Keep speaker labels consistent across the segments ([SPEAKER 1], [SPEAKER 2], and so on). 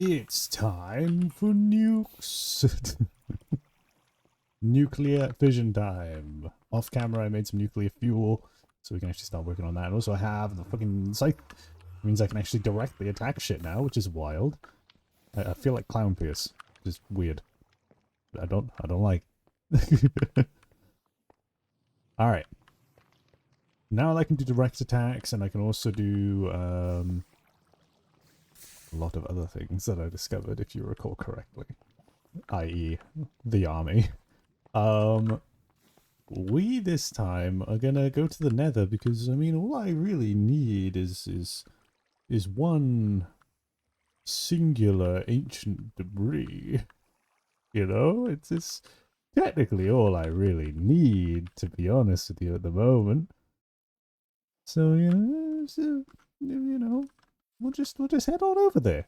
[SPEAKER 1] It's time for nukes. Nuclear fission time. Off camera, I made some nuclear fuel, so we can actually start working on that. And also, I have the fucking scythe. It means I can actually directly attack shit now, which is wild. I feel like Clown Pierce, which is weird. I don't like. All right. Now I can do direct attacks, and I can also do a lot of other things that I discovered, if you recall correctly, i.e., the army. We this time are gonna go to the Nether because I mean, all I really need is one singular ancient debris. You know, it's technically all I really need, to be honest with you, at the moment. So you know, we'll just head on over there.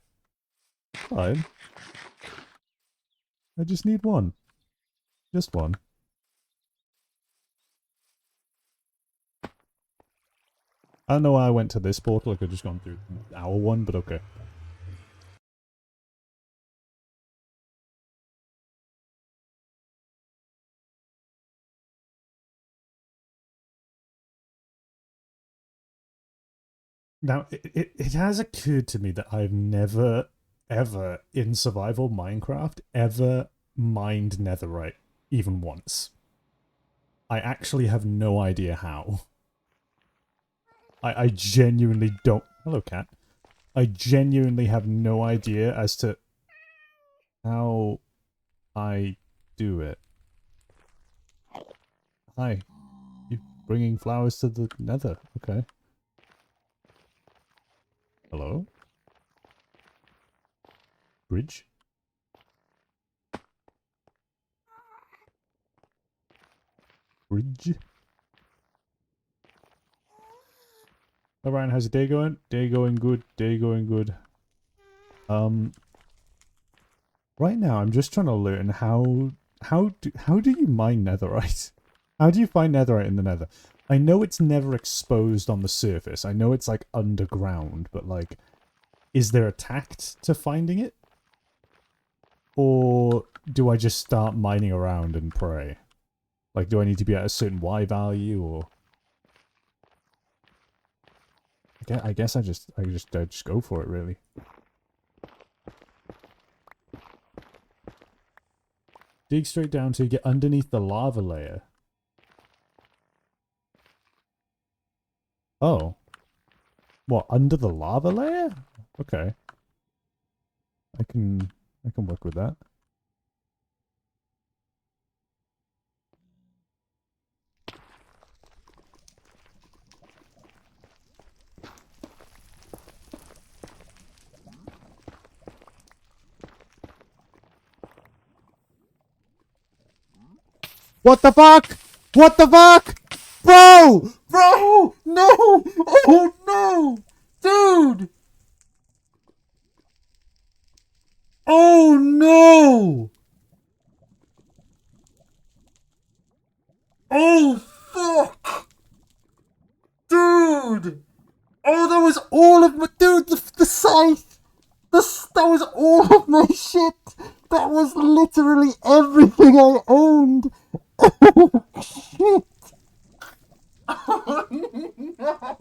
[SPEAKER 1] Fine. I just need one, just one. I don't know why I went to this portal. I could have just gone through our one, but okay. Now, it has occurred to me that I've never, ever, in survival Minecraft, ever mined netherite, even once. I actually have no idea how. I genuinely don't... Hello, cat. I genuinely have no idea as to how I do it. Hi. You bringing flowers to the nether. Okay. Hello? Bridge? Bridge? Hi Ryan, how's your day going? Day going good, day going good. Right now I'm just trying to learn how do you mine netherite? How do you find netherite in the nether? I know it's never exposed on the surface. I know it's like underground, but like, is there a tact to finding it? Or do I just start mining around and pray? Like, do I need to be at a certain Y value, or... I guess I just go for it, really. Dig straight down to get underneath the lava layer. Oh. What, under the lava layer? Okay. I can work with that. What the fuck? What the fuck? Bro! Bro! No! Oh no! Dude! Oh no! Oh fuck! Dude! Oh, that was all of my... Dude, the scythe! That was all of my shit! That was literally everything I owned! Oh shit! Oh no!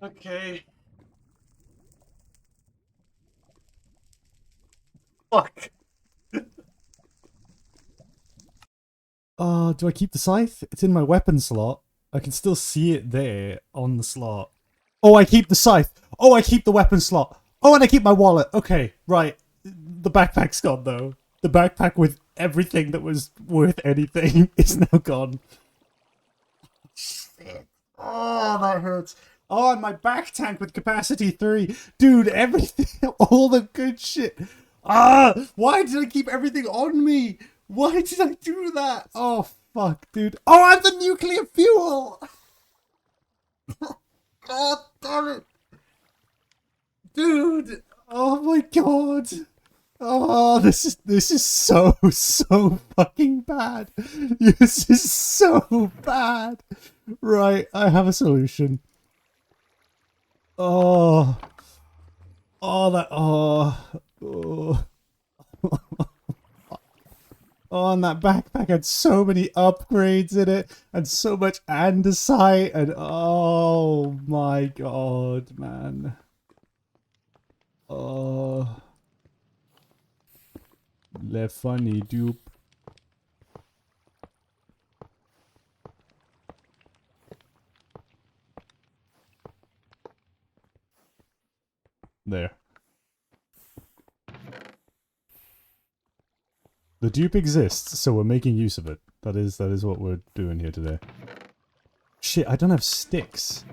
[SPEAKER 1] Okay. Fuck. Do I keep the scythe? It's in my weapon slot. I can still see it there on the slot. Oh, I keep the scythe. Oh, I keep the weapon slot. Oh, and I keep my wallet. Okay, right. The backpack's gone, though. The backpack with everything that was worth anything is now gone. Shit. Oh, that hurts. Oh, and my back tank with capacity 3. Dude, everything, all the good shit. Ah, why did I keep everything on me? Why did I do that? Oh, fuck, dude. Oh, I have the nuclear fuel. God damn it. Dude. Oh my god. Oh, this is so fucking bad. This is so bad. Right, I have a solution. Oh. Oh, that. Oh. Oh. Oh, and that backpack had so many upgrades in it, and so much andesite, and oh my god, man. Oh. Le funny dupe. There. The dupe exists, so we're making use of it. That is what we're doing here today. Shit, I don't have sticks.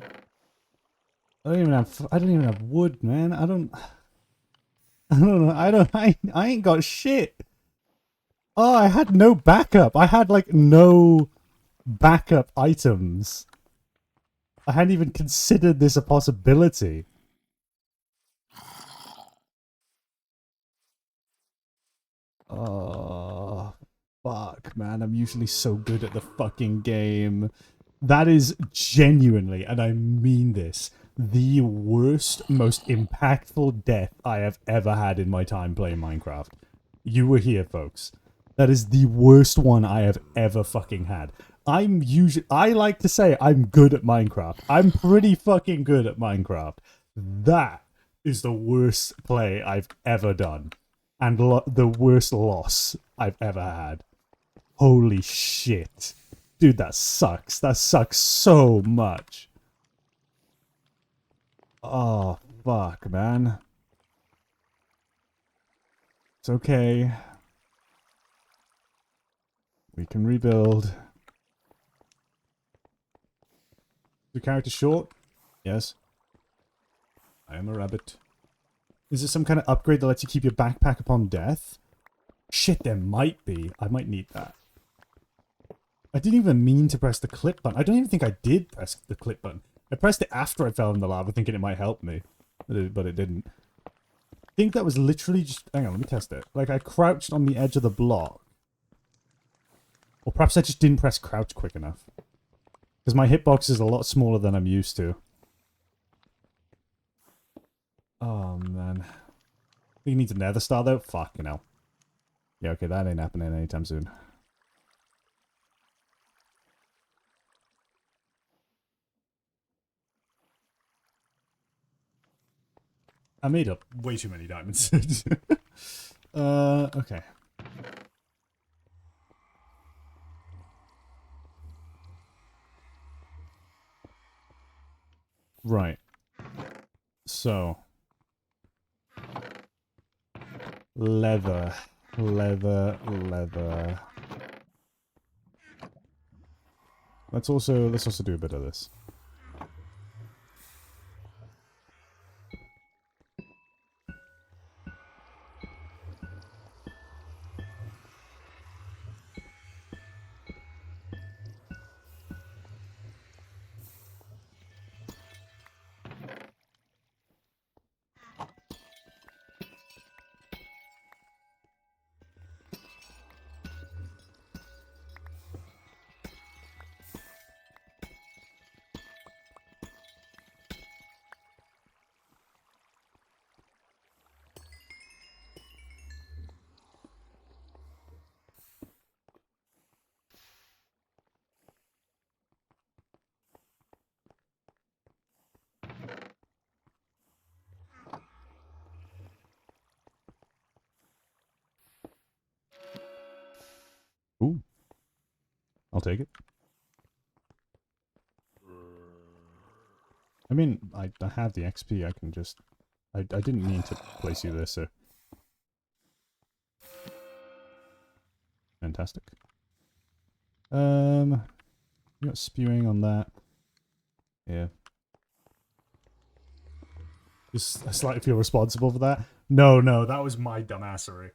[SPEAKER 1] I don't even have wood, man. I don't know. I ain't got shit. Oh, I had no backup. I had like no backup items. I hadn't even considered this a possibility. Oh, fuck, man. I'm usually so good at the fucking game. That is genuinely, and I mean this, the worst, most impactful death I have ever had in my time playing Minecraft. You were here, folks. That is the worst one I have ever fucking had. I like to say I'm good at Minecraft. I'm pretty fucking good at Minecraft. That is the worst play I've ever done. And the worst loss I've ever had. Holy shit. Dude, that sucks. That sucks so much. Oh, fuck, man. It's okay. We can rebuild. The character short? Yes. I am a rabbit. Is there some kind of upgrade that lets you keep your backpack upon death? Shit, there might be. I might need that. I didn't even mean to press the clip button. I don't even think I did press the clip button. I pressed it after I fell in the lava thinking it might help me. But it didn't. I think that was literally just... Hang on, let me test it. Like, I crouched on the edge of the block. Or perhaps I just didn't press crouch quick enough. Because my hitbox is a lot smaller than I'm used to. Oh, man. He needs a nether star, though? Fucking hell. Yeah, okay, that ain't happening anytime soon. I made up way too many diamonds. Okay. Right. So. Leather. Leather. Leather. Let's also do a bit of this. I'll take it. I mean, I have the XP, I can just... I didn't mean to place you there, sir. Fantastic. You got spewing on that. Yeah. Just, I slightly feel responsible for that. No, that was my dumbassery.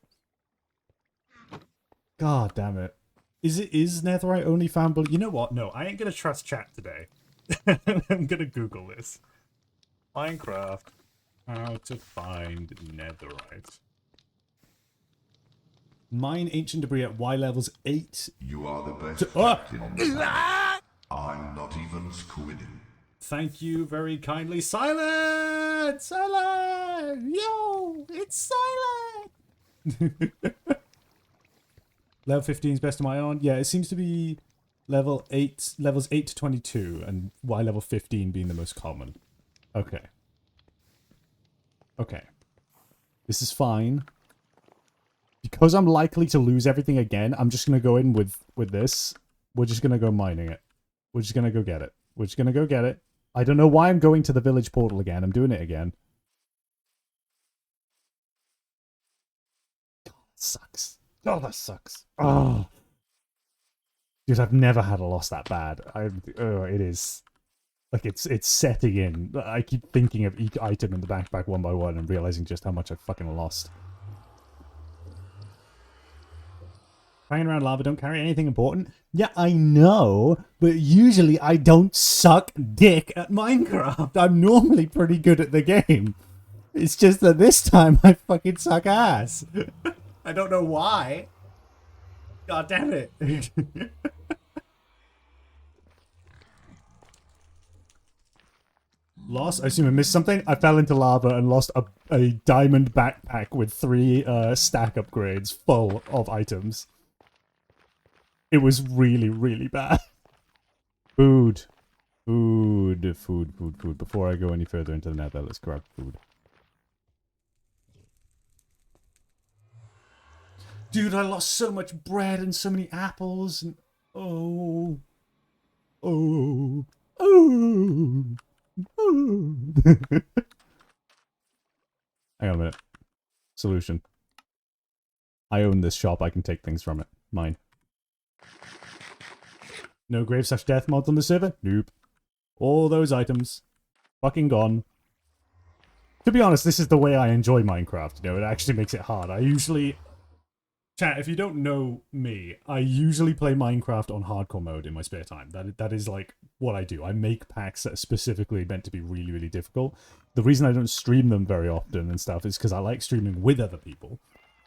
[SPEAKER 1] God damn it. Is netherite only found below? You know what? No, I ain't gonna trust chat today. I'm gonna Google this. Minecraft. How to find netherite. Mine ancient debris at Y levels 8.
[SPEAKER 2] You are the best captain on the planet. I'm not even squidding.
[SPEAKER 1] Thank you very kindly. Silent! Silent! Yo! It's silent! Level 15 is best of my own. Yeah, it seems to be levels 8 to 22, and Y level 15 being the most common. Okay. Okay. This is fine. Because I'm likely to lose everything again, I'm just going to go in with this. We're just going to go mining it. We're just going to go get it. We're just going to go get it. I don't know why I'm going to the village portal again. I'm doing it again. God, that sucks. Oh, that sucks. Oh. Dude, I've never had a loss that bad. It is... Like, it's setting in. I keep thinking of each item in the backpack one by one and realizing just how much I've fucking lost. Hanging around lava don't carry anything important? Yeah, I know, but usually I don't suck dick at Minecraft. I'm normally pretty good at the game. It's just that this time I fucking suck ass. I don't know why. God damn it. Lost? I assume I missed something? I fell into lava and lost a diamond backpack with 3 stack upgrades full of items. It was really, really bad. Food. Food. Before I go any further into the nether, let's grab food. Dude, I lost so much bread and so many apples and... Oh. Hang on a minute. Solution. I own this shop, I can take things from it. Mine. No grave/death mods on the server? Nope. All those items. Fucking gone. To be honest, this is the way I enjoy Minecraft, you know, it actually makes it hard. I usually... Chat, if you don't know me, I usually play Minecraft on hardcore mode in my spare time. That is like what I do. I make packs that are specifically meant to be really, really difficult. The reason I don't stream them very often and stuff is because I like streaming with other people.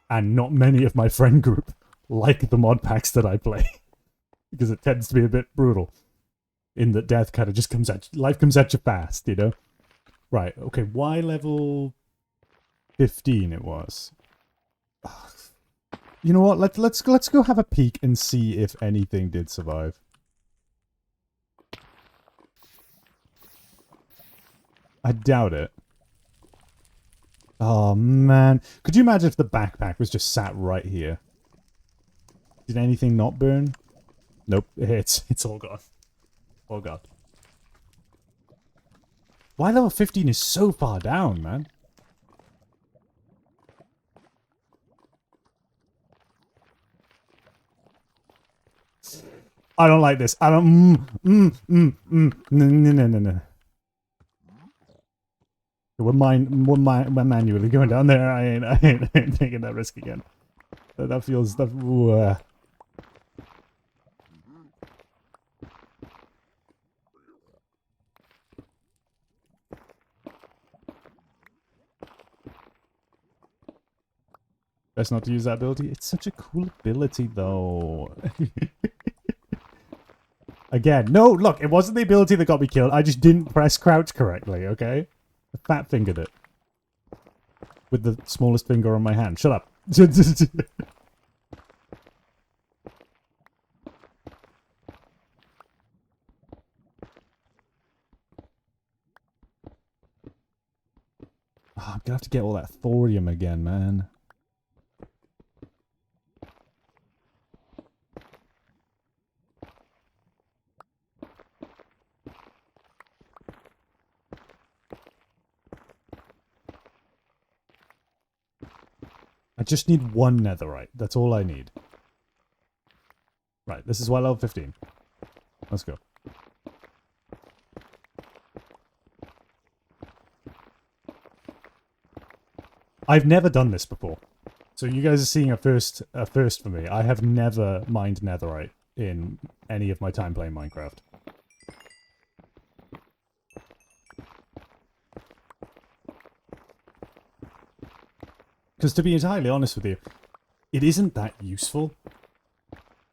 [SPEAKER 1] And not many of my friend group like the mod packs that I play. Because it tends to be a bit brutal. In that death kind of just comes at you. Life comes at you fast, you know? Right, okay, Y level 15 it was. You know what? Let's go have a peek and see if anything did survive. I doubt it. Oh man, could you imagine if the backpack was just sat right here? Did anything not burn? Nope, it's all gone. All gone. Why level 15 is so far down, man? I don't like this. I don't. No. We're manually going down there. I ain't taking that risk again. That feels. Best not to use that ability. It's such a cool ability, though. Again, no, look, it wasn't the ability that got me killed. I just didn't press crouch correctly, okay? I fat-fingered it. With the smallest finger on my hand. Shut up. I'm gonna have to get all that thorium again, man. just need one netherite. That's all I need. Right, this is why level 15. Let's go. I've never done this before. So you guys are seeing a first for me. I have never mined netherite in any of my time playing Minecraft. Because to be entirely honest with you, it isn't that useful.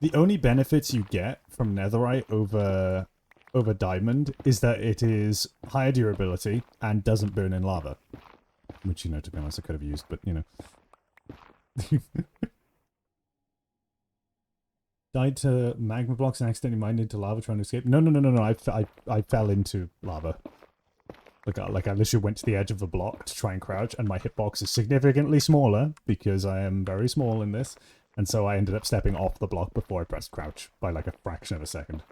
[SPEAKER 1] The only benefits you get from netherite over diamond is that it is higher durability and doesn't burn in lava. Which, you know, to be honest, I could have used, but, you know. Died to magma blocks and accidentally mined into lava trying to escape. No. I fell into lava. Like I literally went to the edge of the block to try and crouch, and my hitbox is significantly smaller because I am very small in this, and so I ended up stepping off the block before I pressed crouch by like a fraction of a second.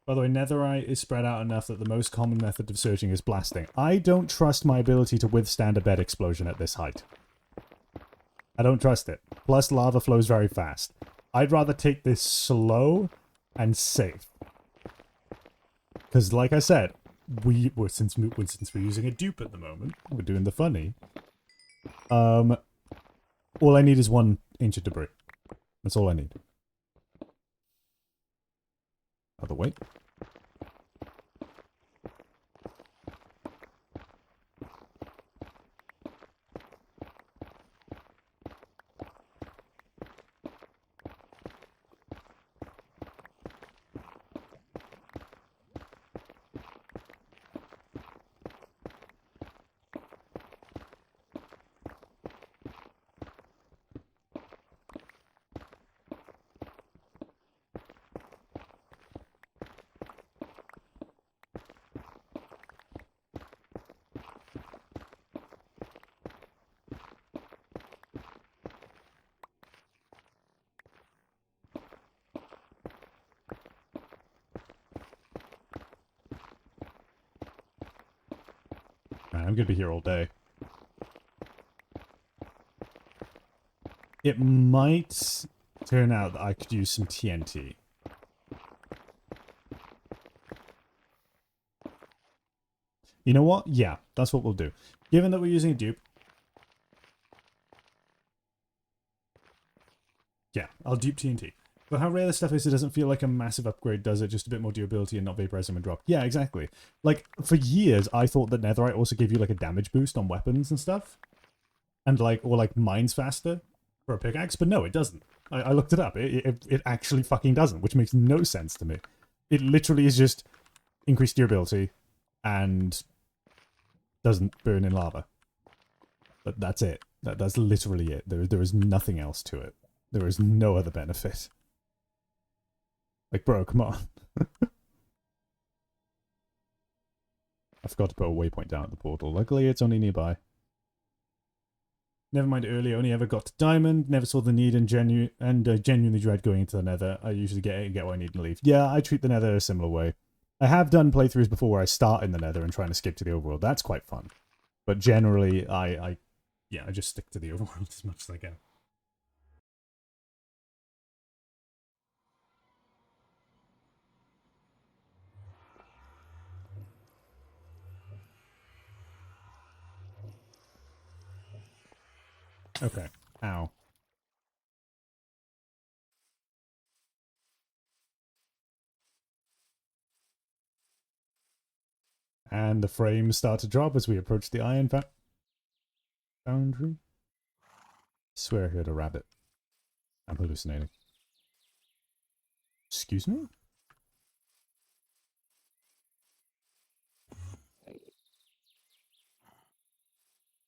[SPEAKER 1] By the way, netherite is spread out enough that the most common method of searching is blasting. I don't trust my ability to withstand a bed explosion at this height. I don't trust it. Plus, lava flows very fast. I'd rather take this slow and safe. Because, like I said, since we're using a dupe at the moment, we're doing the funny. All I need is 1 inch of debris. That's all I need. Other way. I'm gonna be here all day. It might turn out that I could use some TNT. You know what? Yeah, that's what we'll do. Given that we're using a dupe, yeah, I'll dupe TNT. But how rare this stuff is, it doesn't feel like a massive upgrade, does it? Just a bit more durability and not vaporizing when drop. Yeah, exactly. Like, for years, I thought that netherite also gave you, like, a damage boost on weapons and stuff. And, like, or, like, mines faster for a pickaxe. But no, it doesn't. I looked it up. It actually fucking doesn't, which makes no sense to me. It literally is just increased durability and doesn't burn in lava. But that's it. That's literally it. There is nothing else to it. There is no other benefit. Like, bro, come on. I forgot to put a waypoint down at the portal. Luckily, it's only nearby. Never mind early, only ever got to diamond. Never saw the need and genuinely dread going into the nether. I usually get what I need and leave. Yeah, I treat the nether a similar way. I have done playthroughs before where I start in the nether and try and escape to the overworld. That's quite fun. But generally, I just stick to the overworld as much as I can. Okay. Ow. And the frames start to drop as we approach the iron foundry. I swear I heard a rabbit. I'm hallucinating. Excuse me?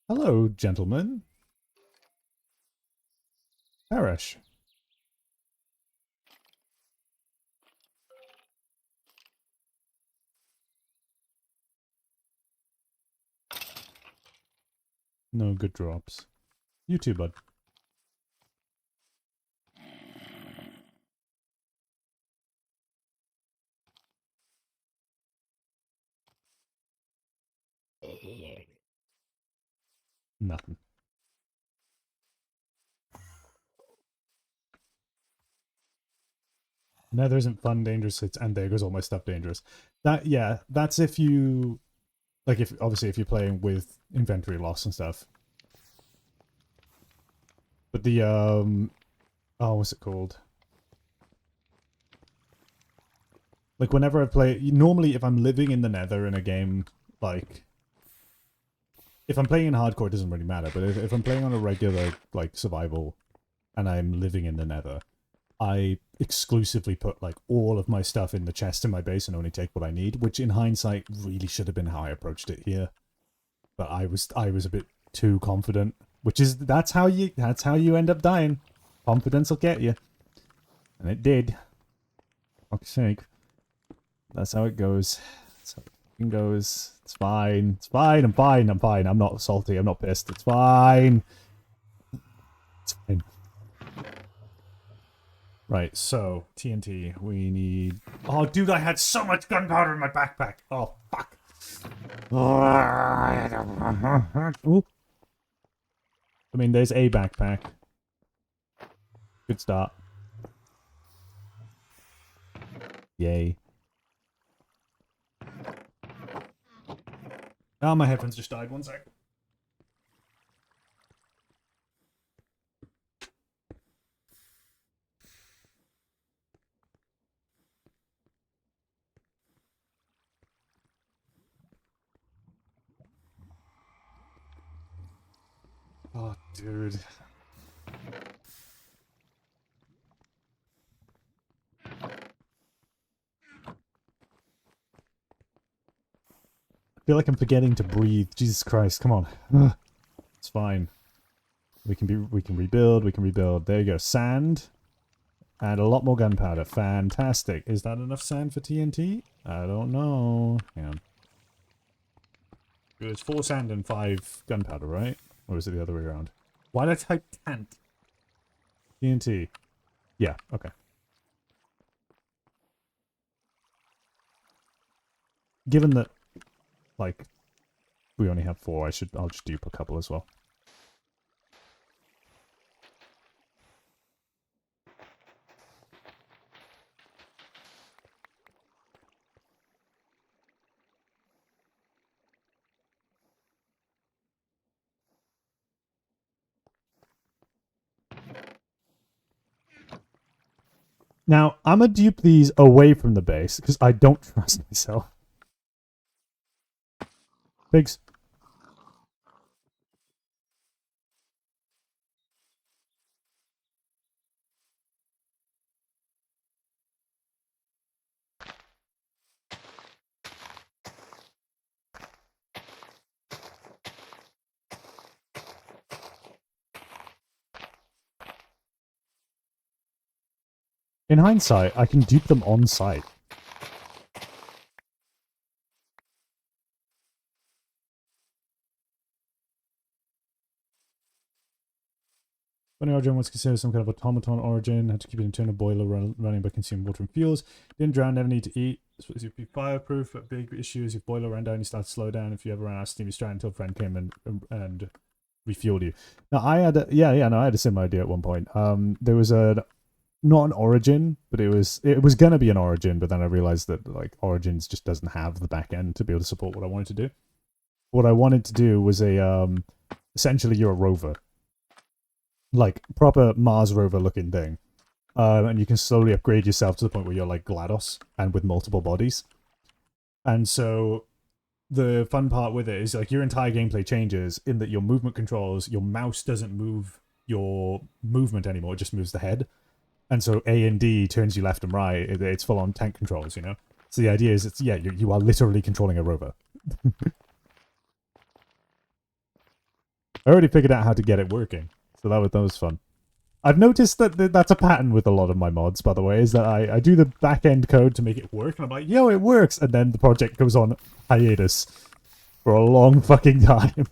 [SPEAKER 1] Hello, gentlemen. Perish. No good drops. You too, bud. Nothing. Nether isn't fun, dangerous, and there goes all my stuff dangerous. Yeah, that's if you, like, obviously if you're playing with inventory loss and stuff. But the, oh, what's it called? Like, whenever I play, normally if I'm living in the nether in a game, like, if I'm playing in hardcore, it doesn't really matter, but if I'm playing on a regular, like, survival, and I'm living in the nether, I exclusively put, like, all of my stuff in the chest in my base and only take what I need, which in hindsight really should have been how I approached it here. But I was a bit too confident, which is, that's how you end up dying. Confidence will get you. And it did. Fuck's sake. That's how it goes. That's how it goes. It's fine. It's fine. I'm fine. I'm fine. I'm not salty. I'm not pissed. It's fine. It's fine. Right, so, TNT, we need... Oh, dude, I had so much gunpowder in my backpack. Oh, fuck. Ooh. I mean, there's a backpack. Good start. Yay. Oh, my headphones just died. 1 sec. Oh, dude. I feel like I'm forgetting to breathe. Jesus Christ, come on. Ugh. It's fine. We can rebuild, we can rebuild. There you go. Sand. And a lot more gunpowder. Fantastic. Is that enough sand for TNT? I don't know. Hang on. It's 4 sand and 5 gunpowder, right? Or is it the other way around? Why did I type tent? TNT. Yeah, okay. Given that, like, we only have 4, I'll just dupe a couple as well. Now, I'm gonna dupe these away from the base, because I don't trust myself. Pigs. In hindsight, I can dupe them on site. Funny origin was considered some kind of automaton origin, had to keep an internal boiler running by consuming water and fuels. Didn't drown, never need to eat. Supposed to be fireproof, but big issue is if boiler ran down, you start to slow down. If you ever ran out of steam, you strand until a friend came and refueled you. Now, I had a similar idea at one point. There was not an origin, but it was gonna be an origin, but then I realized that, like, origins just doesn't have the back end to be able to support what I wanted to do. What I wanted to do was essentially you're a rover. Like, proper Mars rover looking thing. And you can slowly upgrade yourself to the point where you're like GLaDOS and with multiple bodies. And so the fun part with it is, like, your entire gameplay changes in that your movement controls, your mouse doesn't move your movement anymore, it just moves the head. And so A and D turns you left and right. It's full on tank controls, you know? So the idea is, you are literally controlling a rover. I already figured out how to get it working. So that was fun. I've noticed that that's a pattern with a lot of my mods, by the way, is that I do the back-end code to make it work, and I'm like, yo, it works! And then the project goes on hiatus for a long fucking time.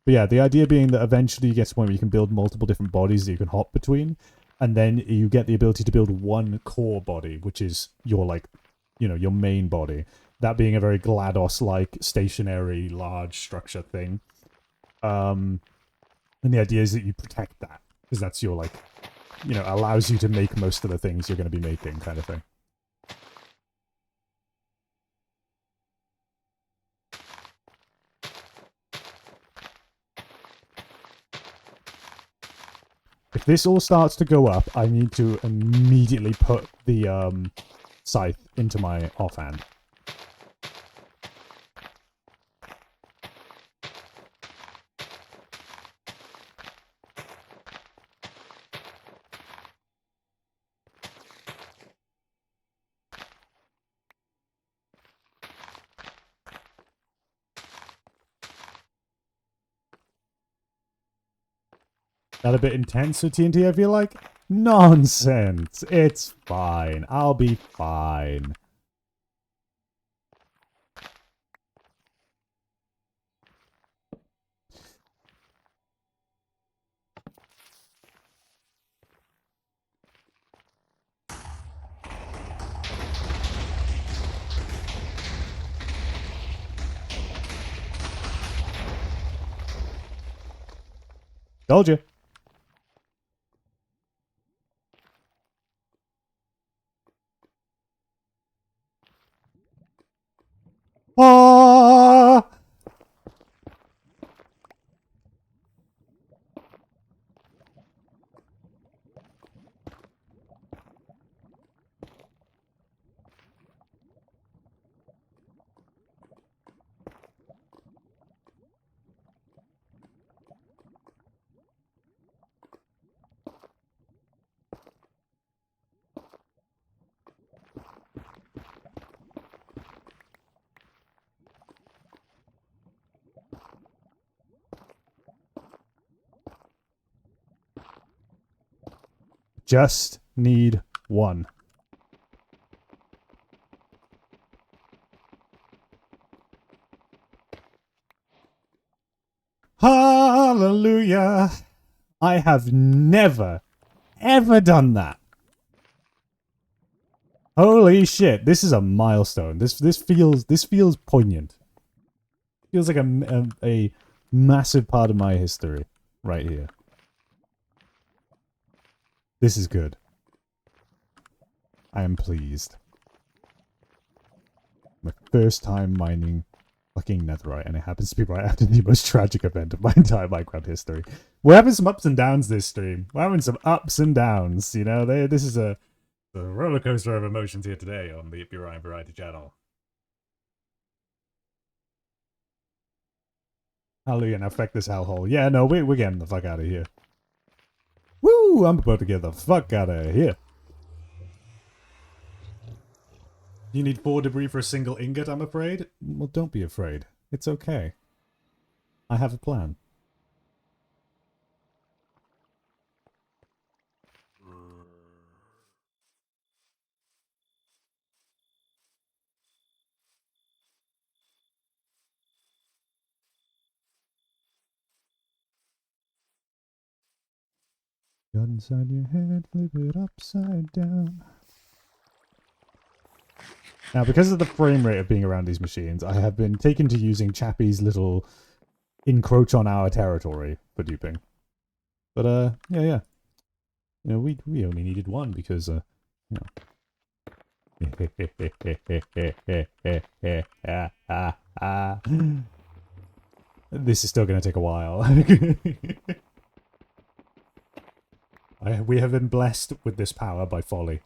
[SPEAKER 1] But yeah, the idea being that eventually you get to a point where you can build multiple different bodies that you can hop between. And then you get the ability to build one core body, which is your, like, you know, your main body. That being a very GLaDOS-like stationary large structure thing. And the idea is that you protect that, because that's your, like, you know, allows you to make most of the things you're going to be making, kind of thing. If this all starts to go up, I need to immediately put the scythe into my offhand. That a bit intense for TNT, I feel like? Nonsense! It's fine. I'll be fine. Told you. Ah! Just need one. Hallelujah! I have never, ever done that. Holy shit! This is a milestone. This feels poignant. Feels like a massive part of my history right here. This is good. I am pleased. My first time mining fucking netherite, and it happens to be right after the most tragic event of my entire Minecraft history. We're having some ups and downs this stream. We're having some ups and downs, you know? This is a roller coaster of emotions here today on the Ryan Variety channel. Hallelujah, now feck this hellhole. Yeah, no, we're getting the fuck out of here. Woo! I'm about to get the fuck out of here. You need 4 debris for a single ingot, I'm afraid? Well, don't be afraid. It's okay. I have a plan. Gun inside your head, flip it upside down. Now, because of the frame rate of being around these machines, I have been taken to using Chappie's little encroach on our territory for duping. But, yeah. You know, we only needed one because, you know. This is still going to take a while. We have been blessed with this power by Folly.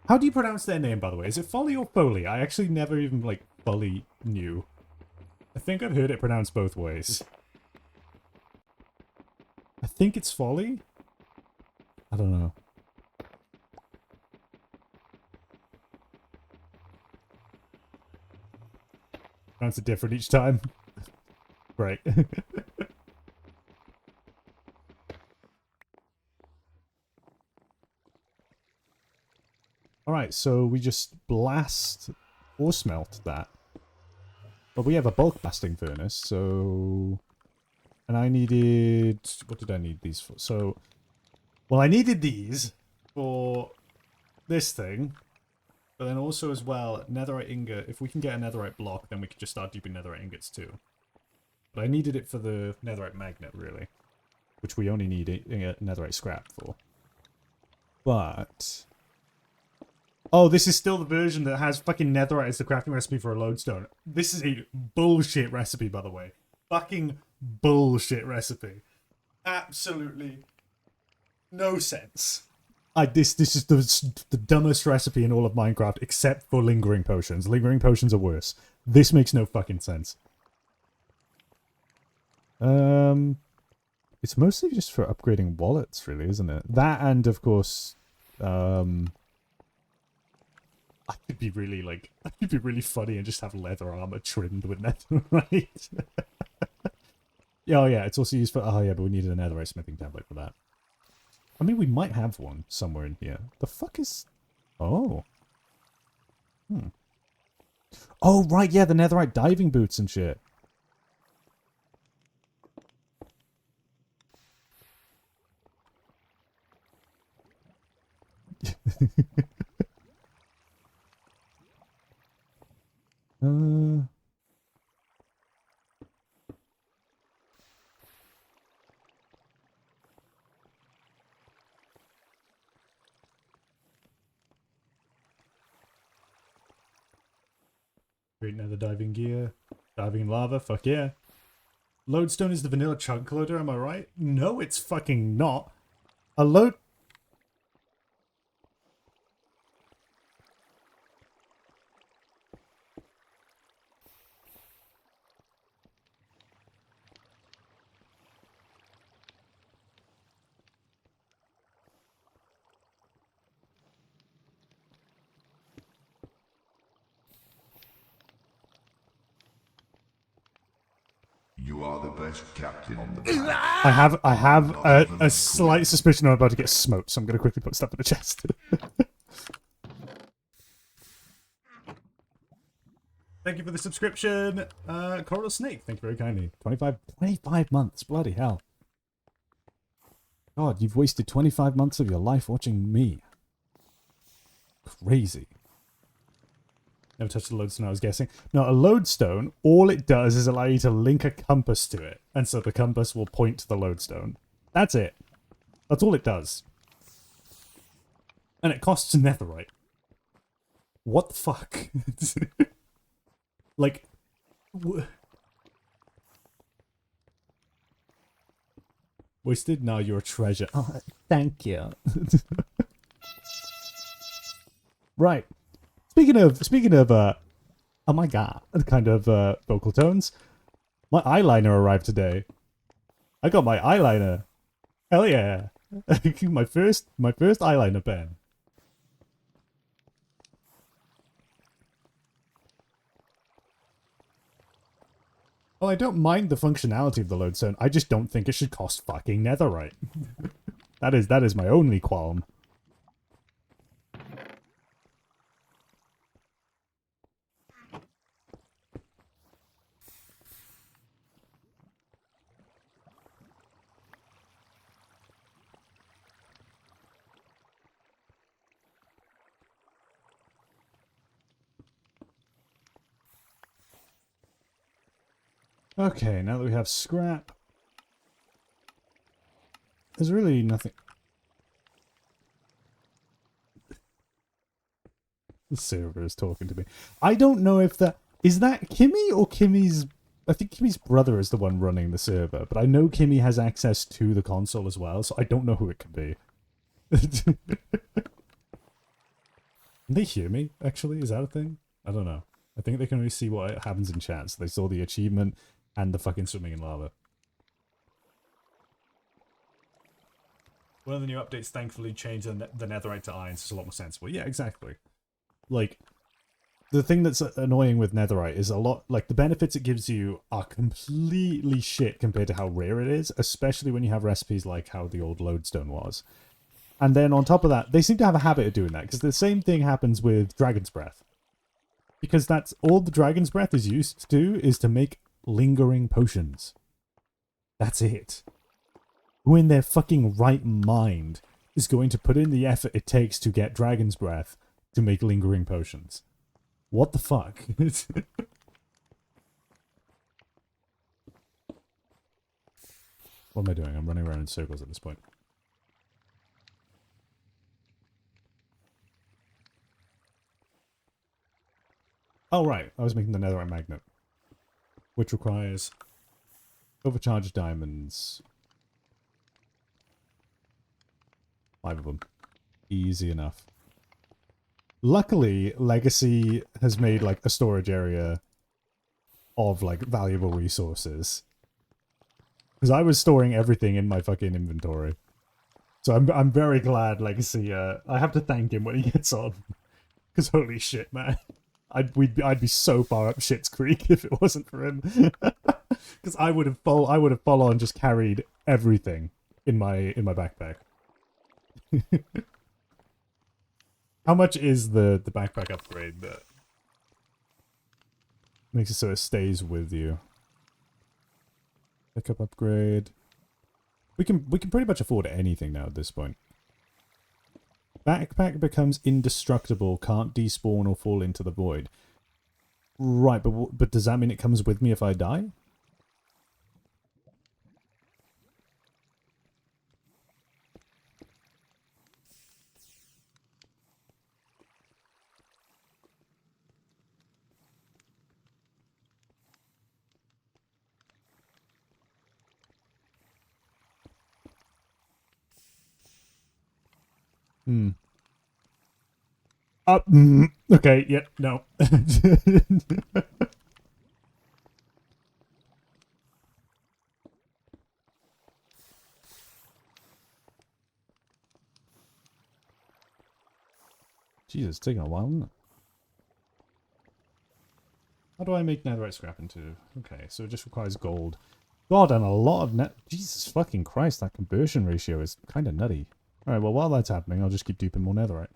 [SPEAKER 1] How do you pronounce their name, by the way? Is it Folly or Foley? I actually never even, like, fully knew. I think I've heard it pronounced both ways. I think it's Folly? I don't know. Pronounce it different each time. Right. Alright, so we just blast or smelt that. But we have a bulk blasting furnace, so... And I needed... What did I need these for? So... Well, I needed these for this thing. But then also as well, netherite ingot. If we can get a netherite block, then we can just start duping netherite ingots too. But I needed it for the netherite magnet, really. Which we only need a netherite scrap for. But... oh, this is still the version that has fucking netherite as the crafting recipe for a lodestone. This is a bullshit recipe, by the way. Fucking bullshit recipe. Absolutely no sense. This is the dumbest recipe in all of Minecraft, except for lingering potions. Lingering potions are worse. This makes no fucking sense. It's mostly just for upgrading wallets, really, isn't it? That and, of course, I could be really, like, I could be really funny and just have leather armor trimmed with netherite. Oh, yeah, it's also used for... oh, yeah, but we needed a netherite smithing tablet for that. I mean, we might have one somewhere in here. The fuck is... oh. Oh, right, yeah, the netherite diving boots and shit. Great nether diving gear. Diving in lava, fuck yeah. Lodestone is the vanilla chunk loader, am I right? No, it's fucking not. A load...
[SPEAKER 2] You are the best captain on the planet.
[SPEAKER 1] I have a slight suspicion I'm about to get smoked, so I'm going to quickly put stuff in the chest. Thank you for the subscription, Coral Snake. Thank you very kindly. 25 months, bloody hell. God, you've wasted 25 months of your life watching me. Crazy. Never touched a lodestone, I was guessing. No, a lodestone, all it does is allow you to link a compass to it. And so the compass will point to the lodestone. That's it. That's all it does. And it costs netherite. What the fuck? Like... wasted? No, you're a treasure. Oh, thank you. Right. Speaking of, oh my god, kind of vocal tones, my eyeliner arrived today. I got my eyeliner. Hell yeah. my first eyeliner pen. Well, I don't mind the functionality of the lodestone. I just don't think it should cost fucking netherite. that is my only qualm. Okay, now that we have scrap, there's really nothing. The server is talking to me. I don't know if that... is that Kimmy or Kimmy's... I think Kimmy's brother is the one running the server, but I know Kimmy has access to the console as well, so I don't know who it could be. Can they hear me, actually? Is that a thing? I don't know. I think they can only see what happens in chat, so they saw the achievement and the fucking swimming in lava. One of the new updates thankfully changed the netherite to iron, so it's a lot more sensible. Yeah, exactly. Like, the thing that's annoying with netherite is a lot... like, the benefits it gives you are completely shit compared to how rare it is, especially when you have recipes like how the old lodestone was. And then on top of that, they seem to have a habit of doing that, because the same thing happens with Dragon's Breath. Because that's all the Dragon's Breath is used to do, is to make lingering potions. That's it. Who in their fucking right mind is going to put in the effort it takes to get Dragon's Breath to make lingering potions. What the fuck? What am I doing? I'm running around in circles at this point. Oh, right. I was making the netherite magnet, which requires overcharged diamonds. 5 of them. Easy enough. Luckily, Legacy has made, like, a storage area of, like, valuable resources. Because I was storing everything in my fucking inventory. So I'm very glad Legacy, I have to thank him when he gets on. Because holy shit, man. I'd be so far up Shit's Creek if it wasn't for him. Because I would have full on just carried everything in my backpack. How much is the backpack upgrade that makes it so it stays with you? Pickup upgrade. We can pretty much afford anything now at this point. Backpack becomes indestructible, can't despawn or fall into the void. Right, but does that mean it comes with me if I die? Okay, yep, no. Jesus, it's taking a while, isn't it? How do I make netherite scrap into? Okay, so it just requires gold. God, and a lot of net... Jesus fucking Christ, that conversion ratio is kind of nutty. Alright, well, while that's happening, I'll just keep duping more netherite.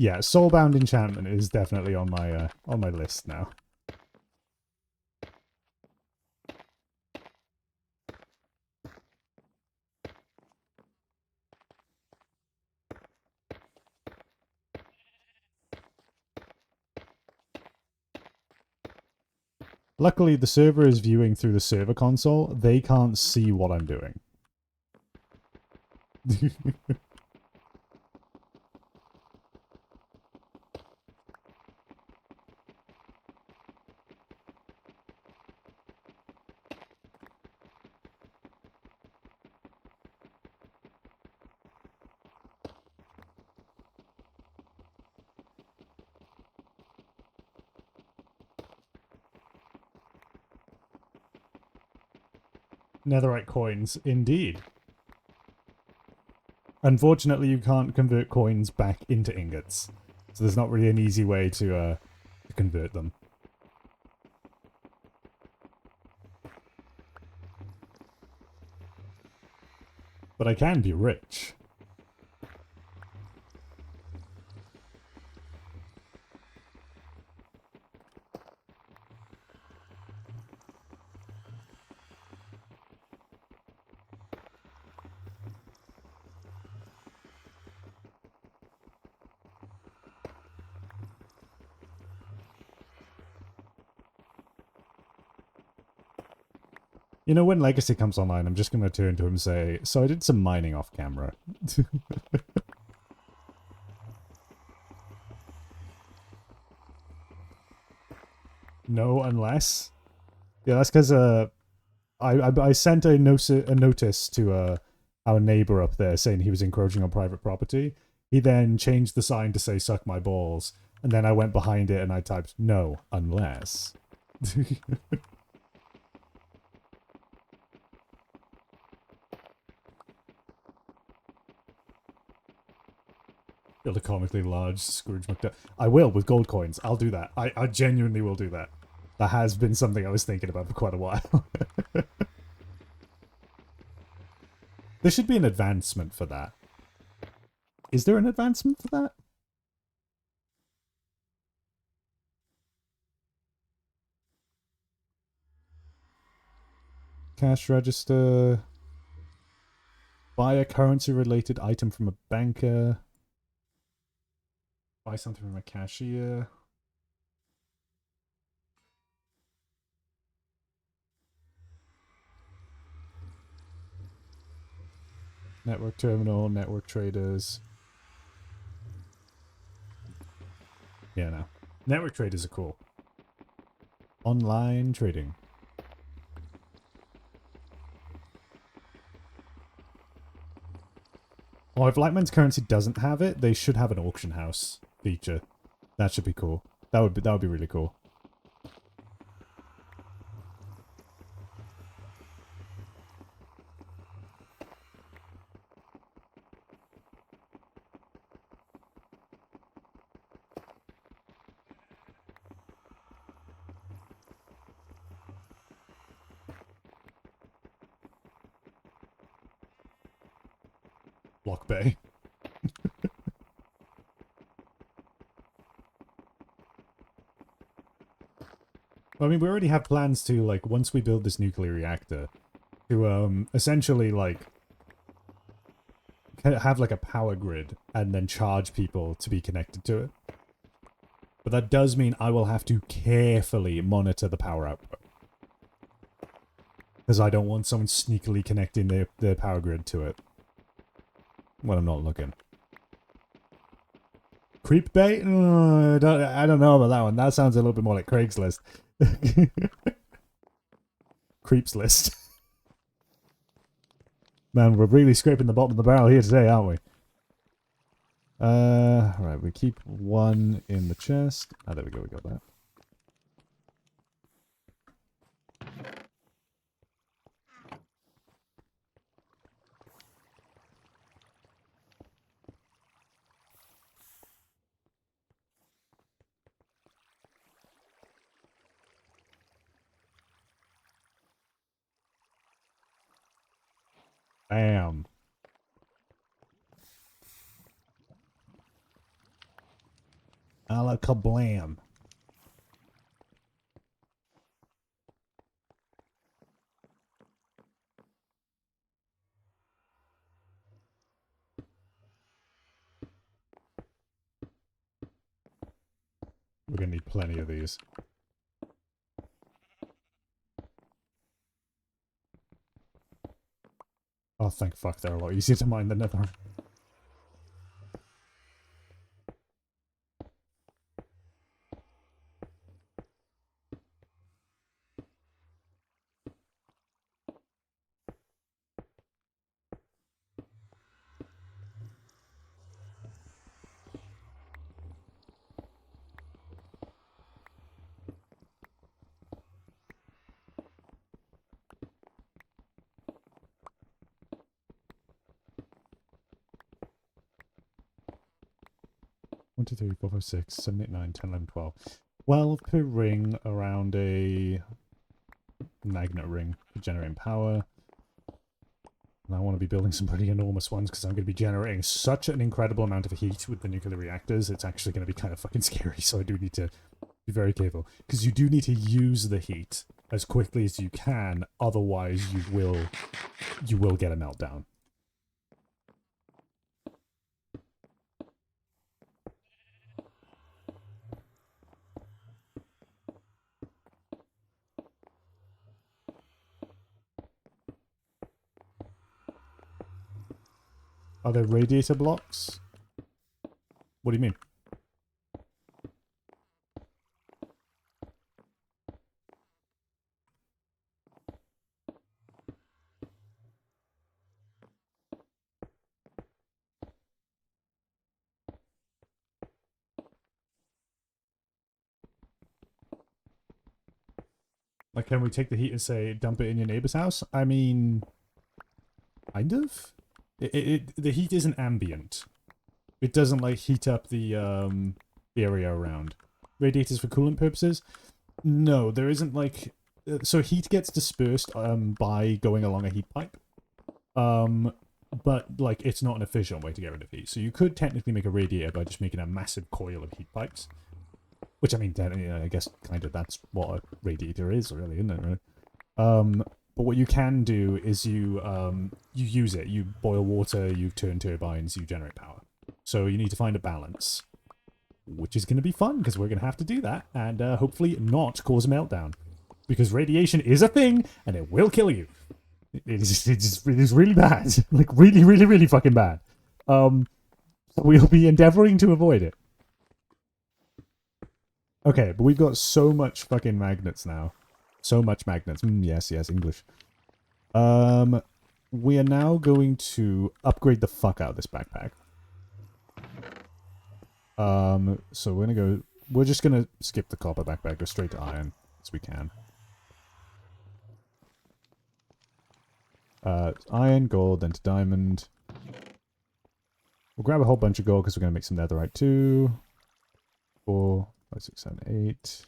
[SPEAKER 1] Yeah, soulbound enchantment is definitely on my list now. Luckily, the server is viewing through the server console. They can't see what I'm doing. Netherite coins, indeed. Unfortunately, you can't convert coins back into ingots. So there's not really an easy way to convert them. But I can be rich. You know, when Legacy comes online, I'm just going to turn to him and say, so I did some mining off camera. No, unless... Yeah, that's because I sent a notice to our neighbor up there saying he was encroaching on private property. He then changed the sign to say, suck my balls. And then I went behind it and I typed, no, unless. Build a comically large Scrooge McDuck. I will, with gold coins. I'll do that. I genuinely will do that. That has been something I was thinking about for quite a while. There should be an advancement for that. Is there an advancement for that? Cash register. Buy a currency-related item from a banker. Buy something from a cashier. Network terminal, network traders. Yeah, no. Network traders are cool. Online trading. Well, if Lightman's Currency doesn't have it, they should have an auction house feature. That should be cool. That would be really cool. Block Bay. I mean, we already have plans to, like, once we build this nuclear reactor, to, essentially, like, have, like, a power grid and then charge people to be connected to it. But that does mean I will have to carefully monitor the power output. Because I don't want someone sneakily connecting their power grid to it when I'm not looking. Creep bait? I don't know about that one. That sounds a little bit more like Craigslist. Creeps list. Man, we're really scraping the bottom of the barrel here today, aren't we? Right, we keep one in the chest. Ah, there we go, we got that. Bam. A la kablam. We're gonna need plenty of these. Oh, thank fuck, they're a lot easier to mine than Nether. One, 2, 3, 4, 5, 6, 7, 8, 9, 10, 11, 12. 12 per ring around a magnet ring for generating power. And I want to be building some pretty enormous ones because I'm going to be generating such an incredible amount of heat with the nuclear reactors. It's actually going to be kind of fucking scary, so I do need to be very careful. Because you do need to use the heat as quickly as you can, otherwise you will get a meltdown. Are there radiator blocks? What do you mean? Like, can we take the heat and say, dump it in your neighbor's house? I mean, kind of. The heat isn't ambient. It doesn't, like, heat up the area around. Radiators for coolant purposes? No, there isn't, like... So heat gets dispersed by going along a heat pipe. but like it's not an efficient way to get rid of heat. So you could technically make a radiator by just making a massive coil of heat pipes, which I mean, I guess kind of that's what a radiator is, really, isn't it? Really? But what you can do is you use it. You boil water, you turn turbines, you generate power. So you need to find a balance, which is going to be fun because we're going to have to do that and hopefully not cause a meltdown, because radiation is a thing and it will kill you. It is really bad, like really, really, really fucking bad. So we'll be endeavoring to avoid it. Okay, but we've got so much fucking magnets now. So much magnets. Yes, yes, English. We are now going to upgrade the fuck out of this backpack. So we're gonna go... We're just gonna skip the copper backpack, go straight to iron, as we can. Iron, gold, then to diamond. We'll grab a whole bunch of gold because we're gonna make some netherite too. 4, 5, 6, 7, 8...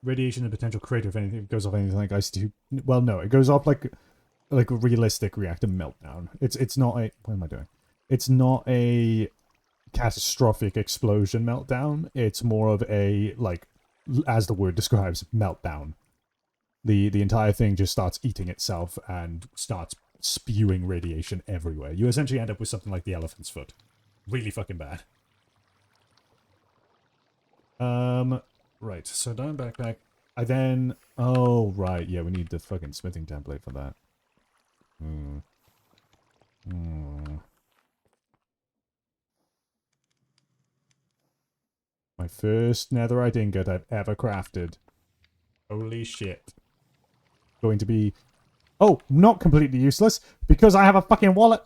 [SPEAKER 1] Radiation and potential crater if anything goes off anything like IC2. Well, no, it goes off like a realistic reactor meltdown. It's not a... What am I doing? It's not a catastrophic explosion meltdown. It's more of a, like, as the word describes, meltdown. The entire thing just starts eating itself and starts spewing radiation everywhere. You essentially end up with something like the elephant's foot. Really fucking bad. Right, so down backpack. I then... Oh, right, yeah, we need the fucking smithing template for that. My first netherite ingot I've ever crafted. Holy shit. Going to be... Oh, not completely useless, because I have a fucking wallet.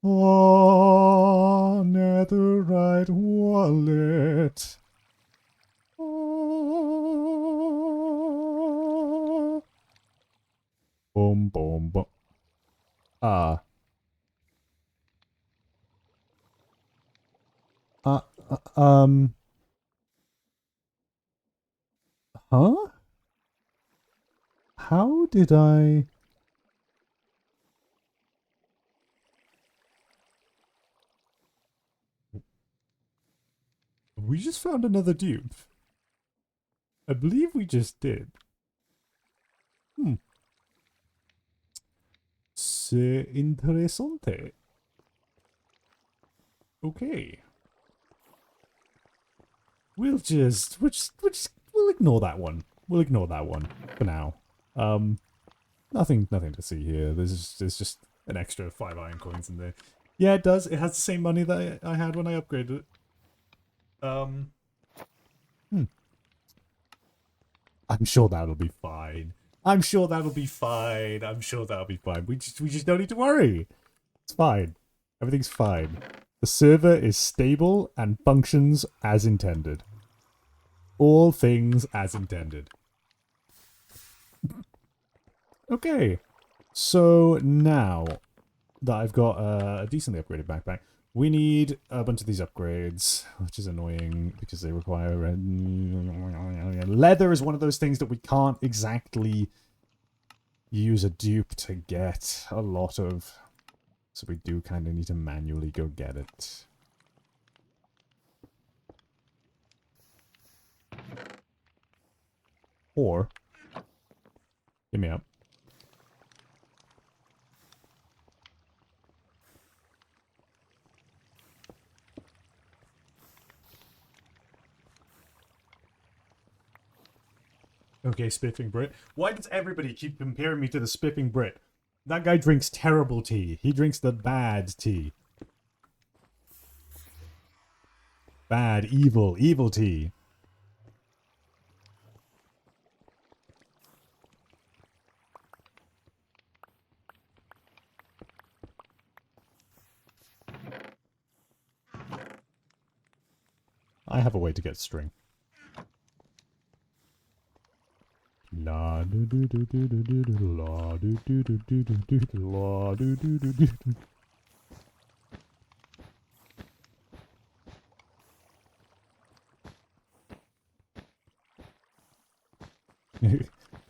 [SPEAKER 1] Oh, netherite wallet. Boom, boom, boom. Huh? How did I... We just found another dupe. I believe we just did. C'est interessante. Okay. We'll ignore that one. We'll ignore that one for now. Nothing to see here. There's just an extra 5 iron coins in there. Yeah, it does. It has the same money that I had when I upgraded it. I'm sure that'll be fine. I'm sure that'll be fine. We just don't need to worry. It's fine. Everything's fine. The server is stable and functions as intended. All things as intended. Okay. So now that I've got a decently upgraded backpack, we need a bunch of these upgrades, which is annoying because they require... Leather is one of those things that we can't exactly use a dupe to get a lot of. So we do kind of need to manually go get it. Or... Give me up. Okay, Spiffing Brit. Why does everybody keep comparing me to the Spiffing Brit? That guy drinks terrible tea. He drinks the bad tea. Bad, evil tea. I have a way to get string. La do do do do do do do la do do do do do do la do do do do.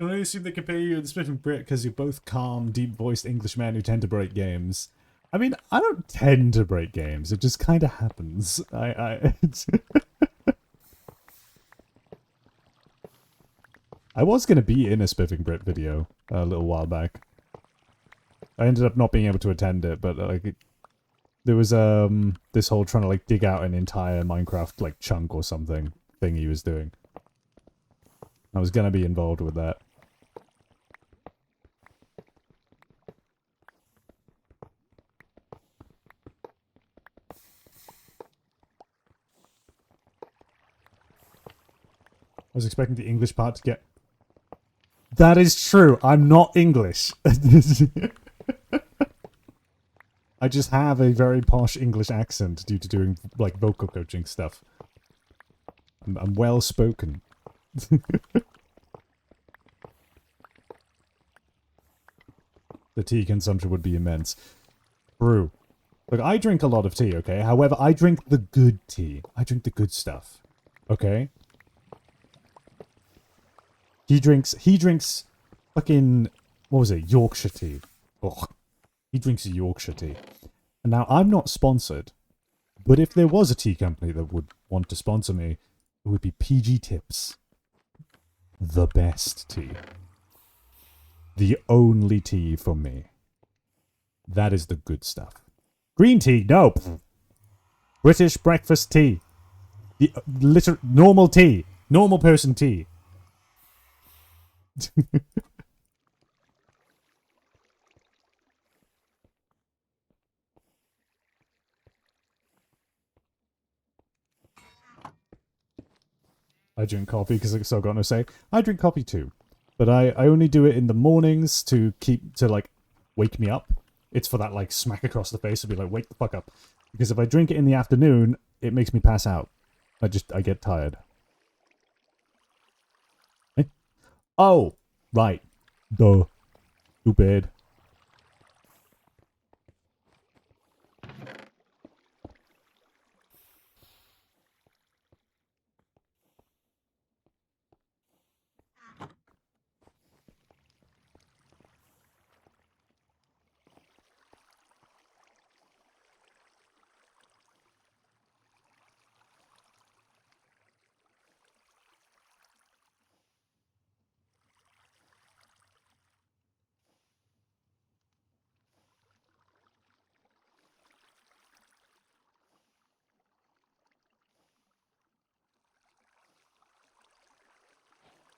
[SPEAKER 1] I only assume they compare you to the Spiffing Brit because you're both calm, deep-voiced Englishmen who tend to break games. I mean, I don't tend to break games. It just kind of happens. I was going to be in a Spiffing Brit video a little while back. I ended up not being able to attend it, but like there was this whole trying to like dig out an entire Minecraft like chunk or something thing he was doing. I was going to be involved with that. I was expecting the English part to get... That is true. I'm not English. I just have a very posh English accent due to doing, like, vocal coaching stuff. I'm well spoken. The tea consumption would be immense. True. Look, I drink a lot of tea, okay? However, I drink the good tea. I drink the good stuff. Okay? He drinks fucking, what was it, Yorkshire tea. Ugh. He drinks Yorkshire tea. And now, I'm not sponsored, but if there was a tea company that would want to sponsor me, it would be PG Tips. The best tea. The only tea for me. That is the good stuff. Green tea, no. British breakfast tea. The normal tea. Normal person tea. I drink coffee because I still got no say. I drink coffee too. But I only do it in the mornings to like, wake me up. It's for that, like, smack across the face to be like, wake the fuck up. Because if I drink it in the afternoon, it makes me pass out. I get tired. Eh? Oh! Right. Duh. Stupid.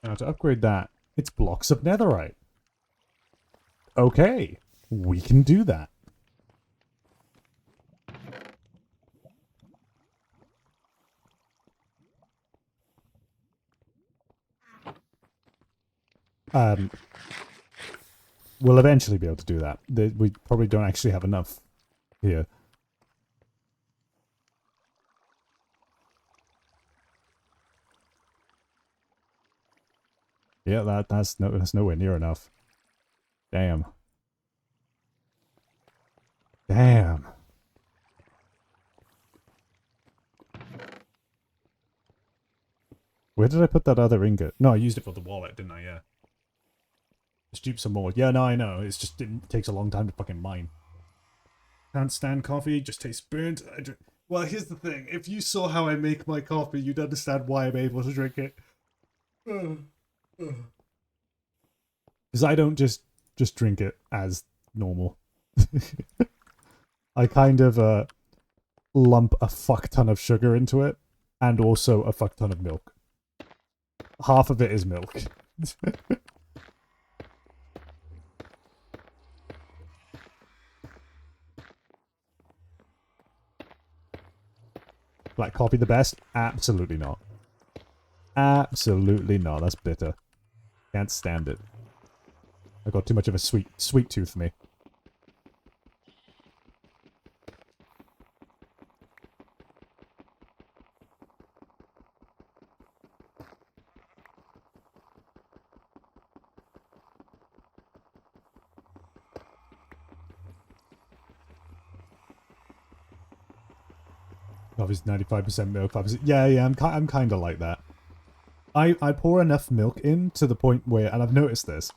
[SPEAKER 1] Now to upgrade that, it's blocks of netherite. Okay. We can do that. We'll eventually be able to do that. We probably don't actually have enough here. Yeah, that's nowhere near enough. Damn. Damn. Where did I put that other ingot? No, I used it for the wallet, didn't I? Yeah. Just dupe some more. Yeah, no, I know. It's just, it takes a long time to fucking mine. Can't stand coffee, just tastes burnt. Well, here's the thing. If you saw how I make my coffee, you'd understand why I'm able to drink it. Because I don't just drink it as normal. I kind of lump a fuck ton of sugar into it, and also a fuck ton of milk. Half of it is milk. Black coffee the best? Absolutely not. Absolutely not. That's bitter. Can't stand it. I've got too much of a sweet tooth for me. Obviously 95% milk, 5%. Yeah, I'm kind of like that. I pour enough milk in to the point where, and I've noticed this,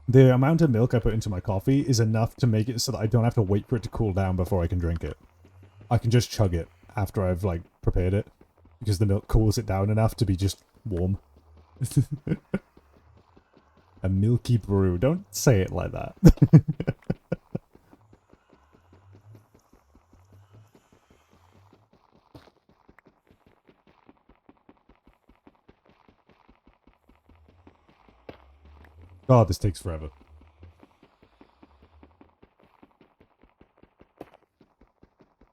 [SPEAKER 1] the amount of milk I put into my coffee is enough to make it so that I don't have to wait for it to cool down before I can drink it. I can just chug it after I've, like, prepared it, because the milk cools it down enough to be just warm. A milky brew. Don't say it like that. God, this takes forever.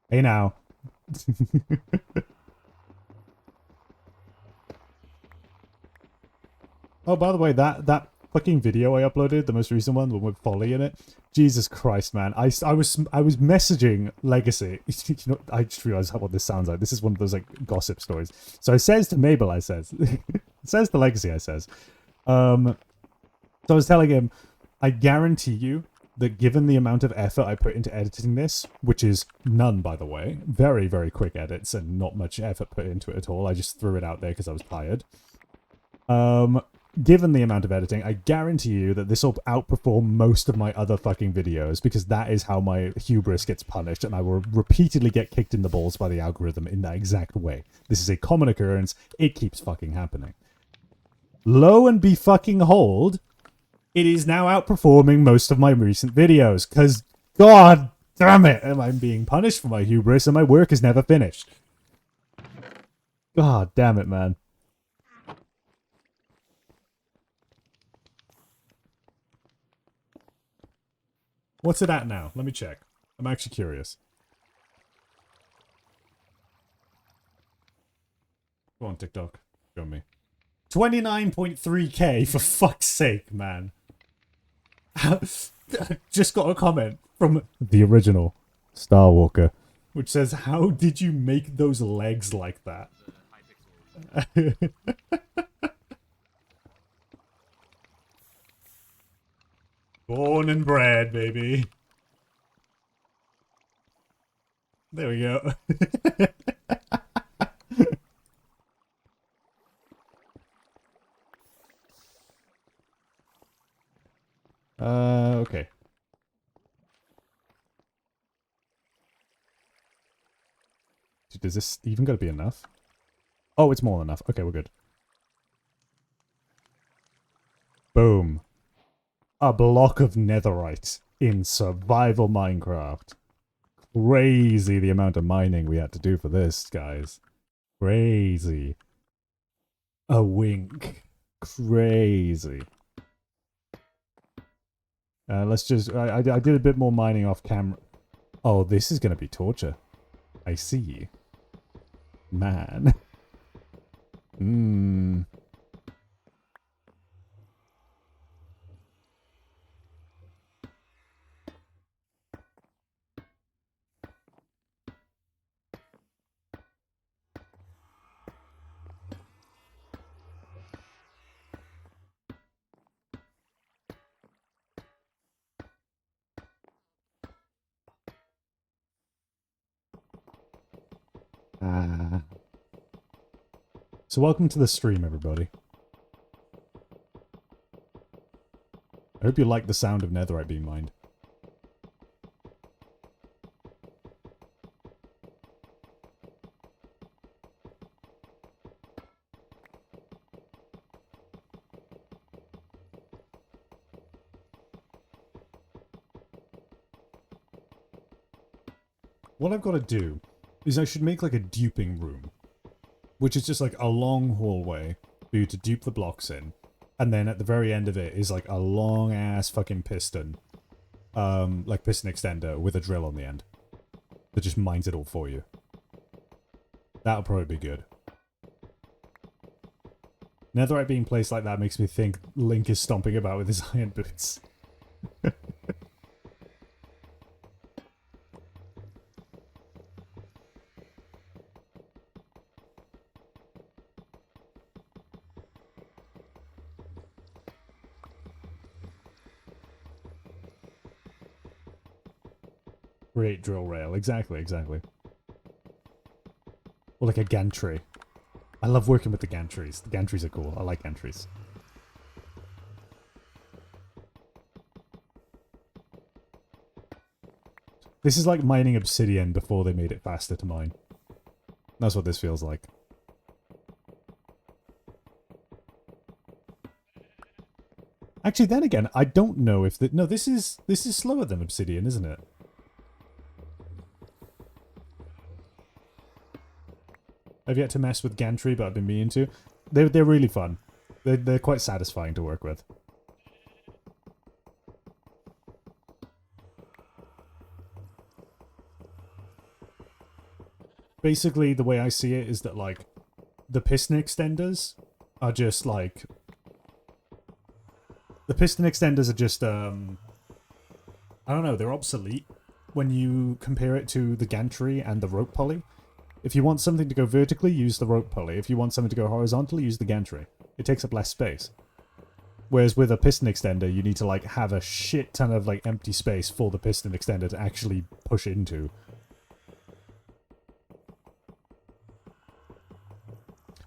[SPEAKER 1] Hey now. Oh, by the way, that fucking video I uploaded, the most recent one, the one with Folly in it. Jesus Christ, man! I was messaging Legacy. You know, I just realized what this sounds like. This is one of those like gossip stories. So I says to Mabel, I says, it says to Legacy, I says, so I was telling him, I guarantee you that given the amount of effort I put into editing this, which is none, by the way, very, very quick edits and not much effort put into it at all. I just threw it out there because I was tired. Given the amount of editing, I guarantee you that this will outperform most of my other fucking videos, because that is how my hubris gets punished, and I will repeatedly get kicked in the balls by the algorithm in that exact way. This is a common occurrence. It keeps fucking happening. Lo and behold, it is now outperforming most of my recent videos, because god damn it, am I being punished for my hubris, and my work is never finished. God damn it, man. What's it at now? Let me check. I'm actually curious. Go on, TikTok. Show me. 29.3k, for fuck's sake, man. Just got a comment from the original Star Walker, which says, how did you make those legs like that? Born and bred, baby. There we go. Okay. Does this even gotta be enough? Oh, it's more than enough. Okay, we're good. Boom. A block of netherite in survival Minecraft. Crazy the amount of mining we had to do for this, guys. Crazy. A wink. Crazy. Let's just... I did a bit more mining off camera. Oh, this is going to be torture. I see. Man. Mmm. So welcome to the stream, everybody. I hope you like the sound of netherite being mined. What I've got to do is I should make like a duping room, which is just like a long hallway for you to dupe the blocks in, and then at the very end of it is like a long ass fucking piston, like piston extender with a drill on the end that just mines it all for you. That'll probably be good. Netherite being placed like that makes me think Link is stomping about with his iron boots. Create drill rail. Exactly, exactly. Or like a gantry. I love working with the gantries. The gantries are cool. I like gantries. This is like mining obsidian before they made it faster to mine. That's what this feels like. Actually, then again, I don't know if the... No, this is slower than obsidian, isn't it? I've yet to mess with gantry, but I've been meaning to. They're really fun. They're quite satisfying to work with. Basically, the way I see it is that, like, the piston extenders are just, like... The piston extenders are just, I don't know, they're obsolete when you compare it to the gantry and the rope pulley. If you want something to go vertically, use the rope pulley. If you want something to go horizontally, use the gantry. It takes up less space. Whereas with a piston extender, you need to, like, have a shit ton of, like, empty space for the piston extender to actually push into.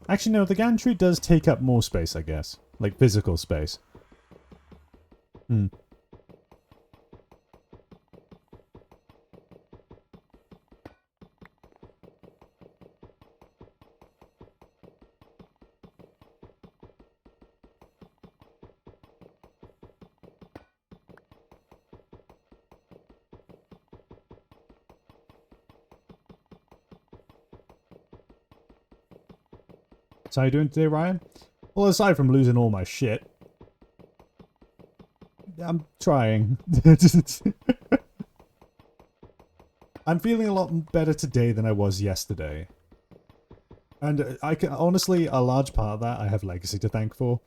[SPEAKER 1] Actually, no, the gantry does take up more space, I guess. Like, physical space. Hmm. So how you doing today, Ryan? Well, aside from losing all my shit, I'm trying. I'm feeling a lot better today than I was yesterday. And I can honestly, a large part of that I have Legacy to thank for.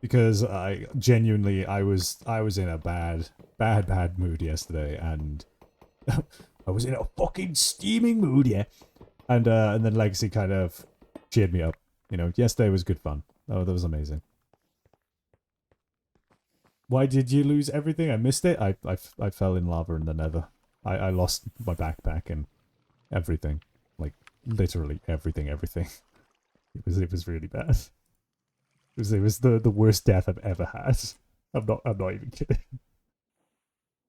[SPEAKER 1] Because I genuinely, I was in a bad mood yesterday, and I was in a fucking steaming mood, yeah. And then Legacy kind of cheered me up. You know, yesterday was good fun. Oh, that was amazing. Why did you lose everything? I missed it. I fell in lava in the nether. I lost my backpack and everything. Like, literally everything. It was really bad. It was the worst death I've ever had. I'm not even kidding.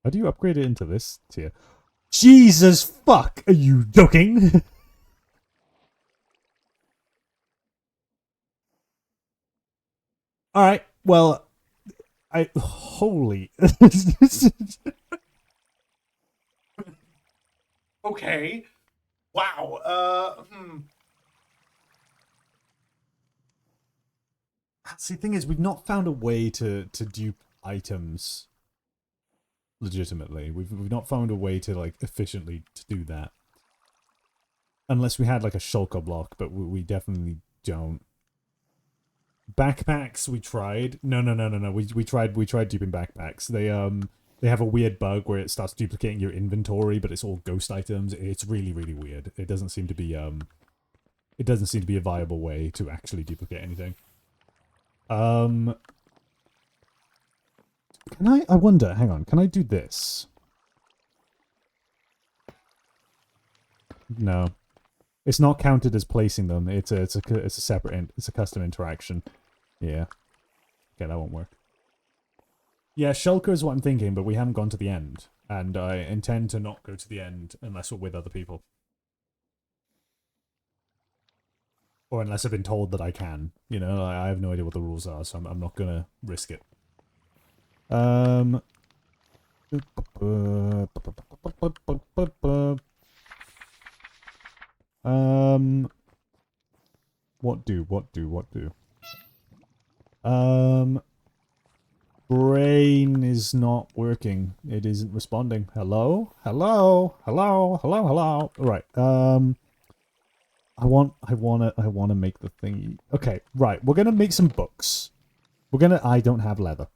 [SPEAKER 1] How do you upgrade it into this tier? Jesus fuck! Are you joking? Alright, well, holy. Okay. Wow. See, the thing is, we've not found a way to dupe items legitimately. We've not found a way to, like, efficiently to do that. Unless we had, like, a shulker block, but we definitely don't. Backpacks, we tried. No. We tried duping backpacks. They have a weird bug where it starts duplicating your inventory, but it's all ghost items. It's really, really weird. It doesn't seem to be a viable way to actually duplicate anything. Can I wonder, hang on, can I do this? No. It's not counted as placing them. It's a separate, it's a custom interaction. Yeah. Okay, that won't work. Yeah, Shulker is what I'm thinking, but we haven't gone to the end. And I intend to not go to the end unless we're with other people. Or unless I've been told that I can. You know, I have no idea what the rules are, so I'm not gonna risk it. What do? Brain is not working. It isn't responding. Hello? Hello? Right. I wanna make the thingy. Okay, right. We're gonna make some books. I don't have leather.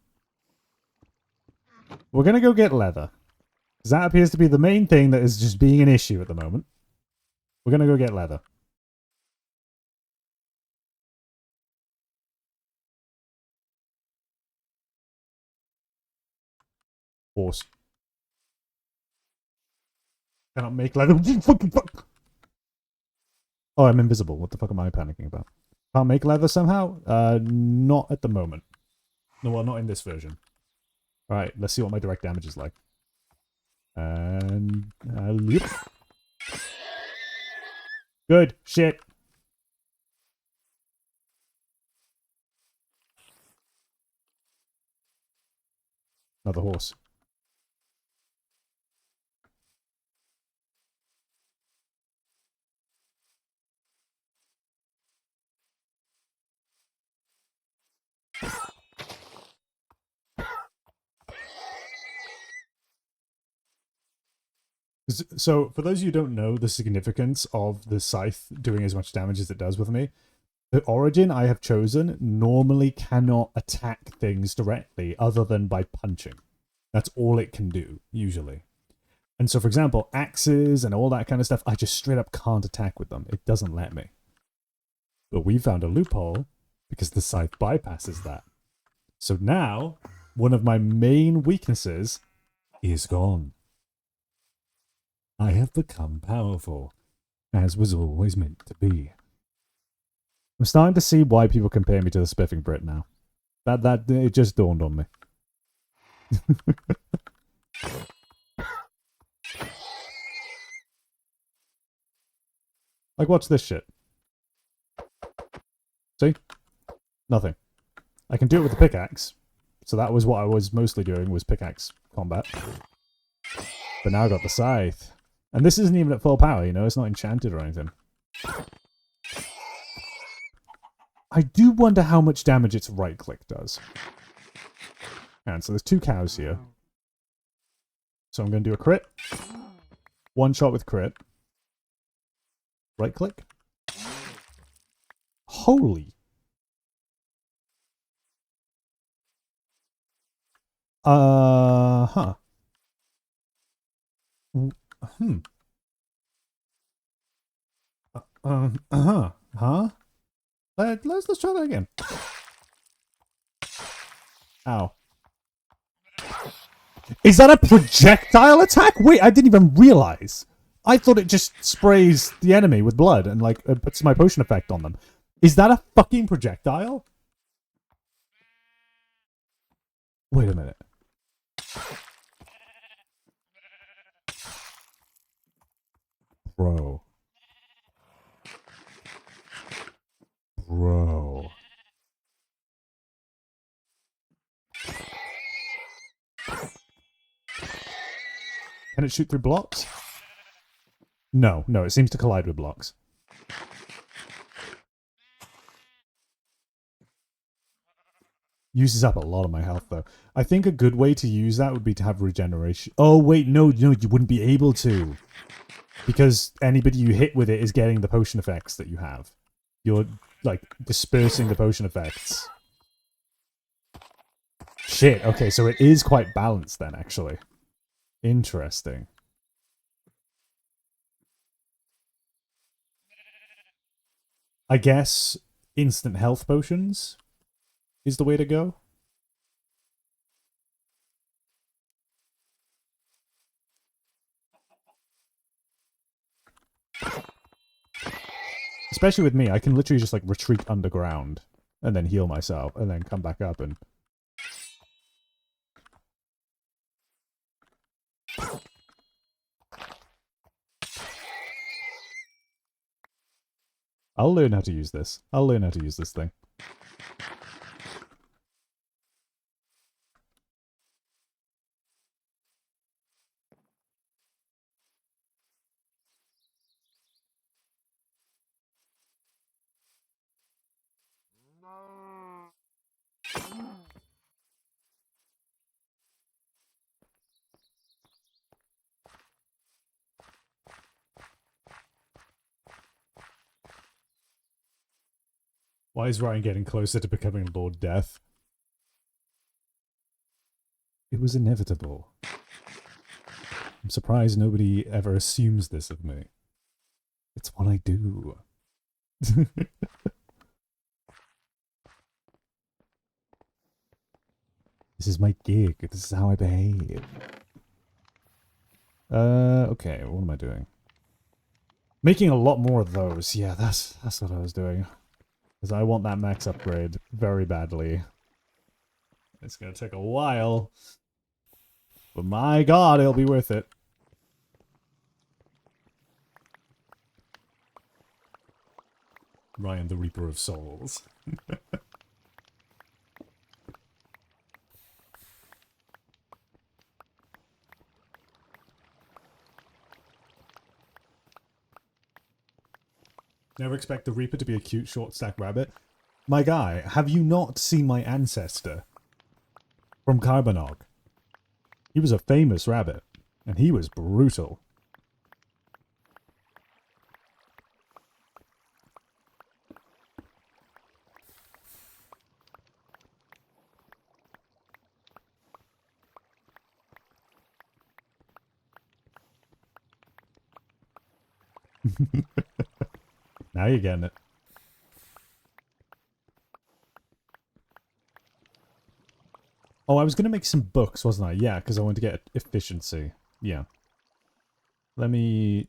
[SPEAKER 1] We're gonna go get leather. Because that appears to be the main thing that is just being an issue at the moment. We're gonna go get leather. Horse. Cannot make leather. Fucking fuck. Oh, I'm invisible. What the fuck am I panicking about? Can't make leather somehow? Not at the moment. No, well, not in this version. Alright, let's see what my direct damage is like. And... yep. Good. Shit. Another horse. So, for those of you who don't know the significance of the scythe doing as much damage as it does with me, the origin I have chosen normally cannot attack things directly other than by punching. That's all it can do, usually. And so, for example, axes and all that kind of stuff, I just straight up can't attack with them. It doesn't let me. But we found a loophole because the scythe bypasses that. So now, one of my main weaknesses is gone. I have become powerful, as was always meant to be. I'm starting to see why people compare me to the Spiffing Brit now. That it just dawned on me. Like, watch this shit. See? Nothing. I can do it with the pickaxe. So that was what I was mostly doing, was pickaxe combat. But now I got the scythe. And this isn't even at full power, you know? It's not enchanted or anything. I do wonder how much damage its right click does. And so there's 2 cows here. So I'm going to do a crit. 1 shot with crit. Right click. Holy. Huh. Huh? Let's try that again. Ow. Is that a projectile attack? Wait, I didn't even realize. I thought it just sprays the enemy with blood and, like, puts my potion effect on them. Is that a fucking projectile? Wait a minute. Bro. Bro. Can it shoot through blocks? No, it seems to collide with blocks. Uses up a lot of my health, though. I think a good way to use that would be to have regeneration. Oh, wait, no, you wouldn't be able to. Because anybody you hit with it is getting the potion effects that you have. You're, like, dispersing the potion effects. Shit, okay, so it is quite balanced then, actually. Interesting. I guess instant health potions is the way to go. Especially with me, I can literally just, like, retreat underground and then heal myself and then come back up and... I'll learn how to use this. I'll learn how to use this thing. Why is Ryan getting closer to becoming Lord Death? It was inevitable. I'm surprised nobody ever assumes this of me. It's what I do. This is my gig. This is how I behave. Okay, what am I doing? Making a lot more of those. Yeah, that's what I was doing. Because I want that max upgrade very badly. It's going to take a while. But my god, it'll be worth it. Ryan the Reaper of Souls. Never expect the Reaper to be a cute short stack rabbit. My guy, have you not seen my ancestor? From Carbonog. He was a famous rabbit. And he was brutal. Now you're getting it. Oh, I was going to make some books, wasn't I? Yeah, because I wanted to get efficiency. Yeah. Let me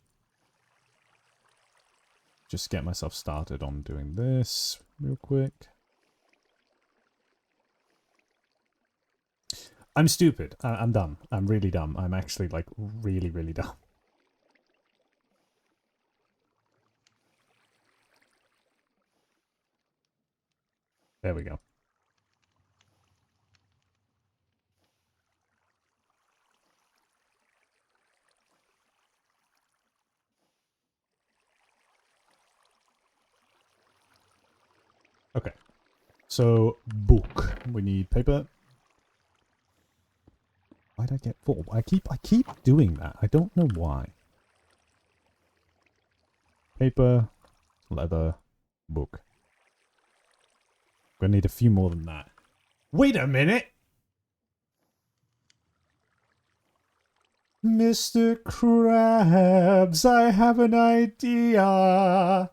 [SPEAKER 1] just get myself started on doing this real quick. I'm stupid. I'm dumb. I'm really dumb. I'm actually, like, really, really dumb. There we go. Okay. So, book. We need paper. Why'd I get full? I keep doing that. I don't know why. Paper, leather, book. Gonna need a few more than that. Wait a minute! Mr. Krabs, I have an idea!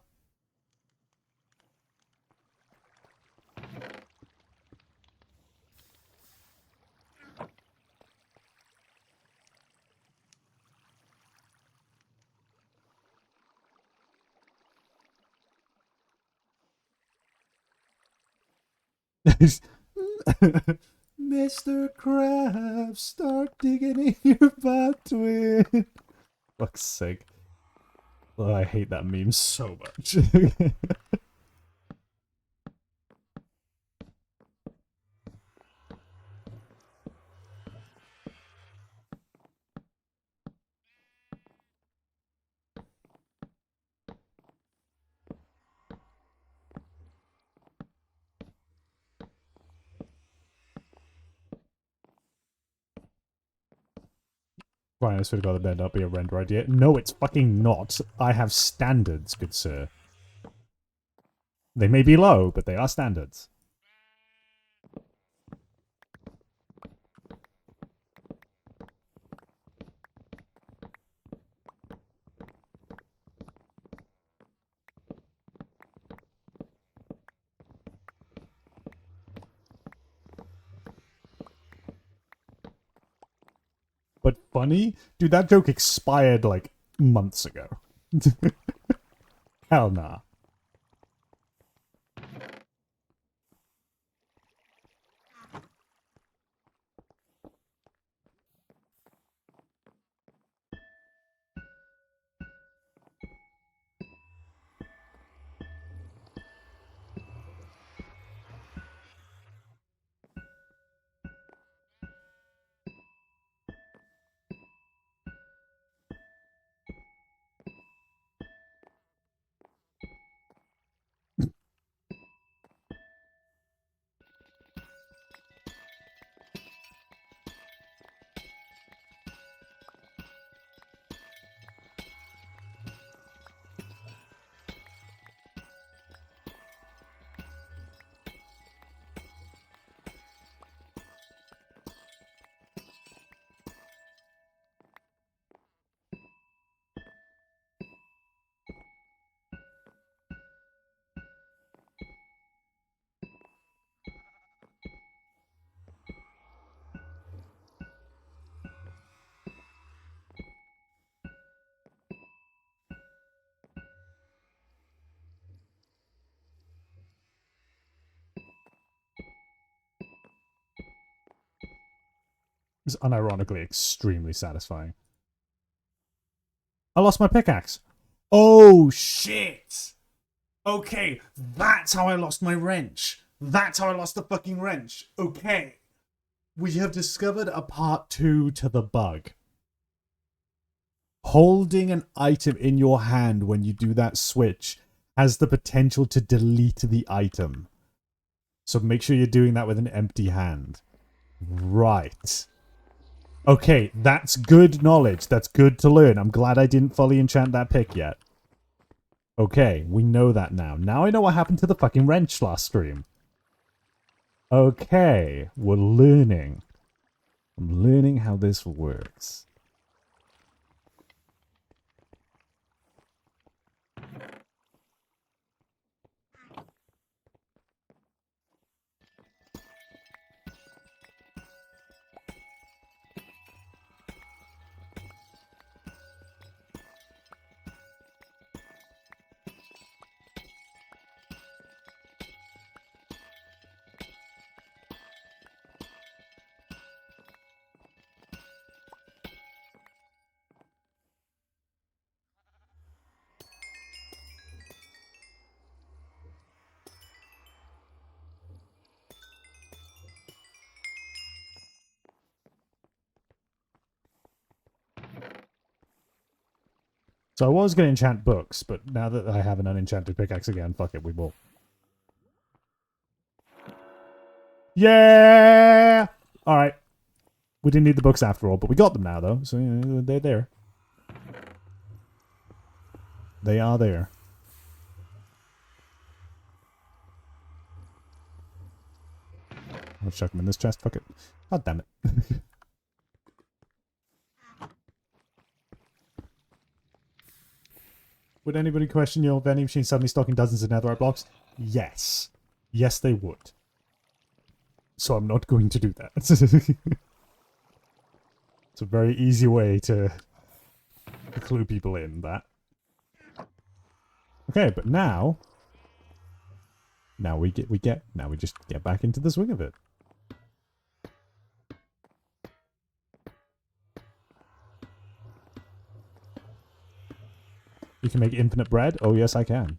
[SPEAKER 1] Mr. Krabs, start digging in your butt twin. Fuck's sake. Oh, I hate that meme so much. Right, I swear to God, that better not be a render idea. No, it's fucking not. I have standards, good sir. They may be low, but they are standards. But funny? Dude, that joke expired, like, months ago. Hell nah. It's unironically extremely satisfying. I lost my pickaxe. Oh, shit! Okay, that's how I lost my wrench. That's how I lost the fucking wrench. Okay. We have discovered a part 2 to the bug. Holding an item in your hand when you do that switch has the potential to delete the item. So make sure you're doing that with an empty hand. Right. Okay, that's good knowledge. That's good to learn. I'm glad I didn't fully enchant that pick yet. Okay, we know that now. Now I know what happened to the fucking wrench last stream. Okay, we're learning. I'm learning how this works. So I was going to enchant books, but now that I have an unenchanted pickaxe again, fuck it, we will. Yeah! Alright. We didn't need the books after all, but we got them now, though. So they're there. They are there. I'll chuck them in this chest. Fuck it. God damn it. Would anybody question your vending machine suddenly stocking dozens of netherite blocks? Yes. Yes, they would. So I'm not going to do that. It's a very easy way to clue people in that. Okay, but now we just get back into the swing of it. You can make infinite bread? Oh yes, I can.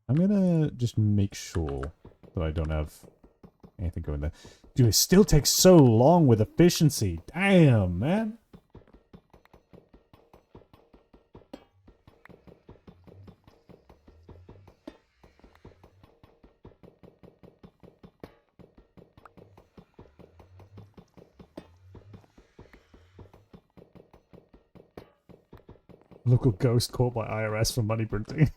[SPEAKER 1] I'm gonna just make sure that I don't have anything going there. Dude, it still takes so long with efficiency. Damn, man. Local ghost caught by IRS for money printing.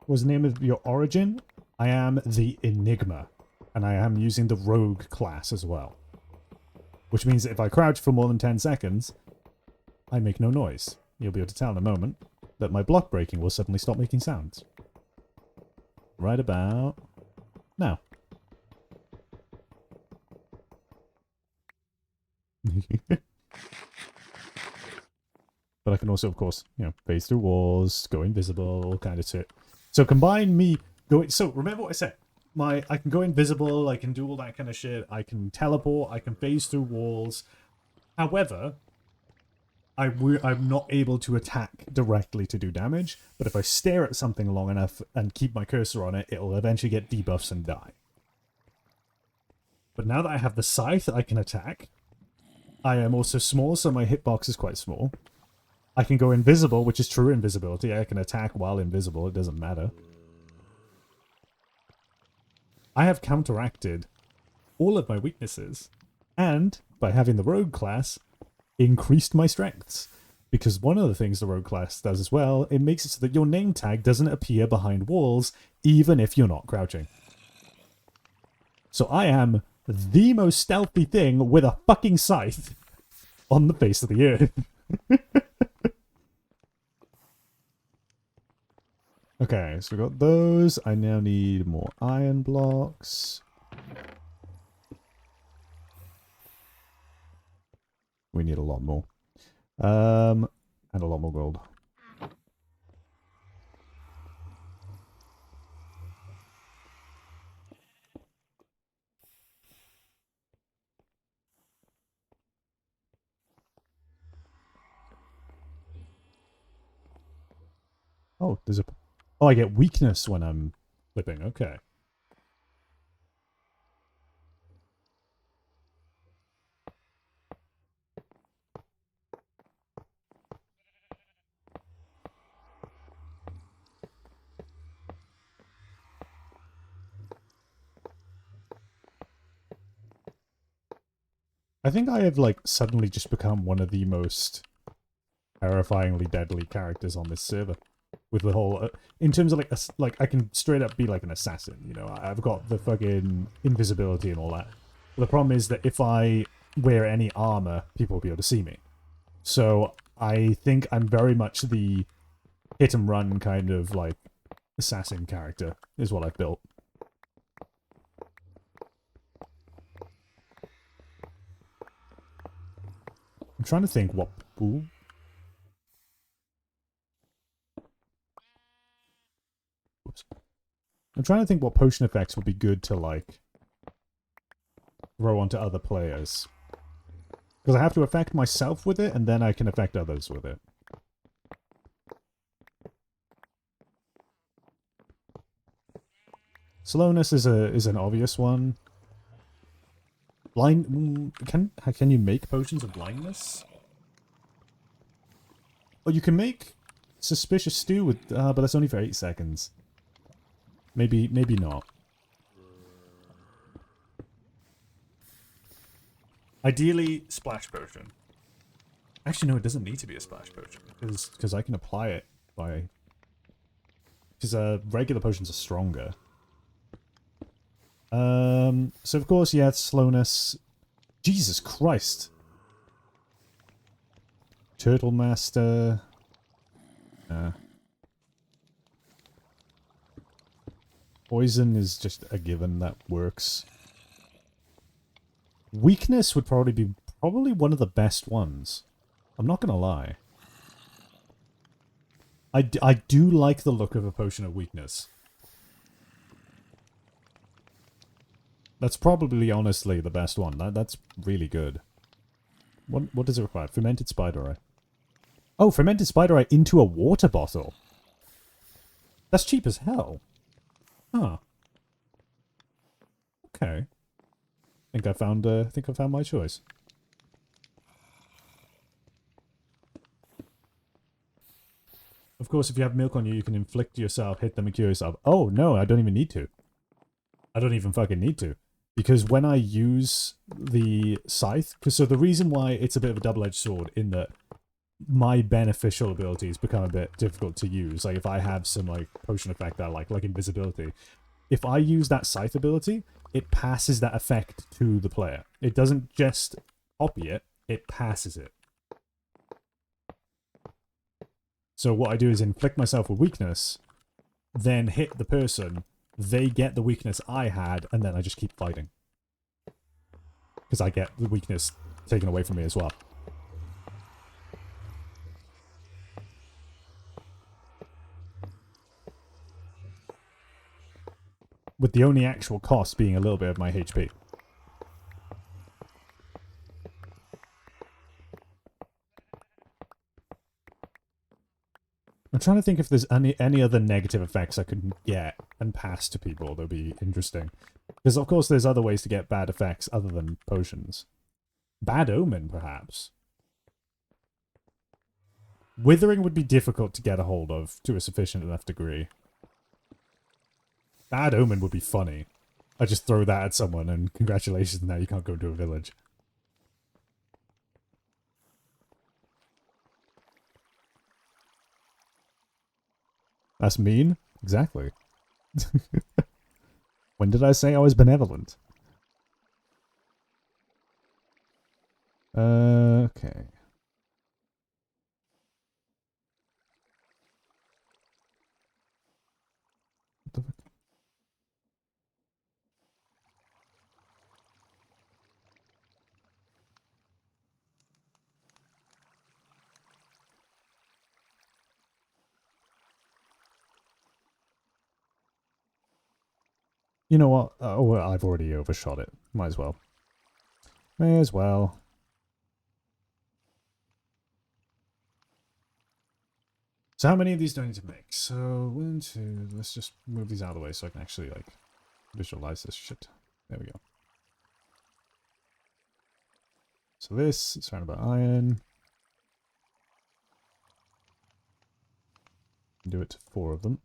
[SPEAKER 1] What was the name of your origin? I am the Enigma, and I am using the Rogue class as well. Which means that if I crouch for more than 10 seconds, I make no noise. You'll be able to tell in a moment that my block breaking will suddenly stop making sounds. Right about now. But I can also, of course, phase through walls, go invisible, all kind of shit. So combine me going... So remember what I said. I can go invisible, I can do all that kind of shit, I can teleport, I can phase through walls. However, I'm not able to attack directly to do damage, but if I stare at something long enough and keep my cursor on it, it'll eventually get debuffs and die. But now that I have the scythe, I can attack. I am also small, so my hitbox is quite small. I can go invisible, which is true invisibility. I can attack while invisible, it doesn't matter. I have counteracted all of my weaknesses, and by having the rogue class, increased my strengths. Because one of the things the rogue class does as well, it makes it so that your name tag doesn't appear behind walls, even if you're not crouching. So I am the most stealthy thing with a fucking scythe on the face of the earth. Okay, so we got those. I now need more iron blocks. We need a lot more. And a lot more gold. Oh, there's a... Oh, I get weakness when I'm flipping. Okay. I think I have, like, suddenly just become one of the most terrifyingly deadly characters on this server. With the whole... in terms of, like, I can straight up be, like, an assassin, you know? I've got the fucking invisibility and all that. But the problem is that if I wear any armor, people will be able to see me. So I think I'm very much the hit and run kind of, like, assassin character, is what I've built. I'm trying to think what... Ooh. Whoops. I'm trying to think what potion effects would be good to, like, throw onto other players. Because I have to affect myself with it, and then I can affect others with it. Slowness is an obvious one. Blind... Can you make potions of blindness? Oh, you can make suspicious stew with... but that's only for 8 seconds. Maybe not. Ideally, splash potion. Actually, no, it doesn't need to be a splash potion. Because I can apply it by... Because regular potions are stronger. So of course, yeah, slowness. Jesus Christ. Turtle Master. Poison is just a given that works. Weakness would probably be one of the best ones. I'm not gonna lie. I do like the look of a potion of weakness. That's probably, honestly, the best one. That's really good. What does it require? Fermented spider eye. Oh, fermented spider eye into a water bottle. That's cheap as hell. Huh. Okay. I think I found my choice. Of course, if you have milk on you, you can inflict yourself, hit them, and cure yourself. Oh, no, I don't even need to. I don't even fucking need to. Because when I use the scythe... So the reason why it's a bit of a double-edged sword in that my beneficial abilities become a bit difficult to use. Like, if I have some, like, potion effect that I like invisibility. If I use that scythe ability, it passes that effect to the player. It doesn't just copy it, it passes it. So what I do is inflict myself with weakness, then hit the person, they get the weakness I had, and then I just keep fighting. Because I get the weakness taken away from me as well. With the only actual cost being a little bit of my HP. I'm trying to think if there's any other negative effects I could get and pass to people that would be interesting. Because, of course, there's other ways to get bad effects other than potions. Bad Omen, perhaps. Withering would be difficult to get a hold of to a sufficient enough degree. Bad Omen would be funny. I just throw that at someone and congratulations, now you can't go to a village. That's mean? Exactly. When did I say I was benevolent? Okay. What the fuck? You know what? Oh, well, I've already overshot it. Might as well. May as well. So how many of these do I need to make? So, 1, 2, let's just move these out of the way so I can actually, like, visualize this shit. There we go. So this is surrounded by iron. Do it to 4 of them.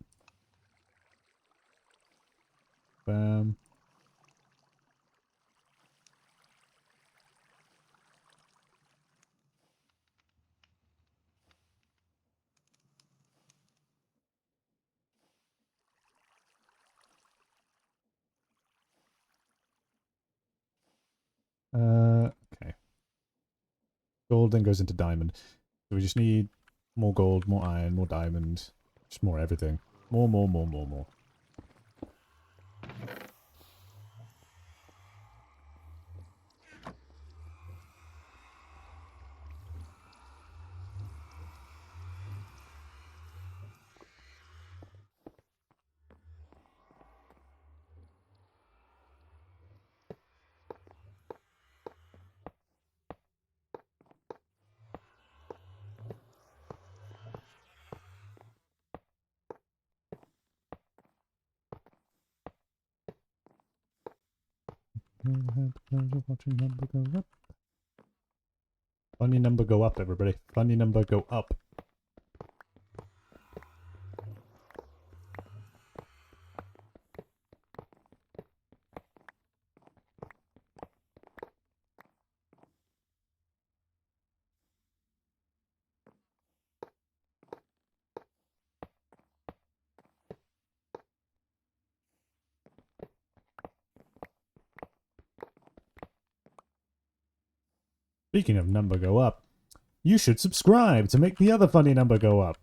[SPEAKER 1] Bam. Okay. Gold then goes into diamond. So we just need more gold, more iron, more diamond. Just more everything. More, more, more, more, more. Watching number go up. Funny number go up, everybody. Funny number go up. Speaking of number go up, you should subscribe to make the other funny number go up.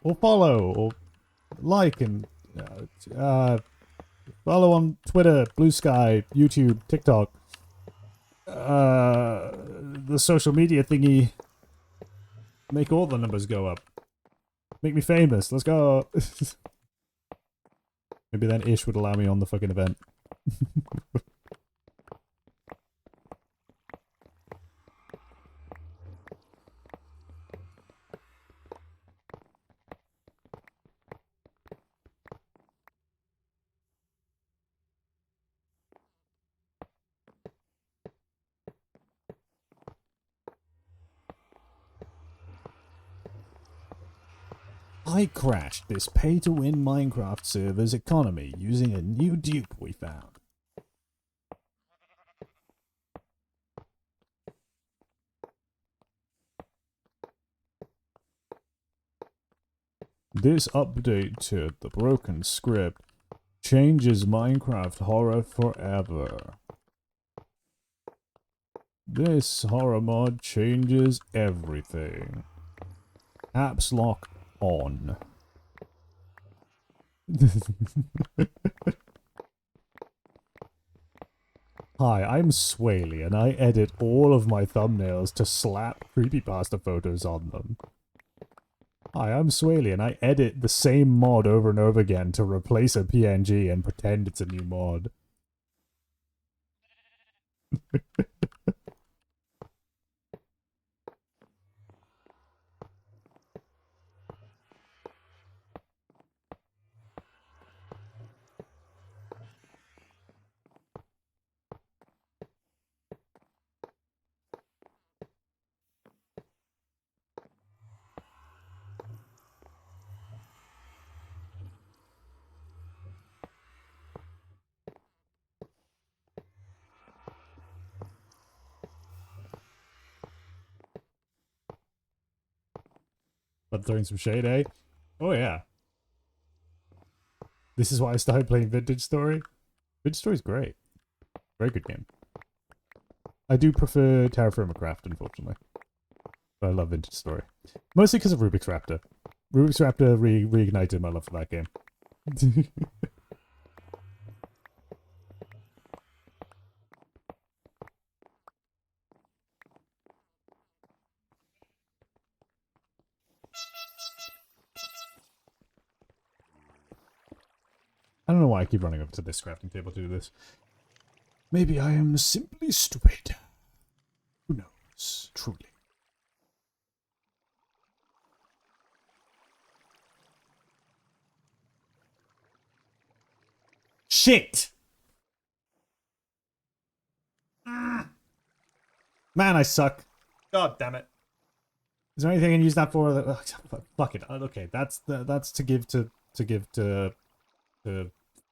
[SPEAKER 1] Or follow, or like, and follow on Twitter, Blue Sky, YouTube, TikTok. The social media thingy. Make all the numbers go up. Make me famous. Let's go. Maybe then Ish would allow me on the fucking event. I crashed this pay-to-win Minecraft server's economy using a new dupe we found. This update to the broken script changes Minecraft horror forever. This horror mod changes everything. Caps lock on. Hi, I'm Swaley, and I edit all of my thumbnails to slap creepypasta photos on them. Hi, I'm Swaley, and I edit the same mod over and over again to replace a PNG and pretend it's a new mod. But throwing some shade, eh? Oh yeah. This is why I started playing Vintage Story. Vintage Story's great. Very good game. I do prefer Terra Firma Craft, unfortunately. But I love Vintage Story. Mostly because of Rubik's Raptor. Rubik's Raptor reignited my love for that game. I don't know why I keep running over to this crafting table to do this. Maybe I am simply stupid. Who knows, truly. Shit! Man, I suck. God damn it. Is there anything I can use that for? Fuck it. Okay, that's to give to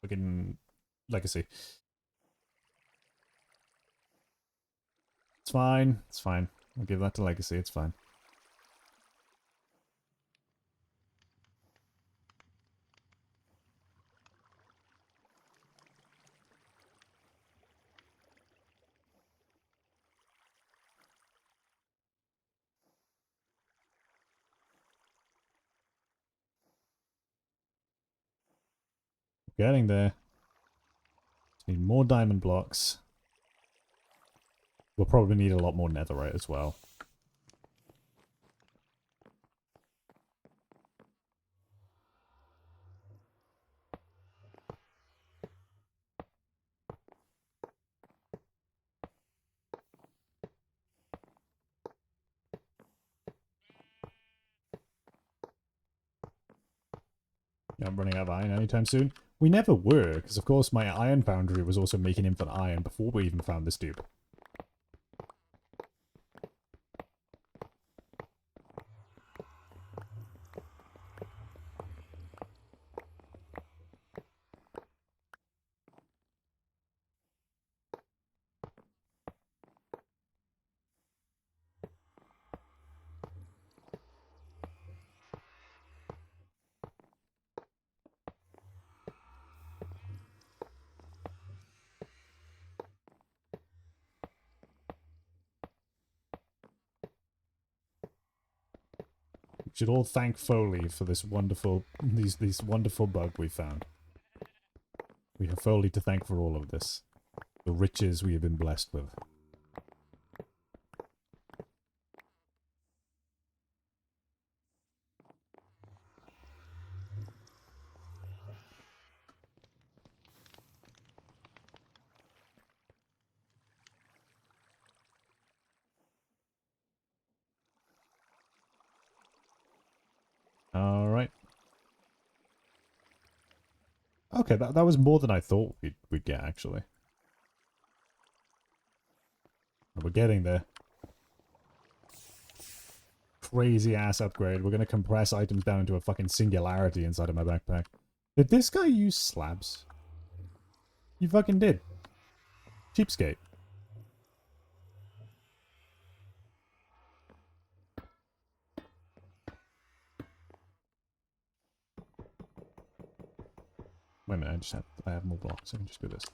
[SPEAKER 1] fucking Legacy. It's fine. It's fine. I'll give that to Legacy. It's fine. Getting there. Need more diamond blocks. We'll probably need a lot more netherite as well. Yeah, I'm running out of iron anytime soon. We never were, because of course my iron foundry was also making infinite iron before we even found this dude. We should all thank Foley for this wonderful, these wonderful bug we found. We have Foley to thank for all of this. The riches we have been blessed with. Alright. Okay, that was more than I thought we'd get, actually. We're getting there. Crazy ass upgrade. We're gonna compress items down into a fucking singularity inside of my backpack. Did this guy use slabs? You fucking did. Cheapskate. Wait a minute, I have more blocks. I can just do this.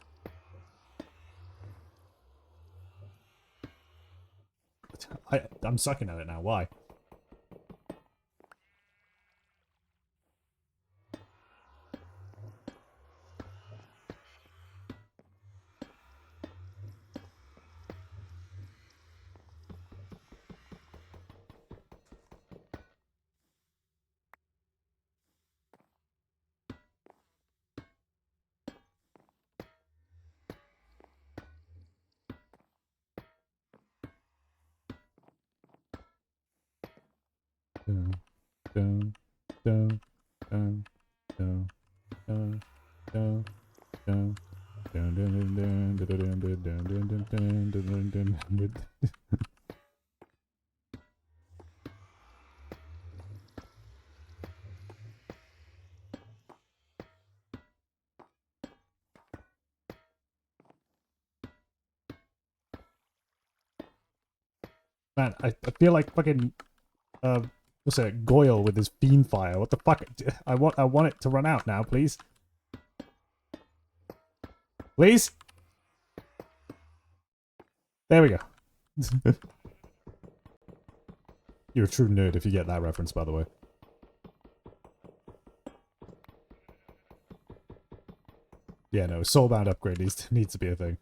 [SPEAKER 1] I'm sucking at it now. Why? Man, I feel like fucking what's it, Goyle with his beam fire. What the fuck? I want it to run out now, please. Please? There we go. You're a true nerd if you get that reference, by the way. Yeah, no, soulbound upgrade needs to be a thing.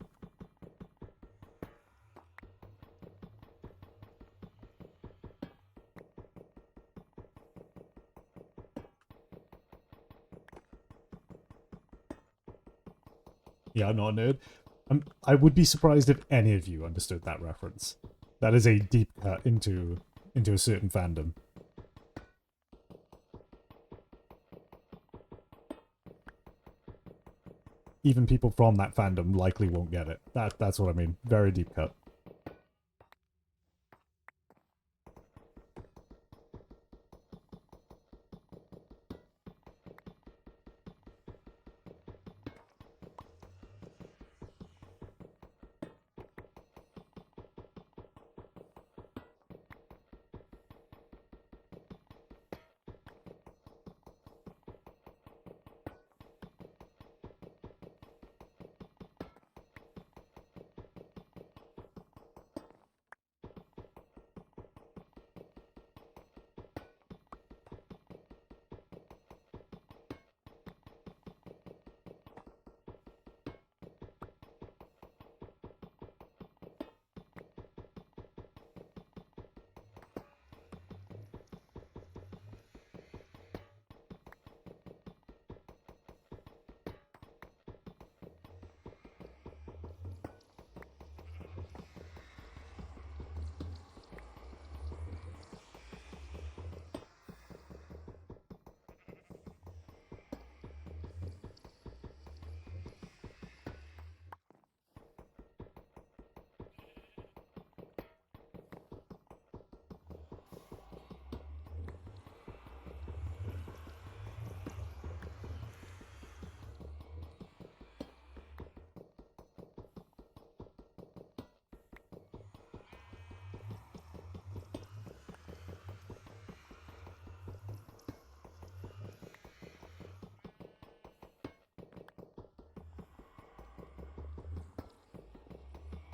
[SPEAKER 1] Yeah, I'm not a nerd. I would be surprised if any of you understood that reference. That is a deep cut into a certain fandom. Even people from that fandom likely won't get it. That's what I mean. Very deep cut.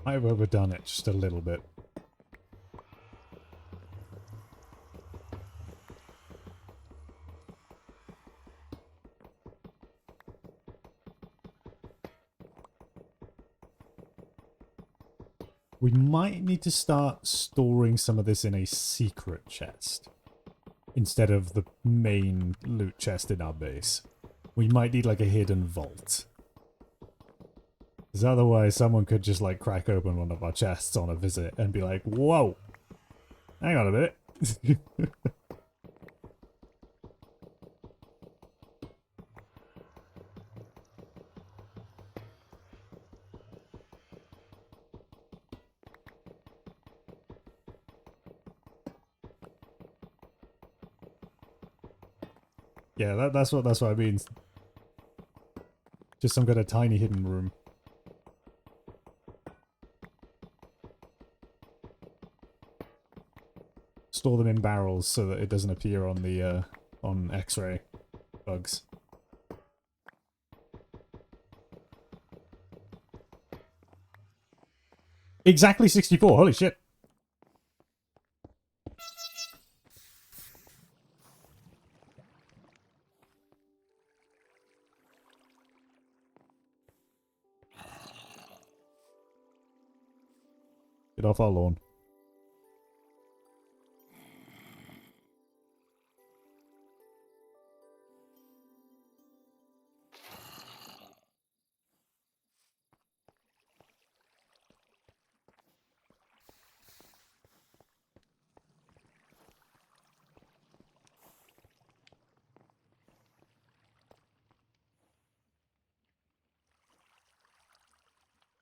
[SPEAKER 1] I've overdone it just a little bit. We might need to start storing some of this in a secret chest instead of the main loot chest in our base. We might need like a hidden vault. Because otherwise someone could just like crack open one of our chests on a visit and be like, whoa, hang on a minute. Yeah, that's what I mean. Just some kind of tiny hidden room. Store them in barrels so that it doesn't appear on the on X-ray bugs. Exactly 64. Holy shit. Get off our lawn.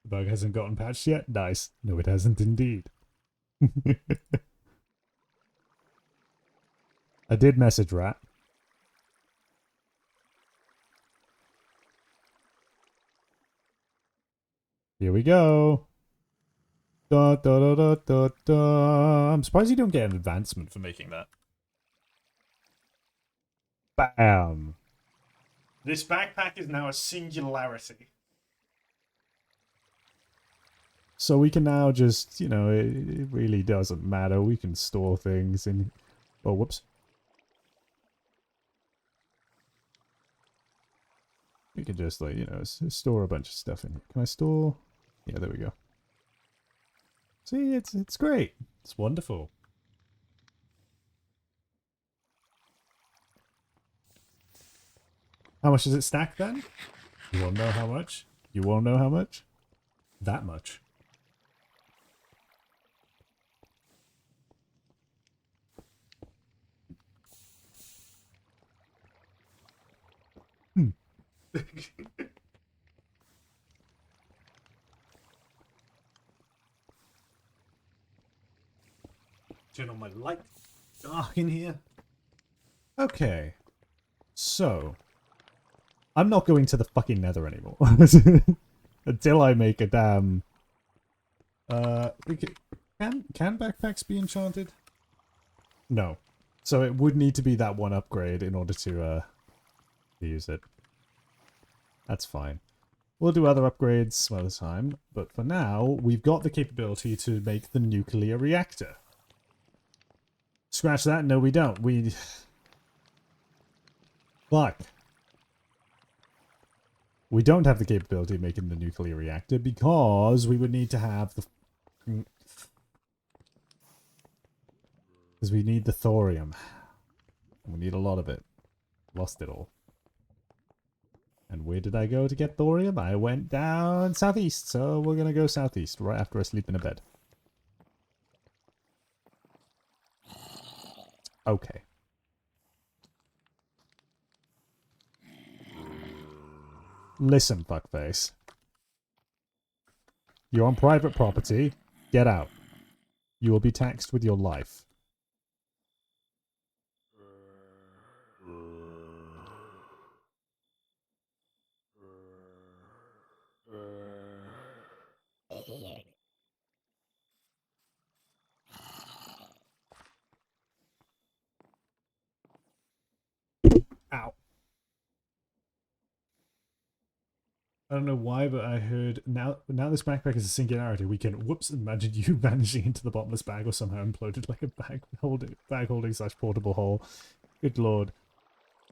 [SPEAKER 1] The bug hasn't gotten patched yet? Nice. No, it hasn't indeed. I did message Rat. Here we go. Da, da, da, da, da, da. I'm surprised you don't get an advancement for making that. Bam. This backpack is now a singularity. So we can now just, you know, it really doesn't matter. We can store things in... Oh, whoops. We can just, like, you know, store a bunch of stuff in here. Can I store... Yeah, there we go. See, it's great. It's wonderful. How much does it stack then? You won't know how much? You won't know how much? That much. Hmm. Turn on my light. Dark in here. Okay. So. I'm not going to the fucking nether anymore. Until I make a damn... Can backpacks be enchanted? No. So it would need to be that one upgrade in order to use it. That's fine. We'll do other upgrades some other time, but for now, we've got the capability to make the nuclear reactor. Scratch that? No, we don't. Fuck. We don't have the capability of making the nuclear reactor because we would need to have the... Because we need the thorium. We need a lot of it. Lost it all. And where did I go to get thorium? I went down southeast, so we're gonna go southeast right after I sleep in a bed. Okay. Listen, fuckface. You're on private property. Get out. You will be taxed with your life. Ow. I don't know why, but I heard now this backpack is a singularity. We can whoops imagine you vanishing into the bottomless bag or somehow imploded like a bag holding / portable hole. Good lord.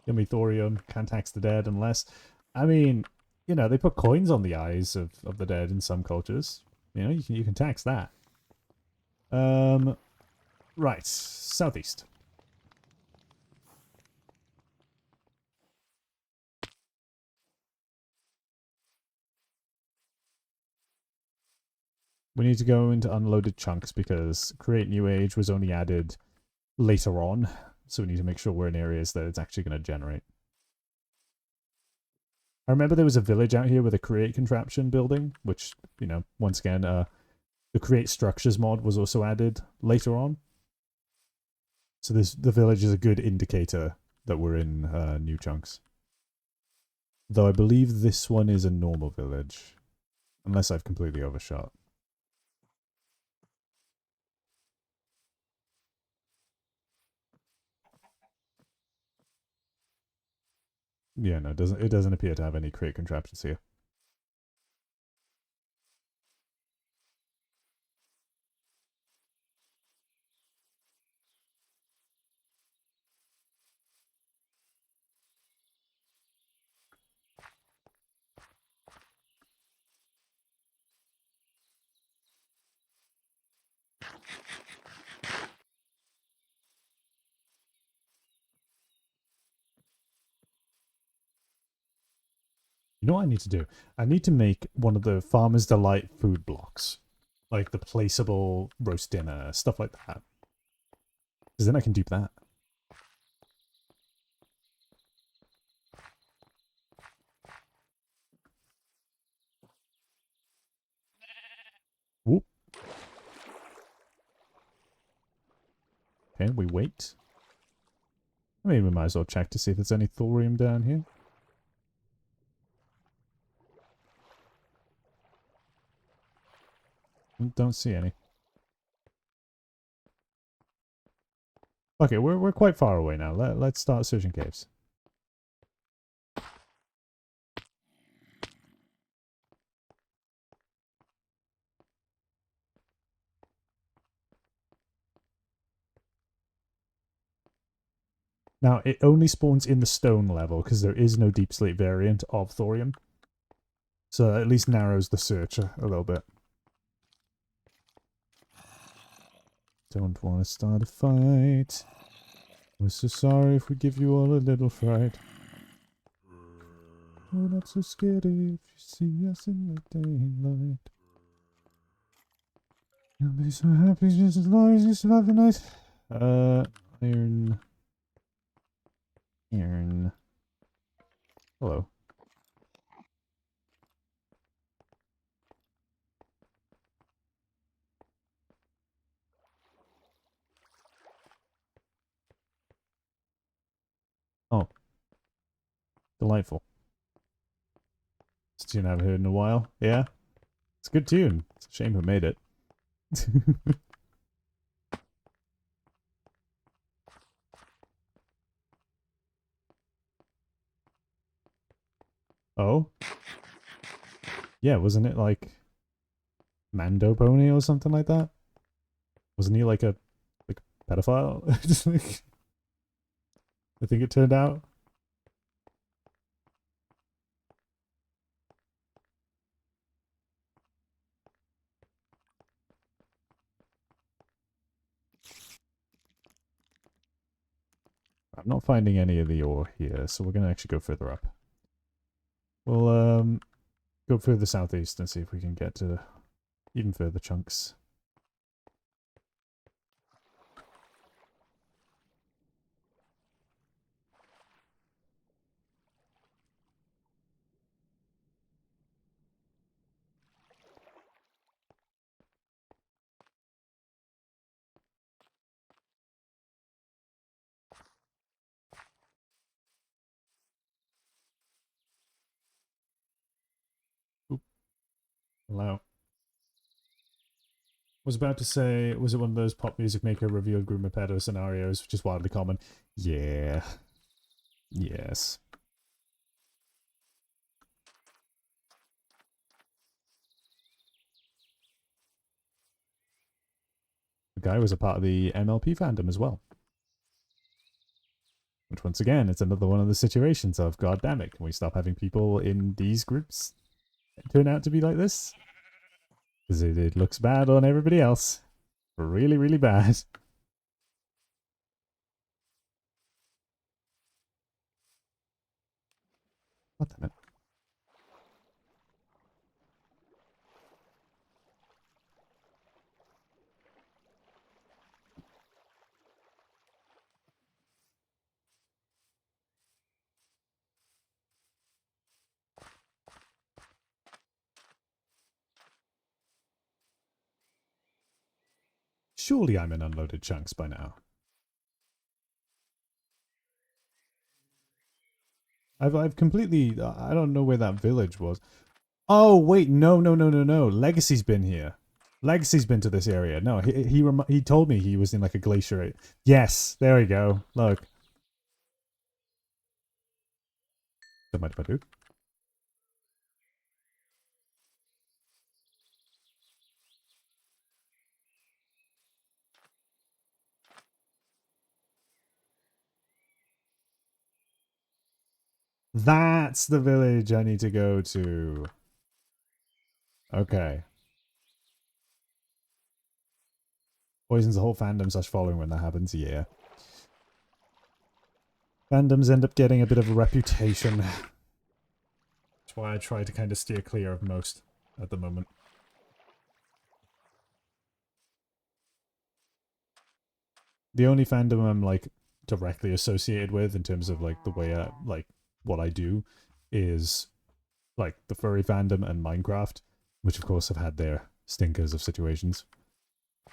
[SPEAKER 1] Give me thorium. Can't tax the dead unless, I mean, you know, they put coins on the eyes of the dead in some cultures. You know, you can tax that. Right, southeast. We need to go into unloaded chunks because create new age was only added later on, so we need to make sure we're in areas that it's actually going to generate. I remember there was a village out here with a create contraption building, which, you know, once again, the create structures mod was also added later on. So the village is a good indicator that we're in new chunks. Though I believe this one is a normal village, unless I've completely overshot. Yeah, no, it doesn't appear to have any create contraptions here. You know what I need to do? I need to make one of the Farmer's Delight food blocks. Like the placeable roast dinner, stuff like that. Because then I can dupe that. Whoop. Okay, we wait. I mean, we might as well check to see if there's any thorium down here. Don't see any. Okay, we're quite far away now. Let's start searching caves. Now, it only spawns in the stone level because there is no deep slate variant of thorium. So that at least narrows the search a little bit. Don't want to start a fight. We're so sorry if we give you all a little fright. We're not so scared if you see us in the daylight. You'll be so happy just as long as you survive the night. Iron. Iron. Hello. Oh. Delightful. It's a tune I haven't heard in a while. Yeah? It's a good tune. It's a shame who made it. Oh? Yeah, wasn't it like Mando Pony or something like that? Wasn't he like a pedophile? I think it turned out. I'm not finding any of the ore here, so we're gonna actually go further up. We'll go further southeast and see if we can get to even further chunks. Oop. Hello. Was about to say, was it one of those pop music maker review of Grumapedo scenarios, which is wildly common? Yeah. Yes. The guy was a part of the MLP fandom as well. Which, once again, it's another one of the situations of, god damn it, can we stop having people in these groups turn out to be like this? Because it looks bad on everybody else. Really, really bad. What the hell? Surely I'm in unloaded chunks by now. I've completely... I don't know where that village was. Oh, wait, no. Legacy's been here. Legacy's been to this area. No, he told me he was in like a glacier. Yes, there we go. Look. Don't mind if I do. That's the village I need to go to. Okay. Poisons the whole fandom / following when that happens, yeah. Fandoms end up getting a bit of a reputation. That's why I try to kind of steer clear of most at the moment. The only fandom I'm like directly associated with in terms of like the way I like what I do is like the furry fandom and Minecraft, which of course have had their stinkers of situations.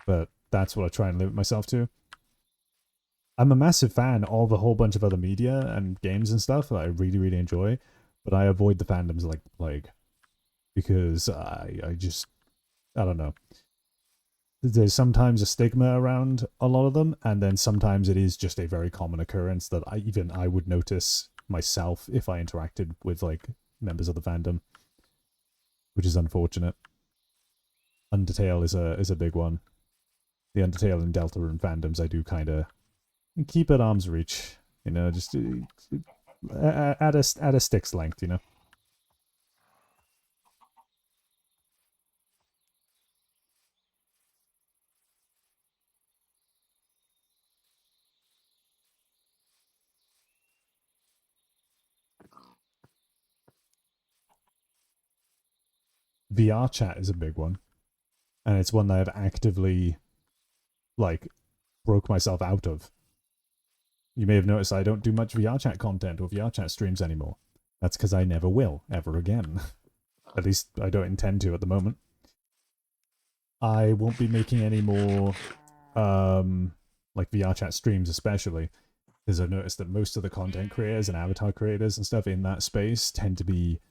[SPEAKER 1] But that's what I try and limit myself to. I'm a massive fan of a whole bunch of other media and games and stuff that I really, really enjoy, but I avoid the fandoms like the plague. Because I just, I don't know. There's sometimes a stigma around a lot of them, and then sometimes it is just a very common occurrence that I would notice myself if I interacted with like members of the fandom, which is unfortunate. Undertale is a big one. The Undertale and Deltarune fandoms I do kind of keep at arm's reach. You know, just at a stick's length, you know. VR chat is a big one, and it's one that I've actively like broke myself out of. You may have noticed I don't do much VR chat content or VR chat streams anymore. That's because I never will ever again. At least I don't intend to at the moment. I won't be making any more like VR chat streams, especially because I've noticed that most of the content creators and avatar creators and stuff in that space tend to be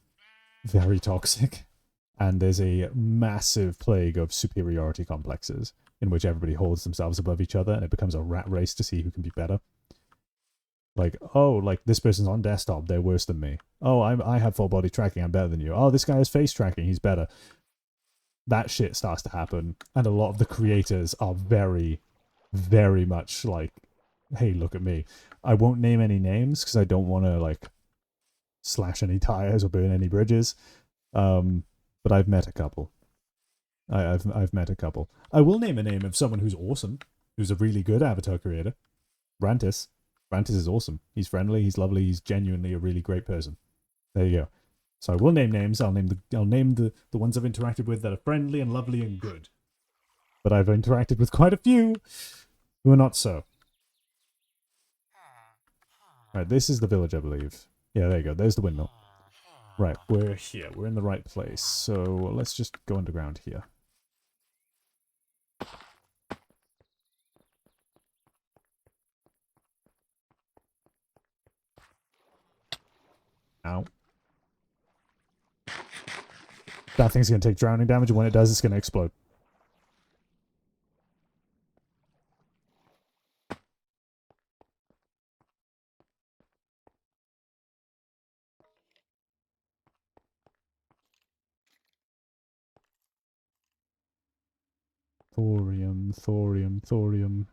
[SPEAKER 1] very toxic. And there's a massive plague of superiority complexes in which everybody holds themselves above each other, and it becomes a rat race to see who can be better. Like, oh, like this person's on desktop, they're worse than me. Oh, I have full body tracking, I'm better than you. Oh, this guy has face tracking, he's better. That shit starts to happen, and a lot of the creators are very, very much like, hey, look at me. I won't name any names because I don't want to like slash any tires or burn any bridges. But I've met a couple. I've met a couple. I will name a name of someone who's awesome, who's a really good avatar creator. Rantis. Rantis is awesome. He's friendly. He's lovely. He's genuinely a really great person. There you go. So I will name names. I'll name the ones I've interacted with that are friendly and lovely and good. But I've interacted with quite a few who are not so. Right, this is the village, I believe. Yeah, there you go. There's the windmill. Right, we're here. We're in the right place. So let's just go underground here. Ow. That thing's going to take drowning damage, and when it does, it's going to explode. Thorium, thorium, thorium.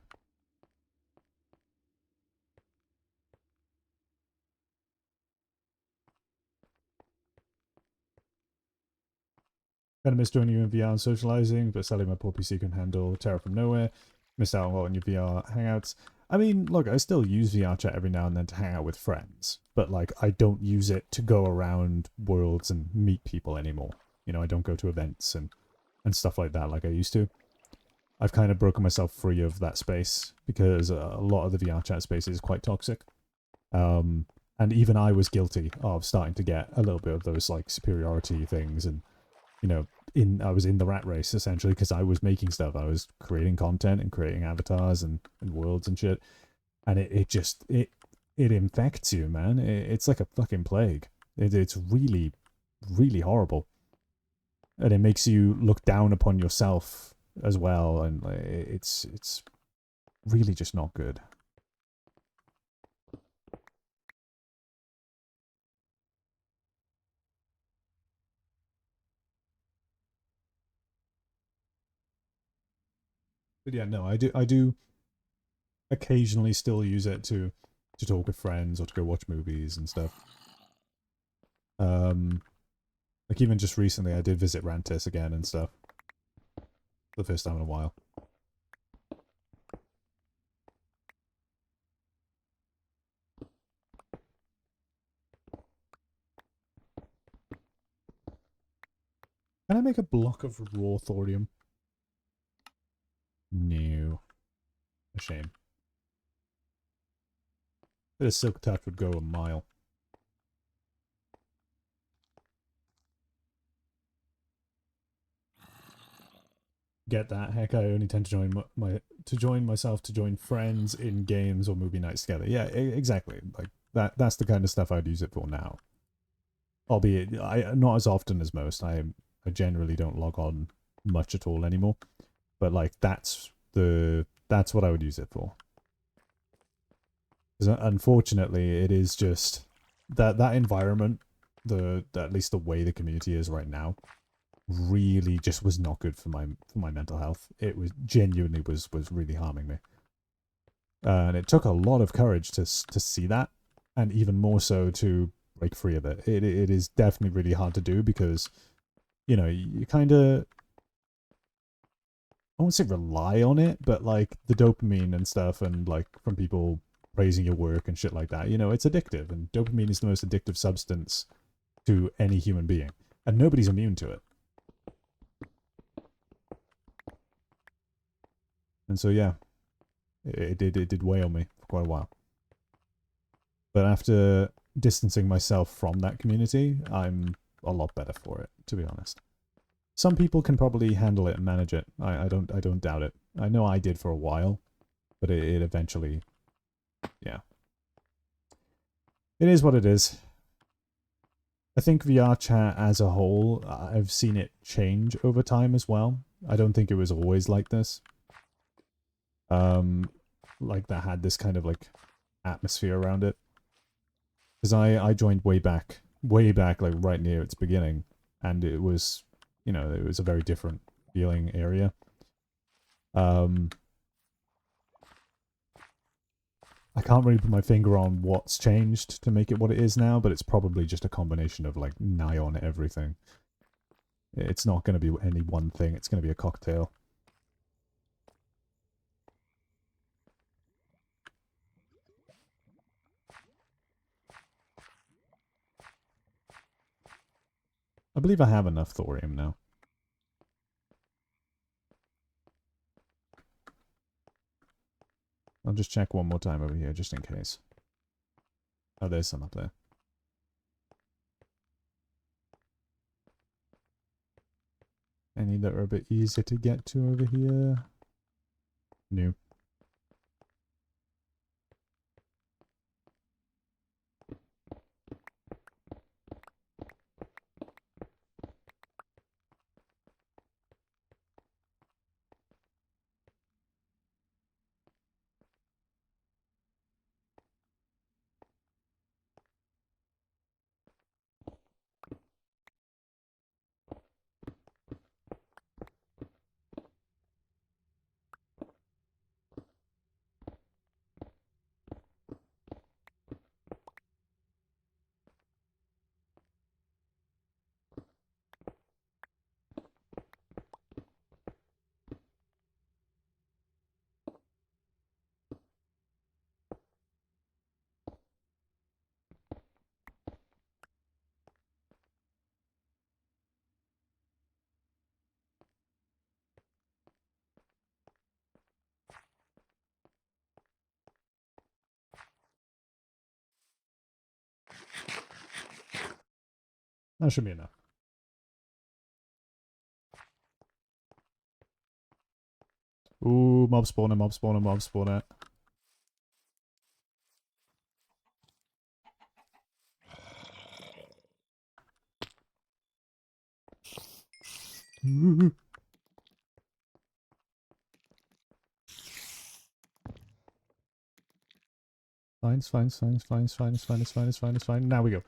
[SPEAKER 1] Kind of miss joining you in VR and socializing, but sadly my poor PC can handle terror from nowhere. Missed out a lot on your VR hangouts. I mean, look, I still use VR chat every now and then to hang out with friends, but like I don't use it to go around worlds and meet people anymore. You know, I don't go to events and stuff like that like I used to. I've kind of broken myself free of that space because a lot of the VR chat space is quite toxic. And even I was guilty of starting to get a little bit of those like superiority things, and you know, I was in the rat race essentially because I was making stuff. I was creating content and creating avatars and worlds and shit, and it just infects you, man. It's like a fucking plague. It's really, really horrible, and it makes you look down upon yourself as well, and it's really just not good. But yeah, no, I do occasionally still use it to talk with friends or to go watch movies and stuff. Like even just recently, I did visit Rantis again and stuff for the first time in a while. Can I make a block of raw thorium? No. A shame. Bit of silk touch would go a mile. Get that? Heck, I only tend to join myself to join friends in games or movie nights together. Yeah, exactly. Like that's the kind of stuff I'd use it for now. Albeit, not as often as most. I generally don't log on much at all anymore. But like that's what I would use it for. Because unfortunately, it is just that environment, at least the way the community is right now, really just was not good for my mental health. It was genuinely was really harming me. And it took a lot of courage to see that, and even more so to break free of it. It is definitely really hard to do because, you know, you kind of, I won't say rely on it, but like the dopamine and stuff, and like from people praising your work and shit like that, you know, it's addictive, and dopamine is the most addictive substance to any human being, and nobody's immune to it. And so, yeah, it did weigh on me for quite a while. But after distancing myself from that community, I'm a lot better for it, to be honest. Some people can probably handle it and manage it. I don't doubt it. I know I did for a while, but it eventually, yeah. It is what it is. I think VR chat as a whole, I've seen it change over time as well. I don't think it was always like this. Like that had this kind of like atmosphere around it. Because I joined way back, like right near its beginning, and it was, you know, it was a very different feeling area. I can't really put my finger on what's changed to make it what it is now, but it's probably just a combination of like nigh on everything. It's not going to be any one thing, it's going to be a cocktail. I believe I have enough thorium now. I'll just check one more time over here, just in case. Oh, there's some up there. Any that are a bit easier to get to over here? No. That should be enough. Ooh, mob spawner, mob spawner, mob spawner. Ooh. Fine, it's fine, it's fine, it's fine, it's fine, it's fine, it's fine, it's fine, it's fine. Now we go.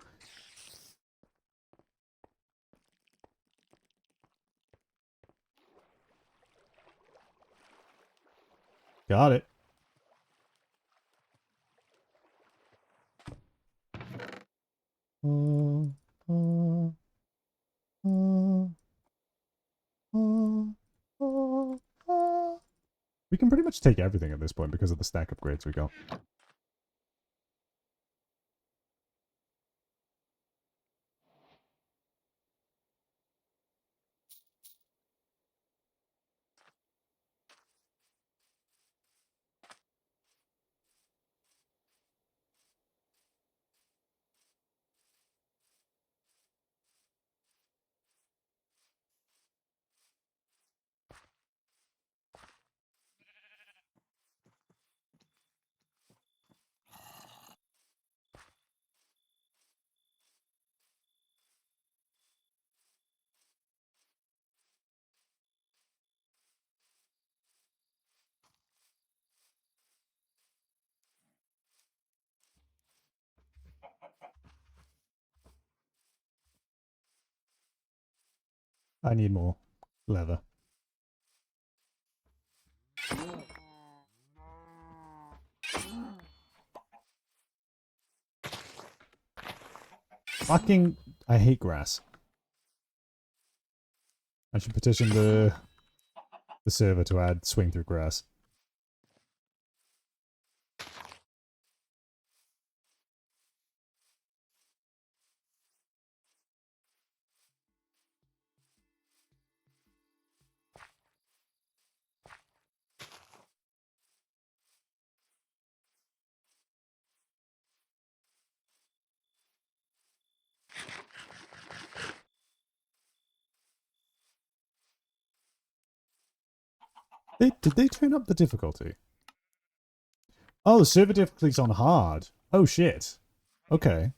[SPEAKER 1] Got it. We can pretty much take everything at this point because of the stack upgrades we got. I need more leather. Fucking... I hate grass. I should petition the server to add swing through grass. Did they turn up the difficulty? Oh, the server difficulty's on hard. Oh shit. Okay. I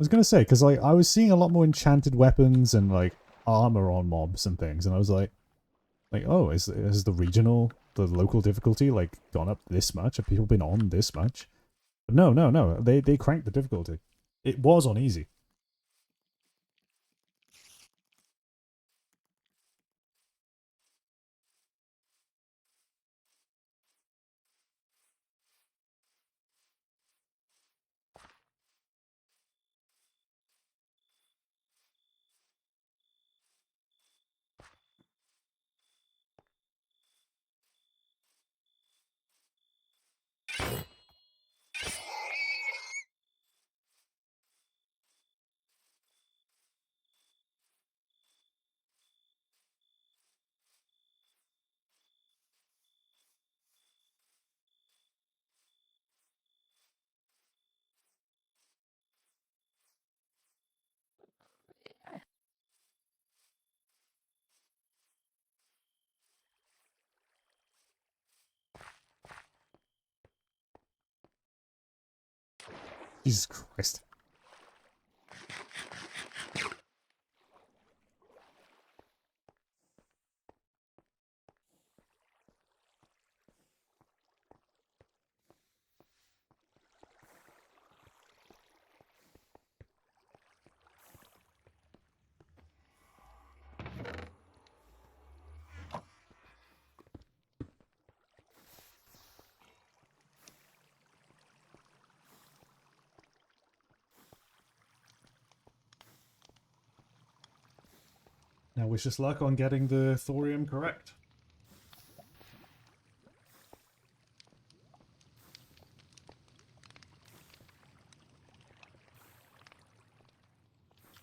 [SPEAKER 1] was gonna say, because like I was seeing a lot more enchanted weapons and like armor on mobs and things, and I was like, oh, is the local difficulty like gone up this much? Have people been on this much? But no, no, no. They cranked the difficulty. It was on easy. Jesus Christ. Now wish us luck on getting the thorium correct.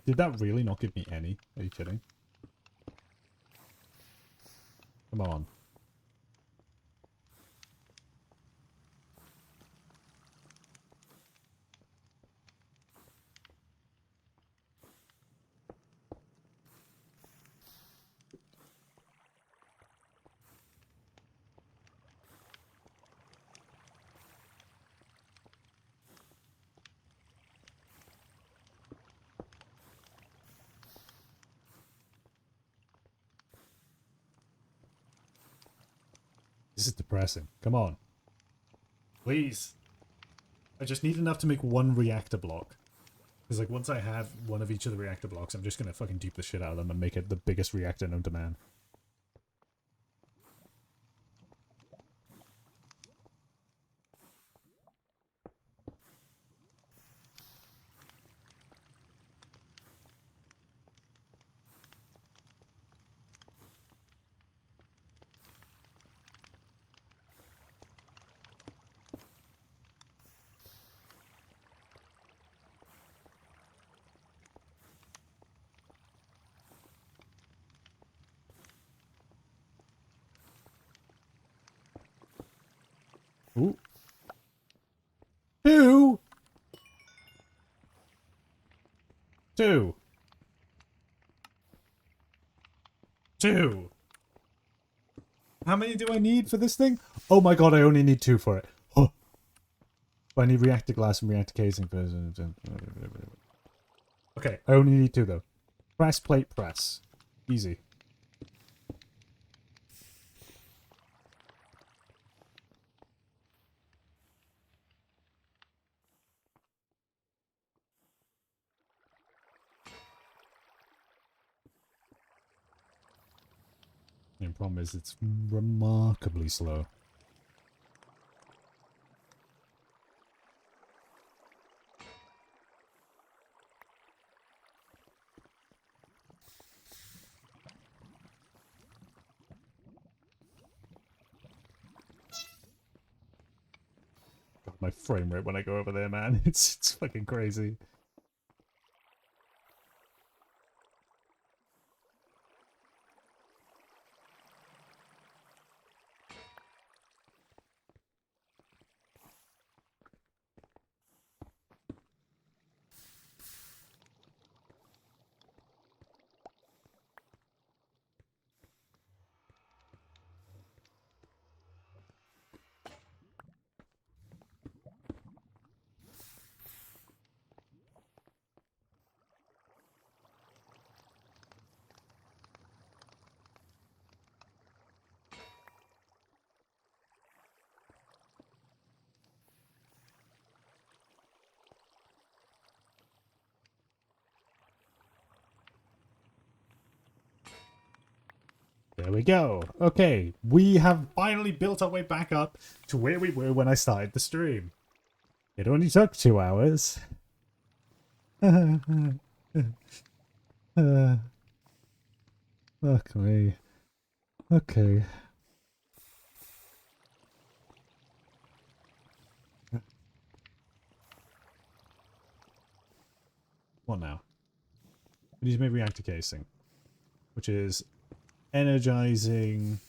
[SPEAKER 1] Did that really not give me any? Are you kidding? Come on. This is depressing. Come on. Please. I just need enough to make one reactor block. Because like once I have one of each of the reactor blocks, I'm just gonna fucking dupe the shit out of them and make it the biggest reactor known to man. Ooh. Two! Two! Two! How many do I need for this thing? Oh my god, I only need 2 for it. Oh. But I need reactor glass and reactor casing for... Okay, I only need 2 though. Press, plate, press. Easy. The problem is it's remarkably slow. my frame rate when I go over there, man. It's fucking crazy. There we go. Okay, we have finally built our way back up to where we were when I started the stream. It only took 2 hours. Fuck me. Okay. What now? We need to make reactor casing, which is energizing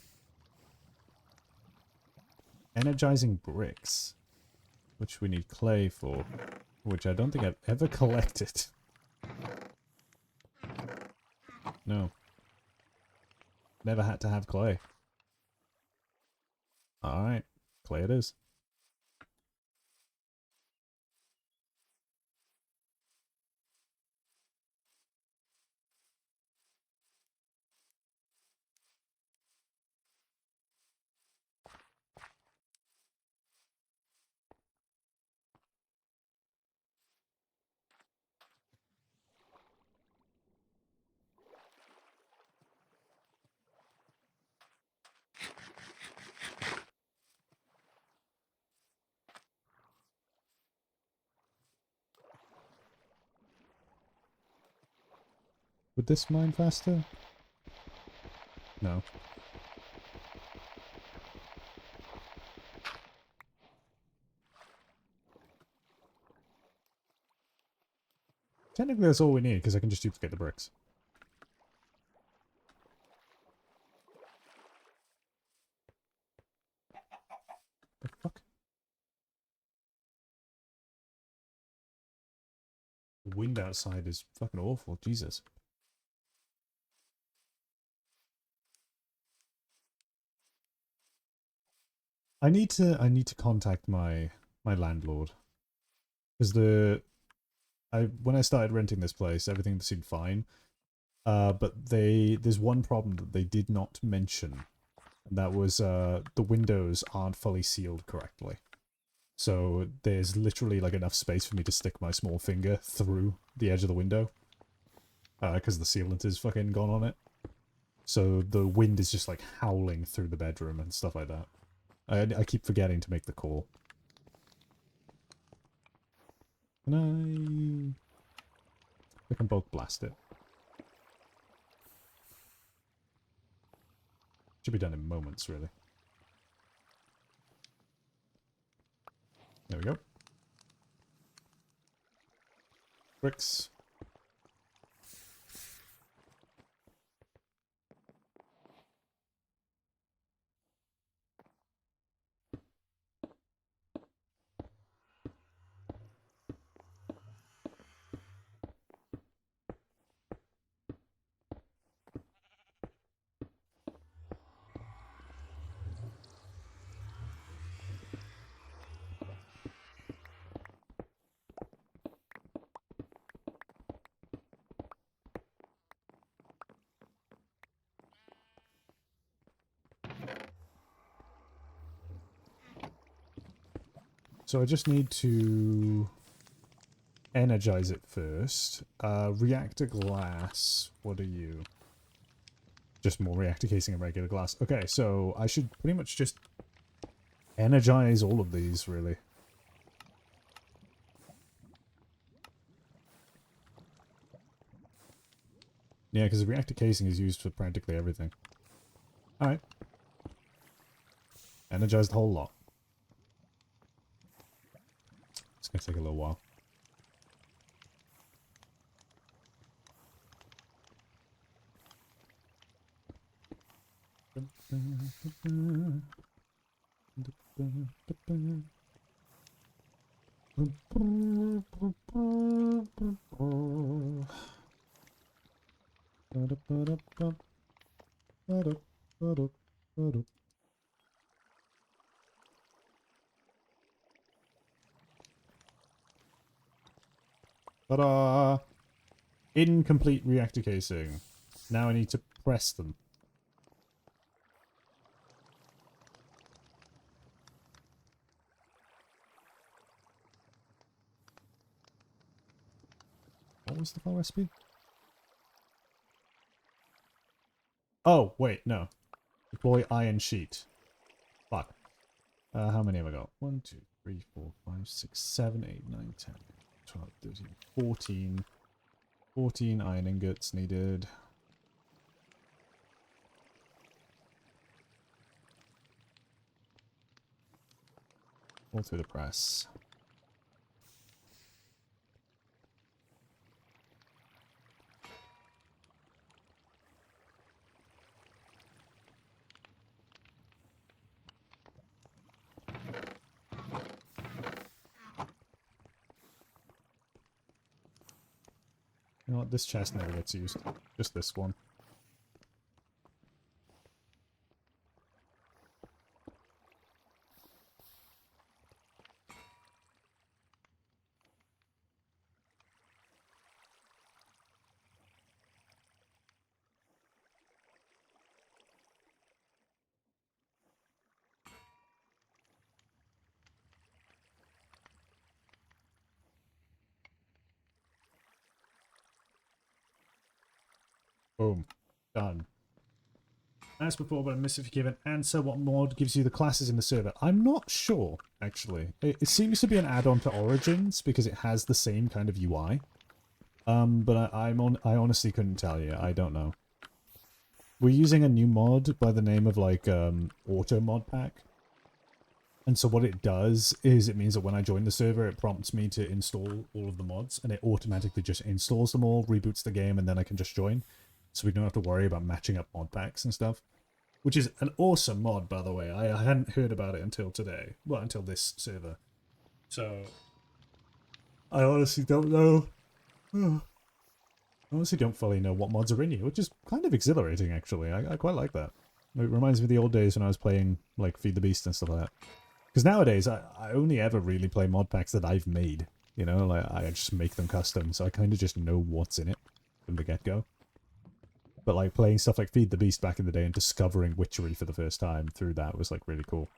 [SPEAKER 1] bricks, which we need clay for, which I don't think I've ever collected. No. Never had to have clay. Alright, clay it is. Would this mine faster? No. Technically that's all we need, because I can just duplicate the bricks. The fuck? The wind outside is fucking awful, Jesus. I need to contact my landlord. Because when I started renting this place, everything seemed fine. But there's one problem that they did not mention. And that was the windows aren't fully sealed correctly. So there's literally like enough space for me to stick my small finger through the edge of the window. Because the sealant is fucking gone on it. So the wind is just like howling through the bedroom and stuff like that. I keep forgetting to make the call. Can I can bulk blast it. Should be done in moments, really. There we go. Bricks. So I just need to energize it first. Reactor glass. What are you? Just more reactor casing and regular glass. Okay, so I should pretty much just energize all of these, really. Yeah, because the reactor casing is used for practically everything. Alright. Energize the whole lot. might take a little while. Ta-da! Incomplete reactor casing. Now I need to press them. What was the file recipe? Oh, wait, no. Deploy iron sheet. Fuck. How many have I got? 1, 2, 3, 4, 5, 6, 7, 8, 9, 10, 12, 13, 14. 14 iron ingots needed. All through the press. You know what? This chest never gets used. Just this one. Boom. Done. As before, but I miss if you give an answer. What mod gives you the classes in the server? I'm not sure, actually. It seems to be an add-on to Origins because it has the same kind of UI. But I honestly couldn't tell you. I don't know. We're using a new mod by the name of like Auto Mod Pack. And so what it does is it means that when I join the server, it prompts me to install all of the mods, and it automatically just installs them all, reboots the game, and then I can just join. So we don't have to worry about matching up mod packs and stuff. Which is an awesome mod, by the way. I hadn't heard about it until today. Well, until this server. So, I honestly don't know. I honestly don't fully know what mods are in here, which is kind of exhilarating, actually. I quite like that. It reminds me of the old days when I was playing, like, Feed the Beast and stuff like that. Because nowadays, I only ever really play mod packs that I've made. You know, like, I just make them custom, so I kind of just know what's in it from the get-go. But, like, playing stuff like Feed the Beast back in the day and discovering Witchery for the first time through that was, like, really cool.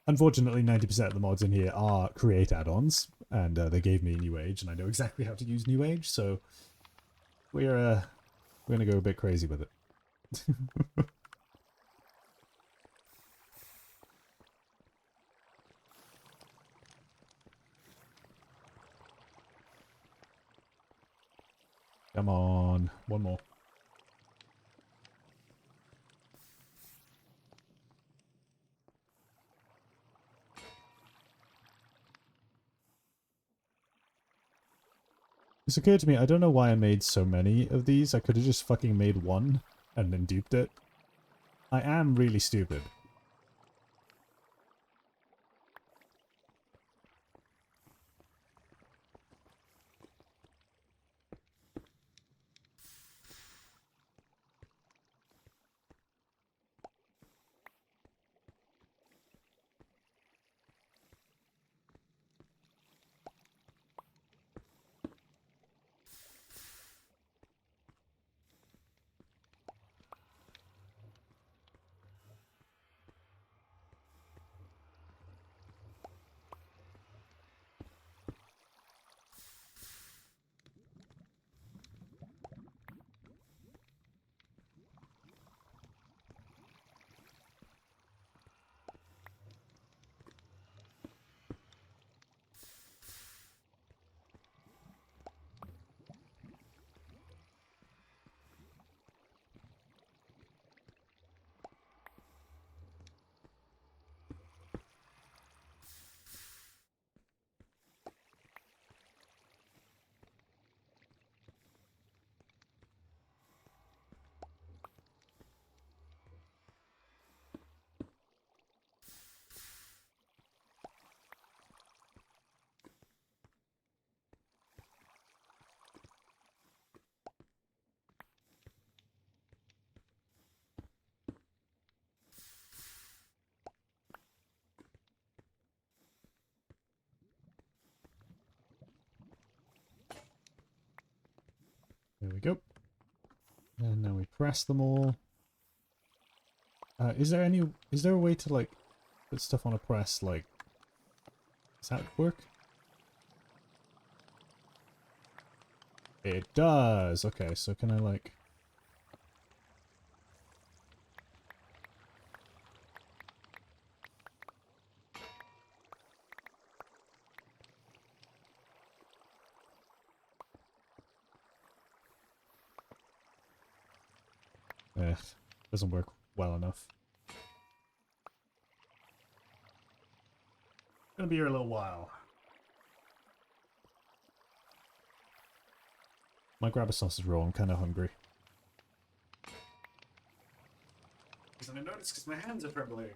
[SPEAKER 1] Unfortunately, 90% of the mods in here are create add-ons, and they gave me New Age, and I know exactly how to use New Age, so we're going to go a bit crazy with it. Come on, one more. This occurred to me, I don't know why I made so many of these. I could have just fucking made one and then duped it. I am really stupid. press them all. Is there a way to like put stuff on a press? Like, does that work? It does. Okay, so can I like? Doesn't work well enough. Gonna be here a little while. Might grab a sausage roll. I'm kind of hungry. Because I noticed because my hands are trembling.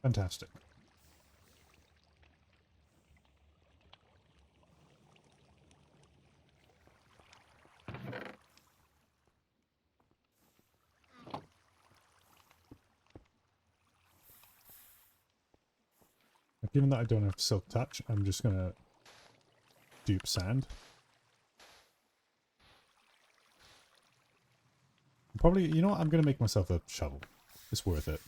[SPEAKER 1] Fantastic. Given that I don't have silk touch, I'm just gonna dupe sand. Probably, you know what? I'm gonna make myself a shovel. It's worth it.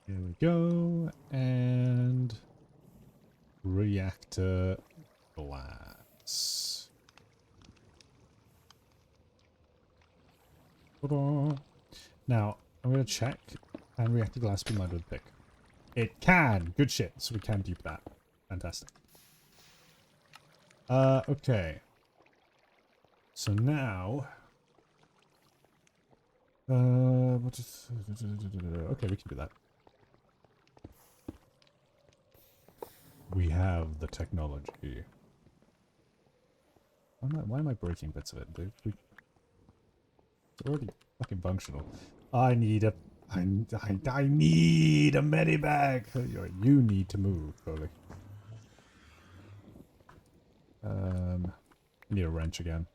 [SPEAKER 1] Here we go. And reactor glass. Ta-da. Now, I'm gonna check. Can reactor glass be mined with a pick? It can! Good shit. So we can dupe that. Fantastic. Okay. So now... what is... Okay, we can do that. We have the technology. Why am I breaking bits of it, dude? It's already fucking functional. I need a... I need a medibag! You need to move, Coley. Need a wrench again.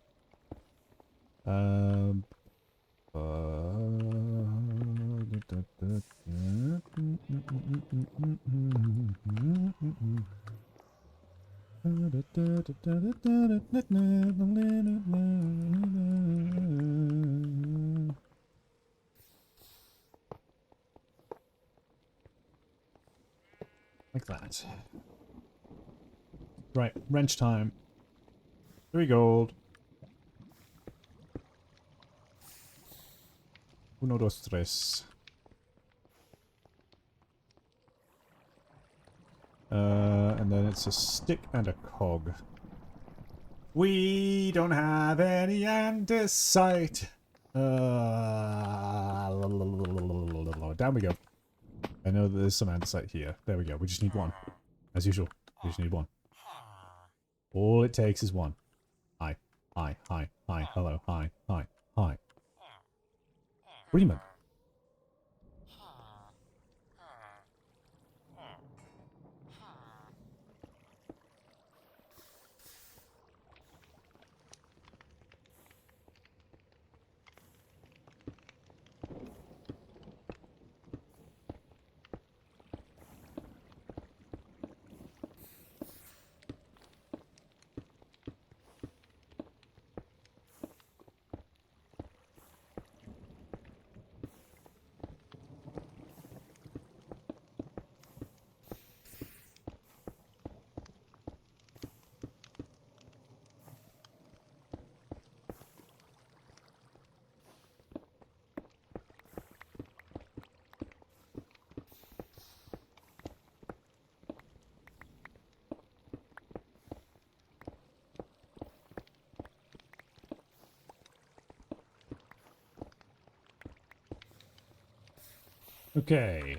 [SPEAKER 1] Like that. Right, wrench time. 3 gold. 1, 2, 3. And then it's a stick and a cog. We don't have any andesite. Down we go. I know that there's some andesite here. There we go. We just need 1. As usual. We just need 1. All it takes is 1. Hi. Hi. Hi. Hi. Hello. Hi. Hi. Hi. What do you mean? Okay.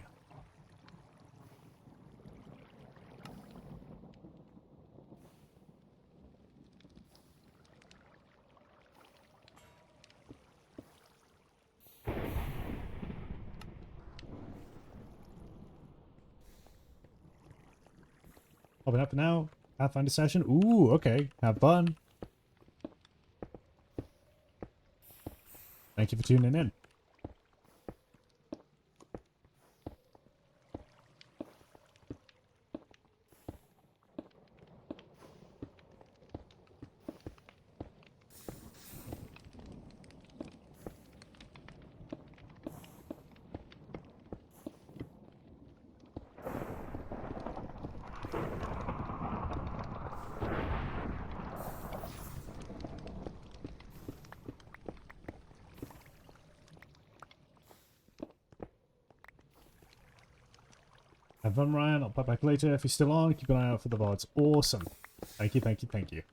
[SPEAKER 1] Open up now. Pathfinder session. Ooh, okay. Have fun. Thank you for tuning in. Have fun, Ryan. I'll pop back later. If you're still on, keep an eye out for the VODs. Awesome. Thank you, thank you, thank you.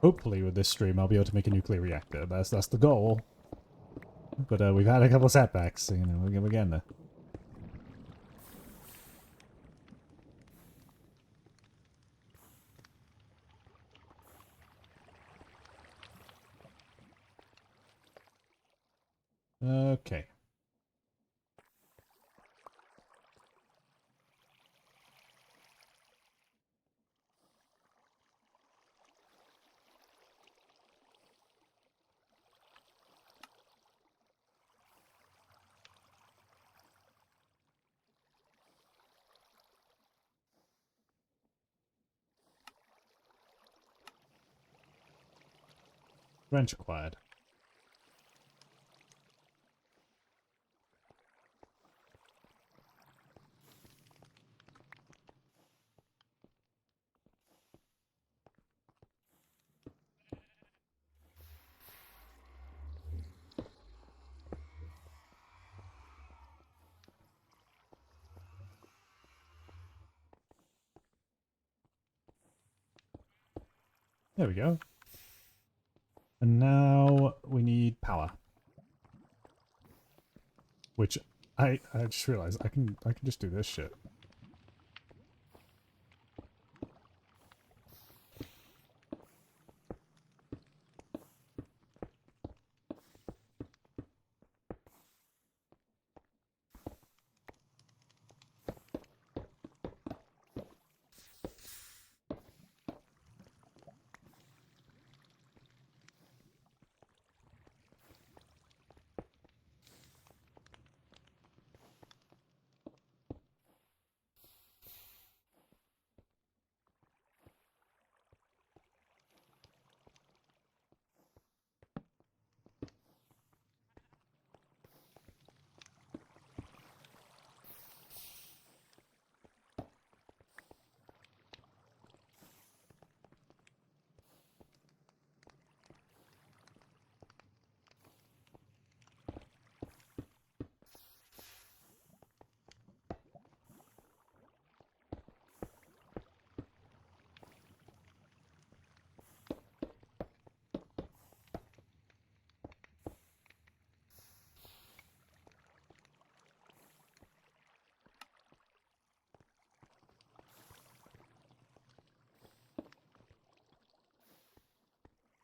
[SPEAKER 1] Hopefully with this stream I'll be able to make a nuclear reactor. That's the goal. But we've had a couple setbacks, so, you know, we're getting there. Okay. Wrench acquired. There we go. And now we need power. Which I just realized I can just do this shit.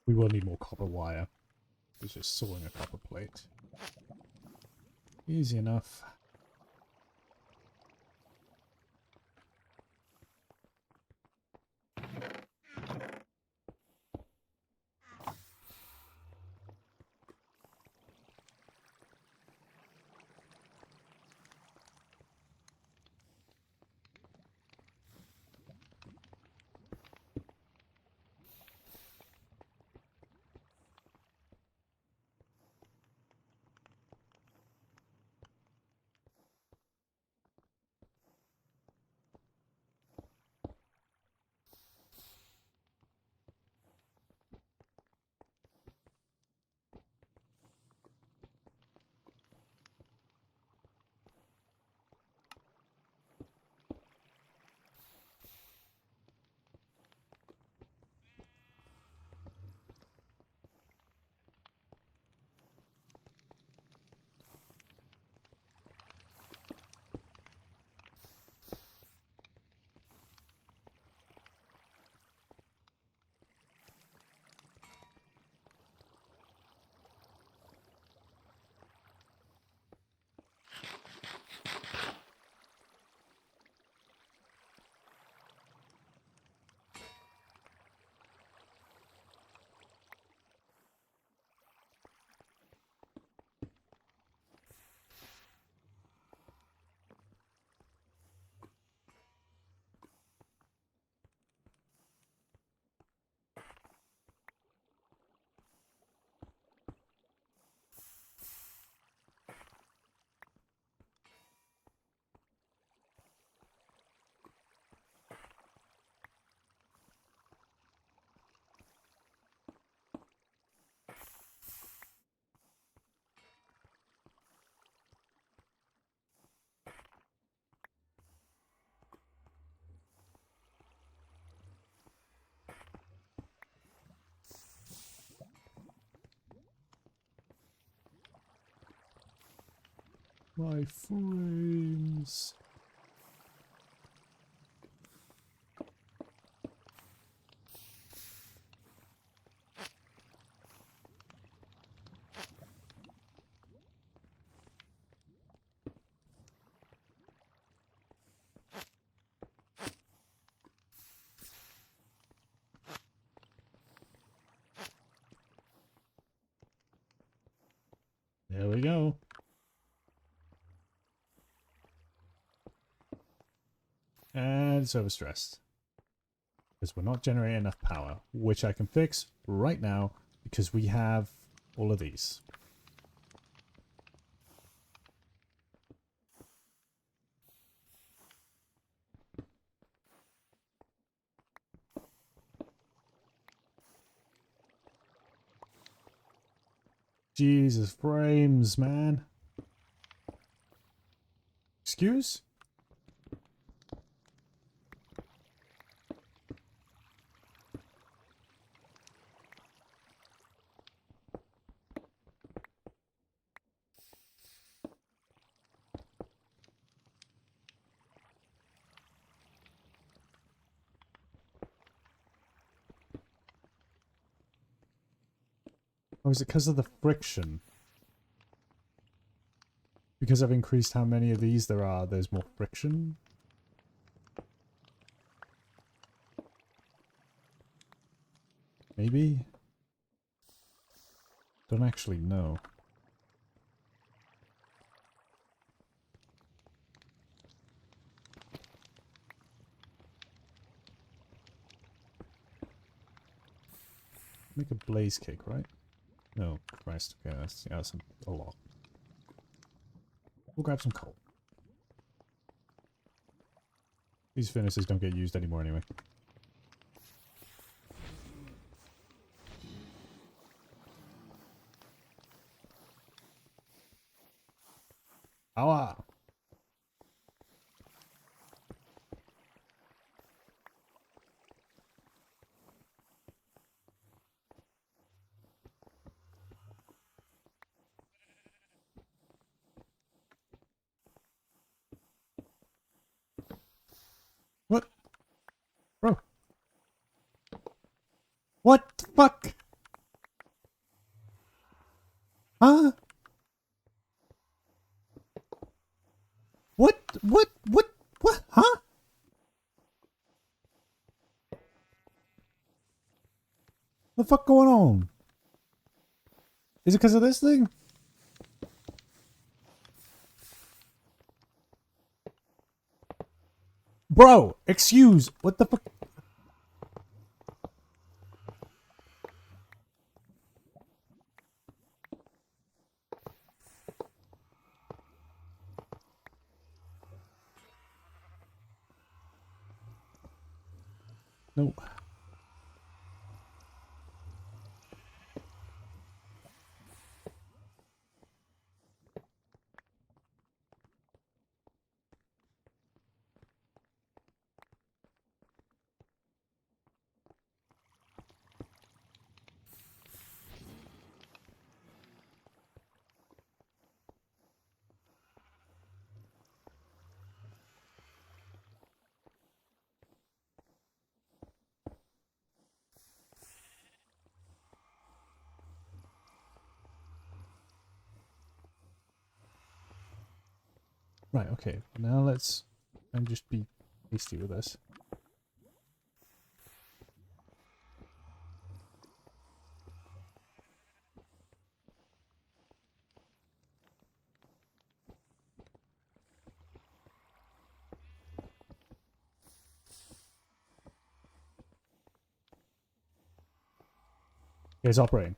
[SPEAKER 1] We will need more copper wire. It's just sawing a copper plate. Easy enough. My frames. There we go. And it's overstressed. Because we're not generating enough power, which I can fix right now because we have all of these. Jesus, frames, man. Excuse? Or is it because of the friction? Because I've increased how many of these there are, there's more friction? Maybe? Don't actually know. Make a blaze cake, right? No, Christ. Okay, that's, yeah, that's a lot. We'll grab some coal. These furnaces don't get used anymore anyway. Awa! What? Bro. What the fuck? Huh? What? What? What? What? Huh? What the fuck going on? Is it because of this thing? Bro, excuse. What the fuck? No. Right, okay. Now let's just be hasty with this. Okay, it's operating.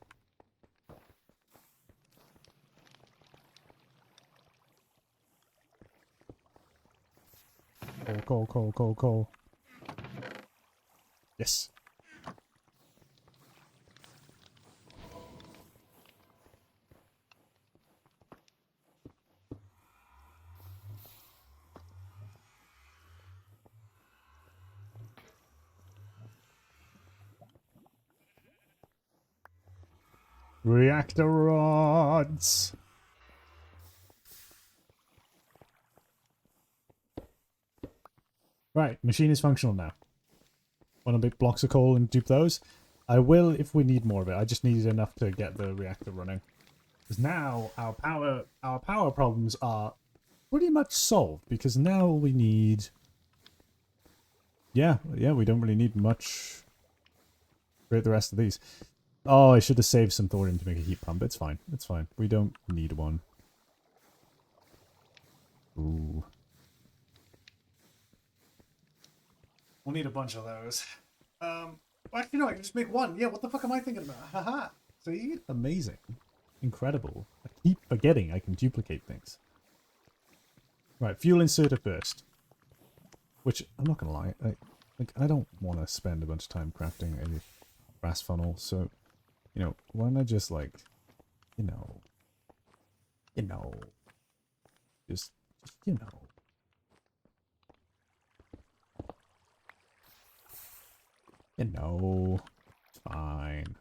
[SPEAKER 1] Coal, coal, coal, coal, coal. Yes. Reactor rods. Right, machine is functional now. Want to make blocks of coal and dupe those? I will if we need more of it. I just needed enough to get the reactor running. Because now our power problems are pretty much solved. Because now we need... Yeah, we don't really need much. Create the rest of these. Oh, I should have saved some thorium to make a heat pump. It's fine. It's fine. We don't need one. Ooh. We'll need a bunch of those. Actually, no, I can just make one. Yeah, what the fuck am I thinking about? Haha. See? Amazing. Incredible. I keep forgetting I can duplicate things. Right, fuel inserter first. Which, I'm not gonna lie, I don't want to spend a bunch of time crafting a brass funnel, so, you know, why not just, like, you know, just, you know. You know, it's fine.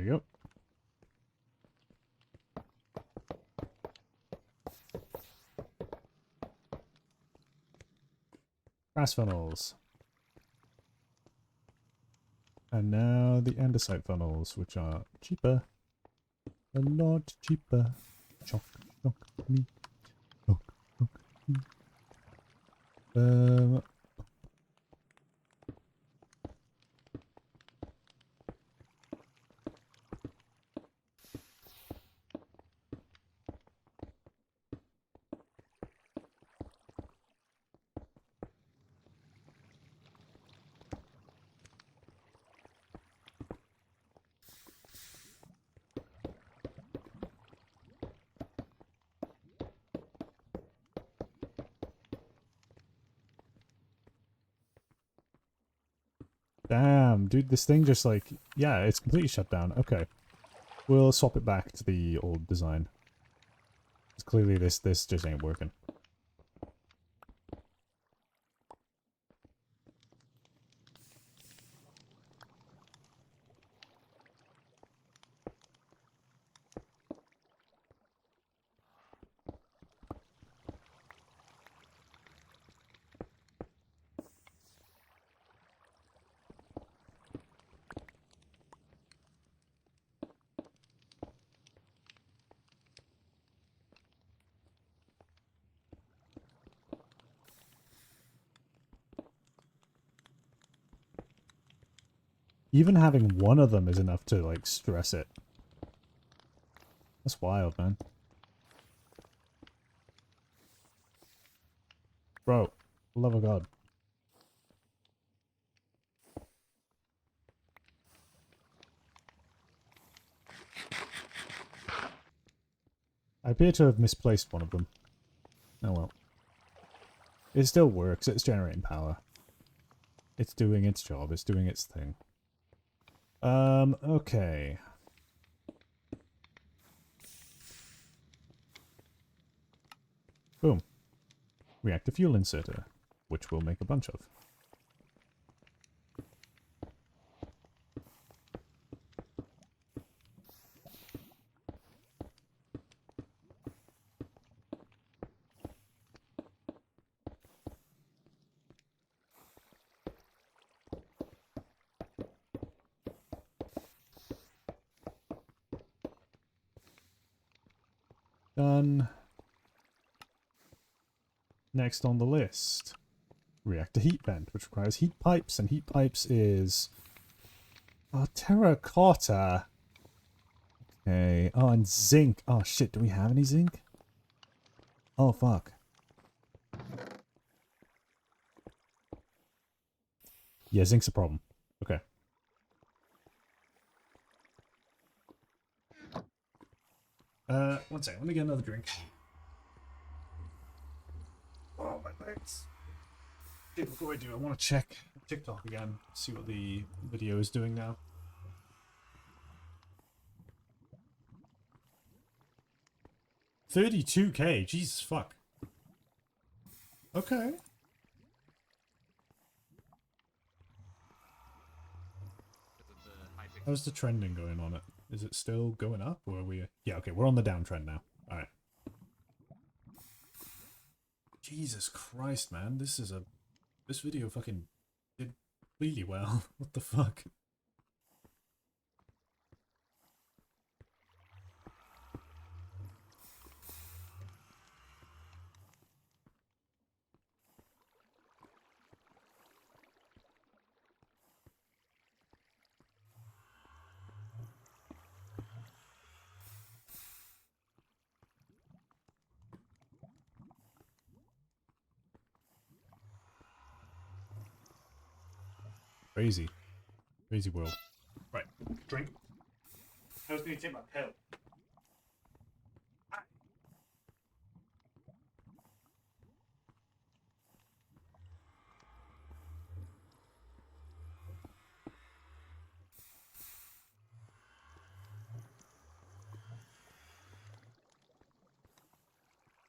[SPEAKER 1] we go. Brass funnels. And now the andesite funnels, which are cheaper. A lot cheaper. Chock, chock, me. Chock, chock, me. Damn, dude, this thing just like, yeah, it's completely shut down. Okay. We'll swap it back to the old design. 'Cause clearly this just ain't working. Even having one of them is enough to, like, stress it. That's wild, man. Bro, for the love of God. I appear to have misplaced one of them. Oh well. It still works, it's generating power. It's doing its job, it's doing its thing. Okay. Boom. Reactor fuel inserter, which we'll make a bunch of. Done. Next on the list, reactor heat vent, which requires heat pipes, and heat pipes is... Oh, terracotta. Okay. Oh, and zinc. Oh, shit, do we have any zinc? Oh, fuck. Yeah, zinc's a problem. Okay. One second, let me get another drink. Oh, my legs. Okay, before I do, I want to check TikTok again, see what the video is doing now. $32K, Jesus fuck. Okay. How's the trending going on it? Is it still going up, or are we... Yeah, okay, we're on the downtrend now. Alright. Jesus Christ, man, this video fucking did really well. What the fuck? Crazy. Crazy world. Right, drink. I was gonna take my pill.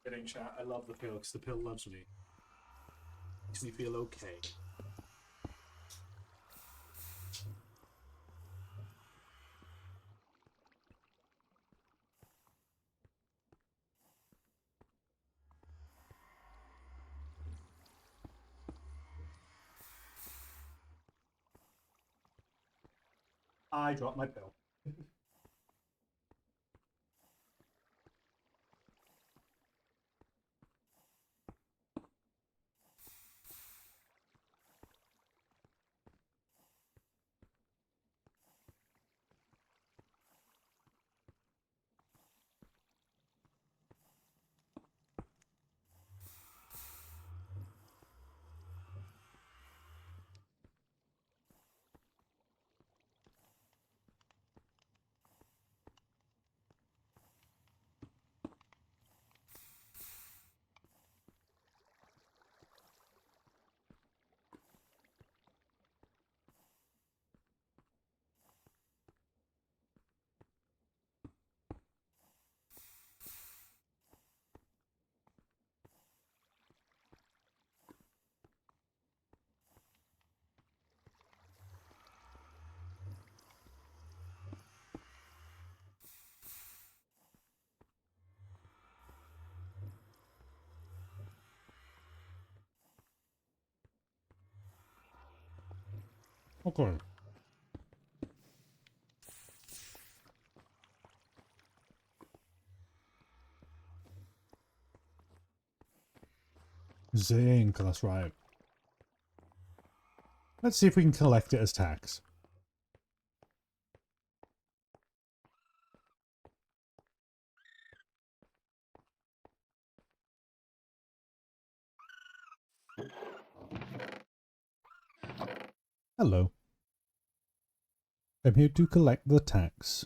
[SPEAKER 1] Getting chat, I love the pill because the pill loves me. Makes me feel okay. I dropped my pill. Okay. Zinc, that's right. Let's see if we can collect it as tax. Hello. I'm here to collect the tax.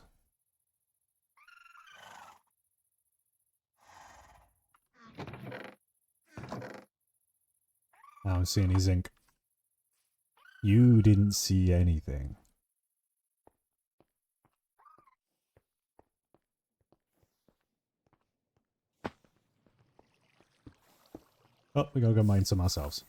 [SPEAKER 1] I don't see any zinc. You didn't see anything. Oh, we gotta go mine some ourselves.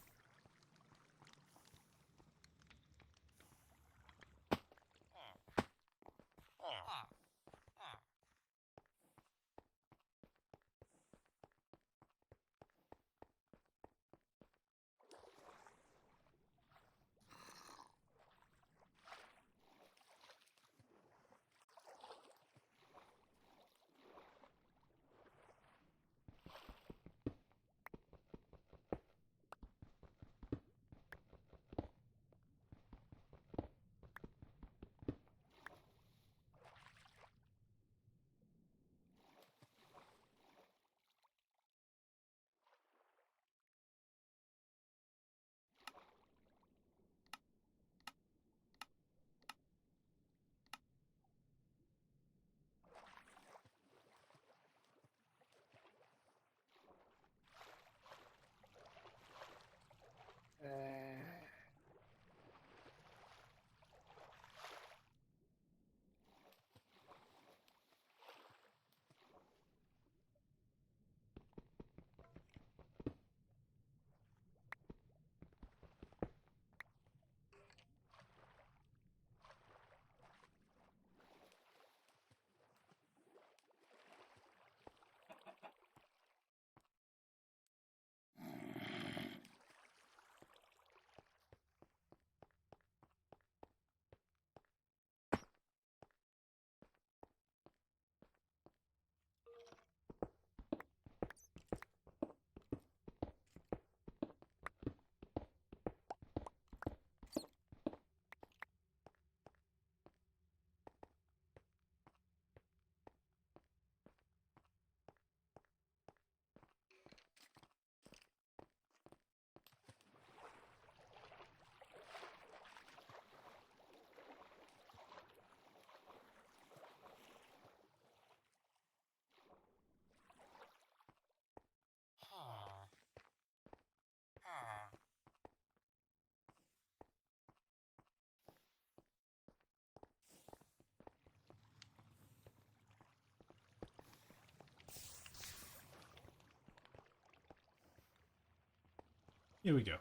[SPEAKER 1] Here we go.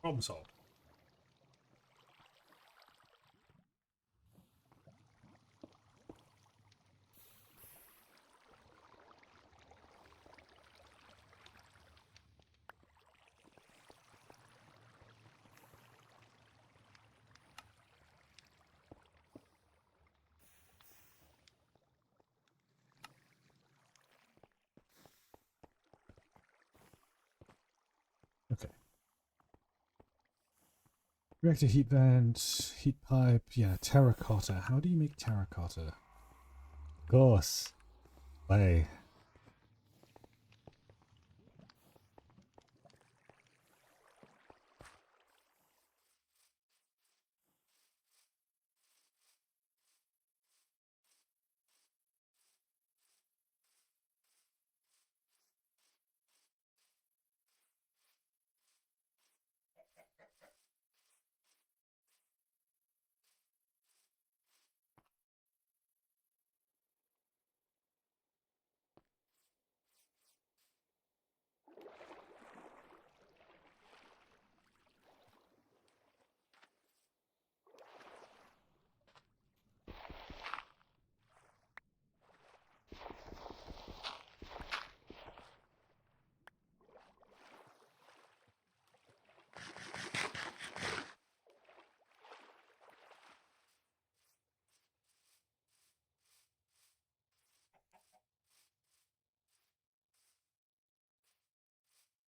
[SPEAKER 1] Problem solved. Reactor heat vent, heat pipe, yeah, terracotta. How do you make terracotta? Of course. Clay.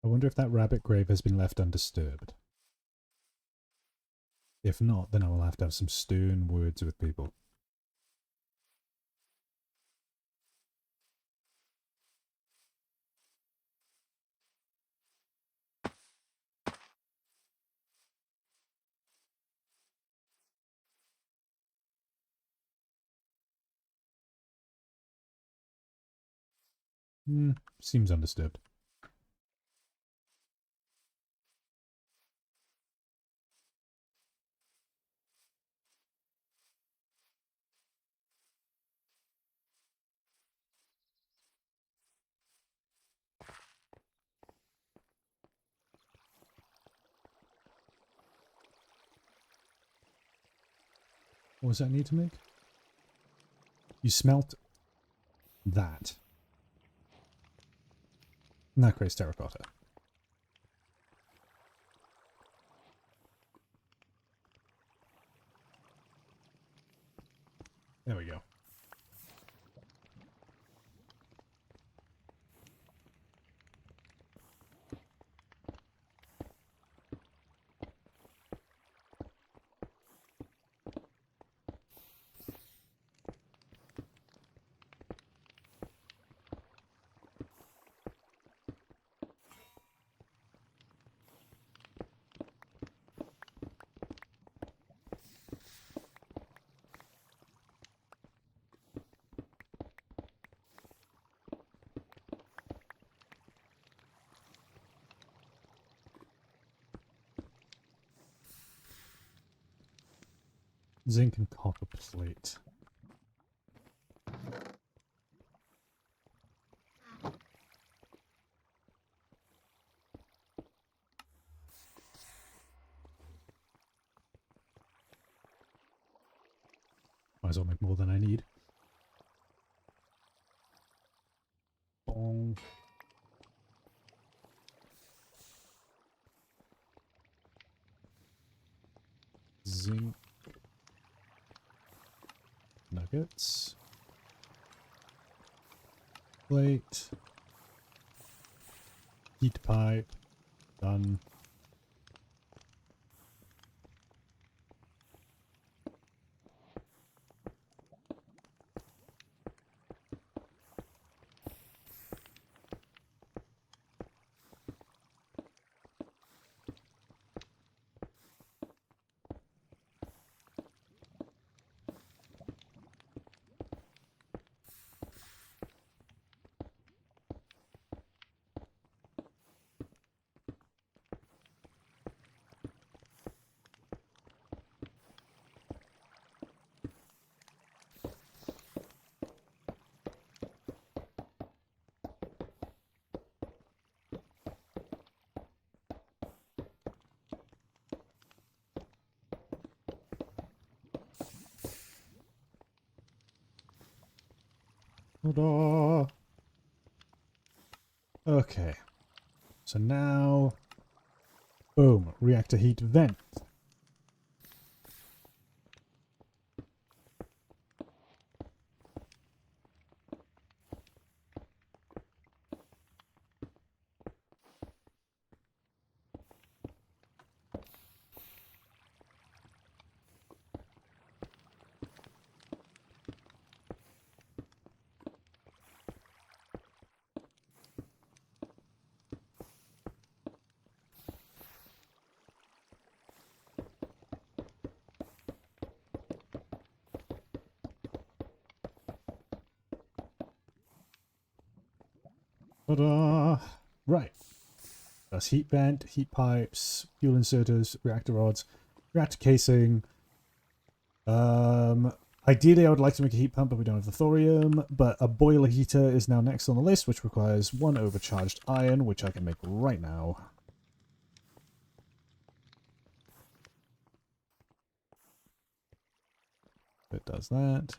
[SPEAKER 1] I wonder if that rabbit grave has been left undisturbed. If not, then I will have to have some stern words with people. Seems undisturbed. What does that need to make? You smelt that. And that creates terracotta. There we go. Zinc and copper plate. Might as well make more than I need. Bong. Zinc. Nuggets. Plate. Heat pipe. Done. Ta-da! Okay. So now... Boom. Reactor heat vent. Ta-da! Right. That's heat vent, heat pipes, fuel inserters, reactor rods, reactor casing. Ideally I would like to make a heat pump, but we don't have the thorium. But a boiler heater is now next on the list, which requires 1 overcharged iron, which I can make right now. It does that.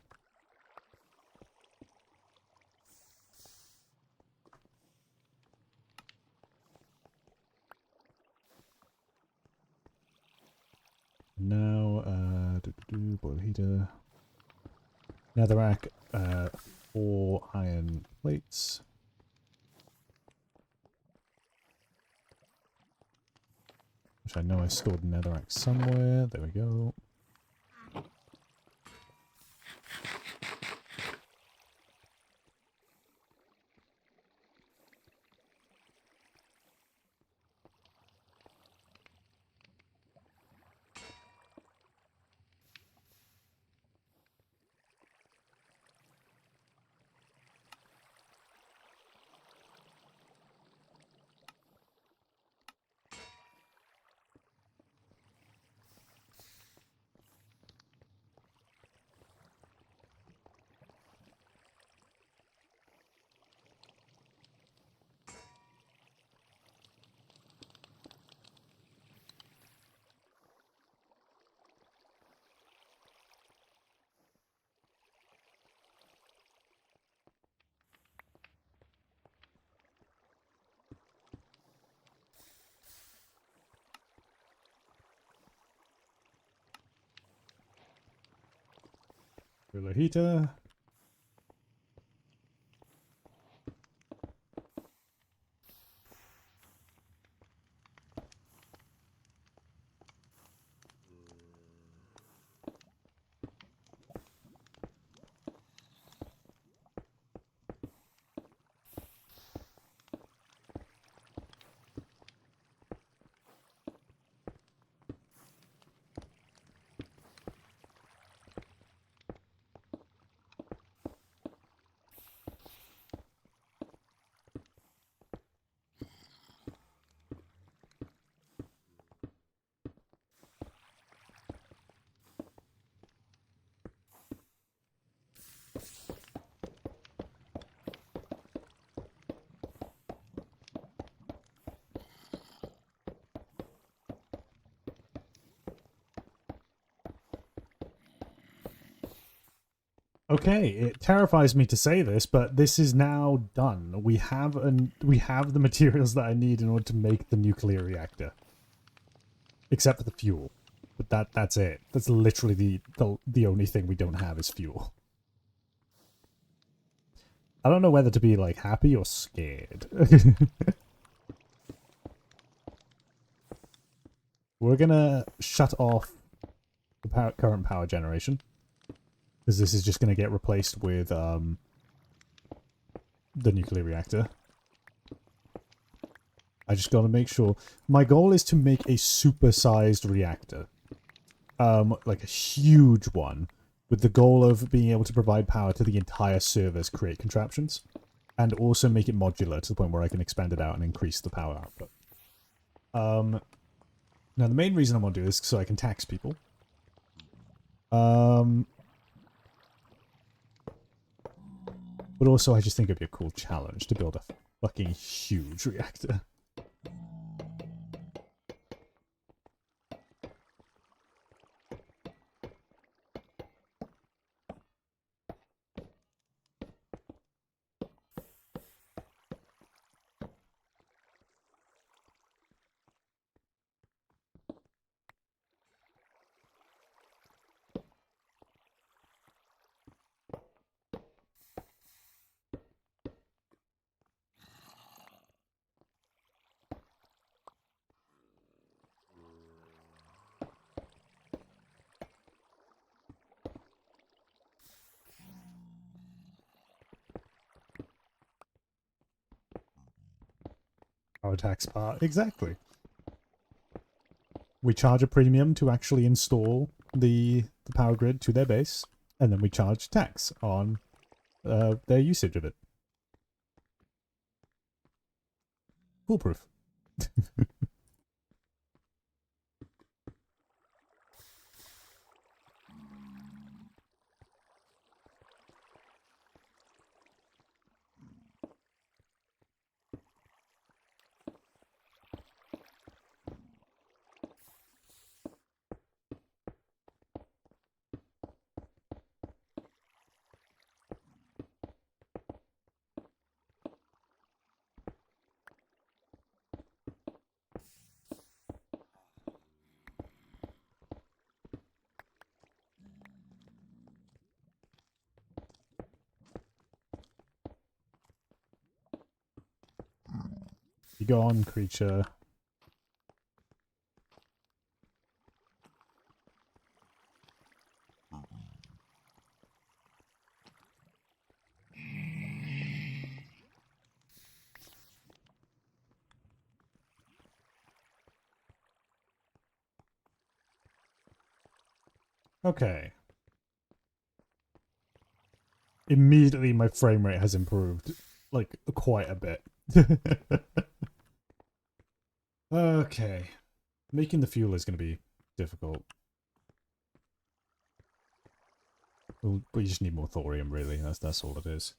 [SPEAKER 1] Now, boiler heater. Netherrack, 4 iron plates. Which I know I stored netherrack somewhere. There we go. Boiler heater. Okay, it terrifies me to say this, but this is now done. We have the materials that I need in order to make the nuclear reactor. Except for the fuel. But that's it. That's literally the only thing we don't have is fuel. I don't know whether to be like happy or scared. We're gonna shut off the current power generation. Because this is just going to get replaced with the nuclear reactor. I just got to make sure. My goal is to make a super-sized reactor. Like a huge one. With the goal of being able to provide power to the entire server's create contraptions. And also make it modular to the point where I can expand it out and increase the power output. Now the main reason I want to do this is so I can tax people. But also, I just think it'd be a cool challenge to build a fucking huge reactor. Power tax part, exactly. We charge a premium to actually install the power grid to their base, and then we charge tax on their usage of it. Foolproof. Be gone, creature. Okay. Immediately my frame rate has improved, like, quite a bit. Okay. Making the fuel is going to be difficult. We just need more thorium, really. That's all it is.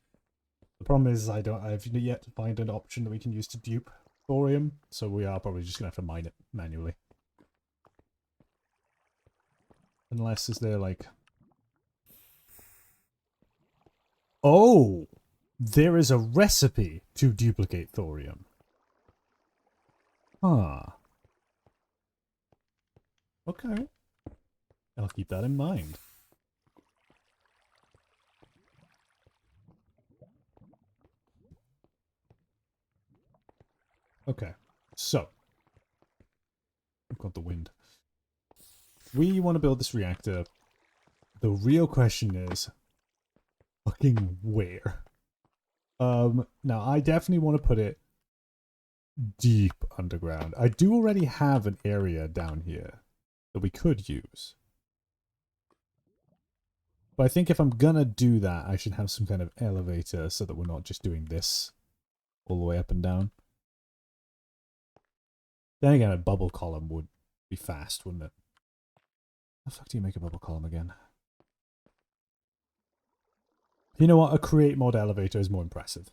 [SPEAKER 1] The problem is I've yet to find an option that we can use to dupe thorium, so we are probably just going to have to mine it manually. Unless, is there, like... Oh! There is a recipe to duplicate thorium. Huh. Okay. I'll keep that in mind. Okay. So. I've got the wind. We want to build this reactor. The real question is, fucking where? Now I definitely want to put it deep underground. I do already have an area down here that we could use. But I think if I'm gonna do that, I should have some kind of elevator so that we're not just doing this all the way up and down. Then again, a bubble column would be fast, wouldn't it? How the fuck do you make a bubble column again? You know what? A create mod elevator is more impressive.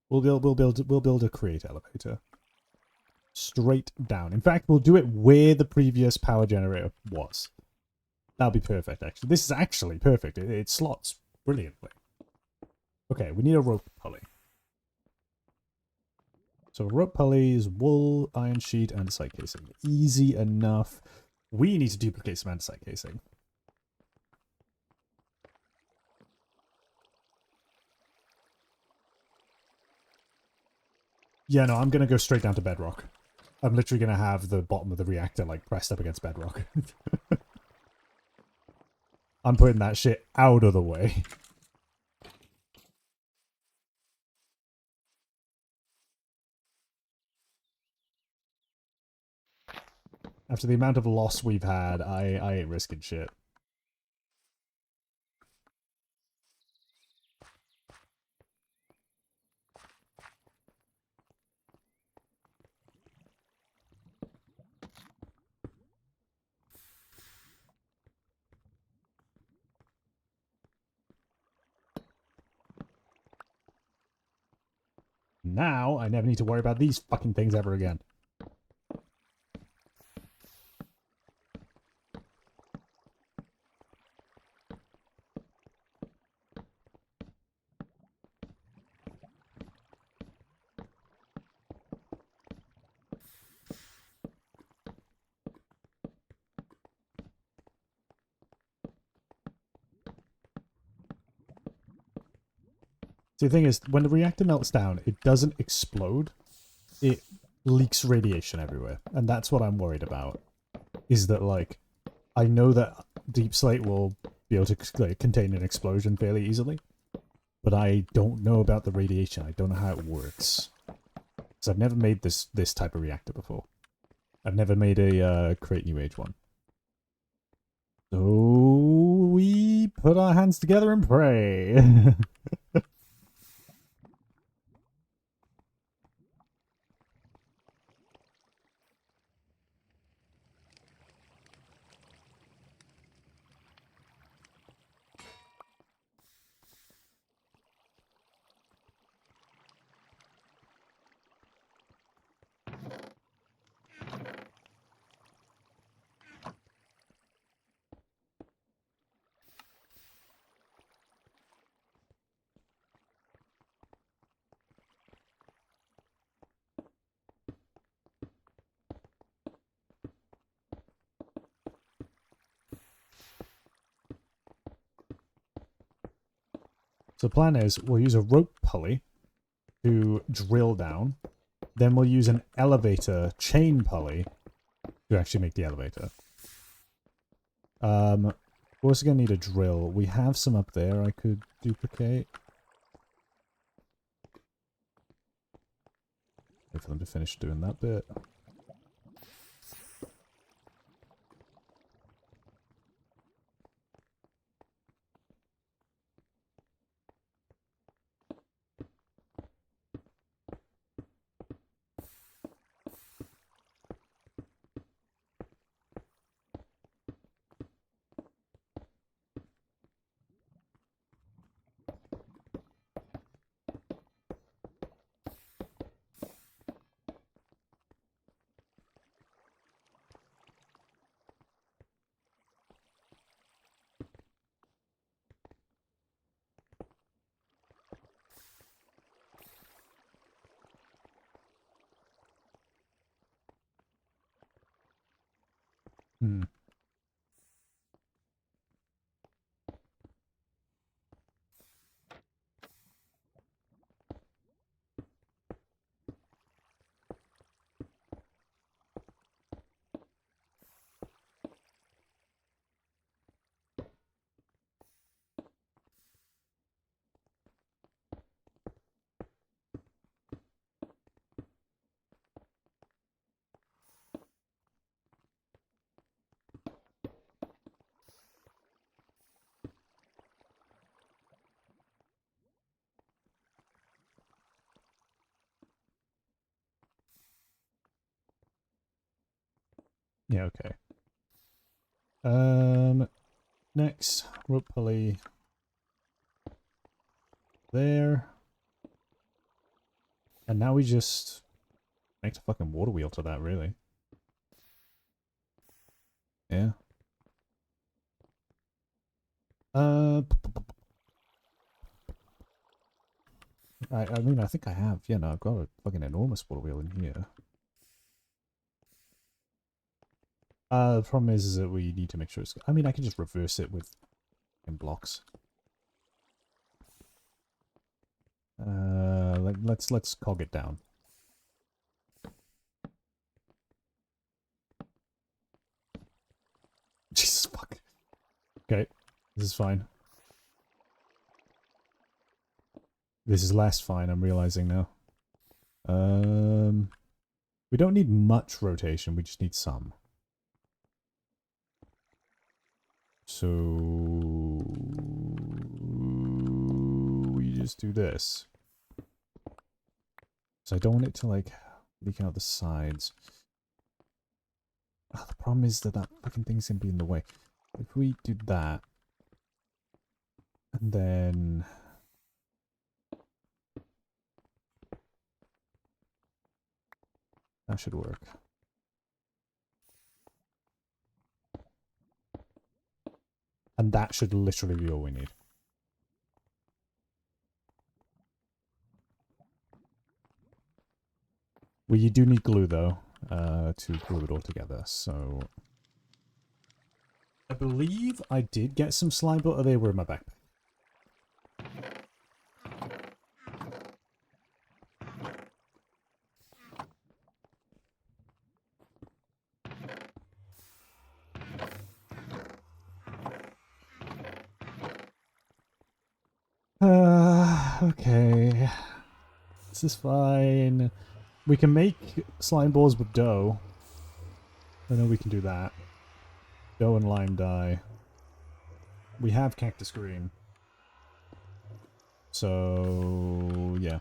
[SPEAKER 1] We'll build a create elevator. Straight down. In fact, we'll do it where the previous power generator was. That'll be perfect, actually. This is actually perfect. It slots brilliantly. Okay, we need a rope pulley. So rope pulley is wool, iron sheet, andesite casing. Easy enough. We need to duplicate some andesite casing. Yeah, no, I'm going to go straight down to bedrock. I'm literally going to have the bottom of the reactor, like, pressed up against bedrock. I'm putting that shit out of the way. After the amount of loss we've had, I ain't risking shit. Now, I never need to worry about these fucking things ever again. See, the thing is, when the reactor melts down, it doesn't explode. It leaks radiation everywhere. And that's what I'm worried about. Is that, like, I know that Deep Slate will be able to, like, contain an explosion fairly easily. But I don't know about the radiation. I don't know how it works. Because I've never made this type of reactor before. I've never made a Create New Age one. So we put our hands together and pray. So the plan is we'll use a rope pulley to drill down. Then we'll use an elevator chain pulley to actually make the elevator. We're also going to need a drill. We have some up there I could duplicate. Wait for them to finish doing that bit. Hmm. Yeah, okay. Next, rope pulley there. And now we just make a fucking water wheel to that, really. Yeah. I mean, I think I have. Yeah, no, I've got a fucking enormous water wheel in here. The problem is that we need to make sure it's... I mean, I can just reverse it with blocks. Let's cog it down. Jesus fuck. Okay, this is fine. This is less fine, I'm realizing now. We don't need much rotation, we just need some. So we just do this. So I don't want it to like leak out the sides. Oh, the problem is that fucking thing's gonna be in the way. If we do that, and then that should work. And that should literally be all we need. Well, you do need glue, though, to glue it all together, so... I believe I did get some slime, but they were in my backpack. Okay. This is fine. We can make slime balls with dough. I know we can do that. Dough and lime dye. We have cactus green. So, yeah.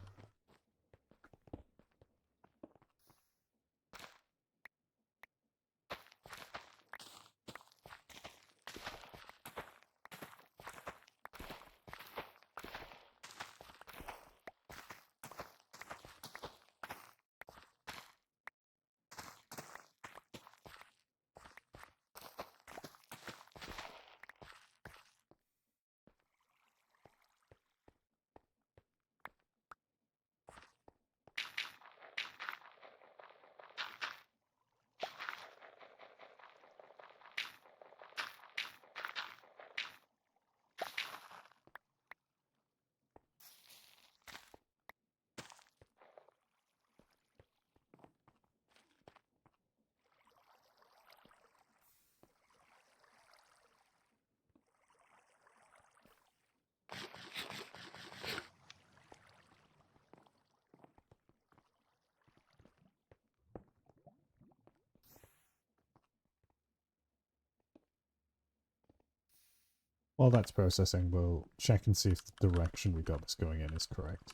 [SPEAKER 1] While that's processing, we'll check and see if the direction we got this going in is correct.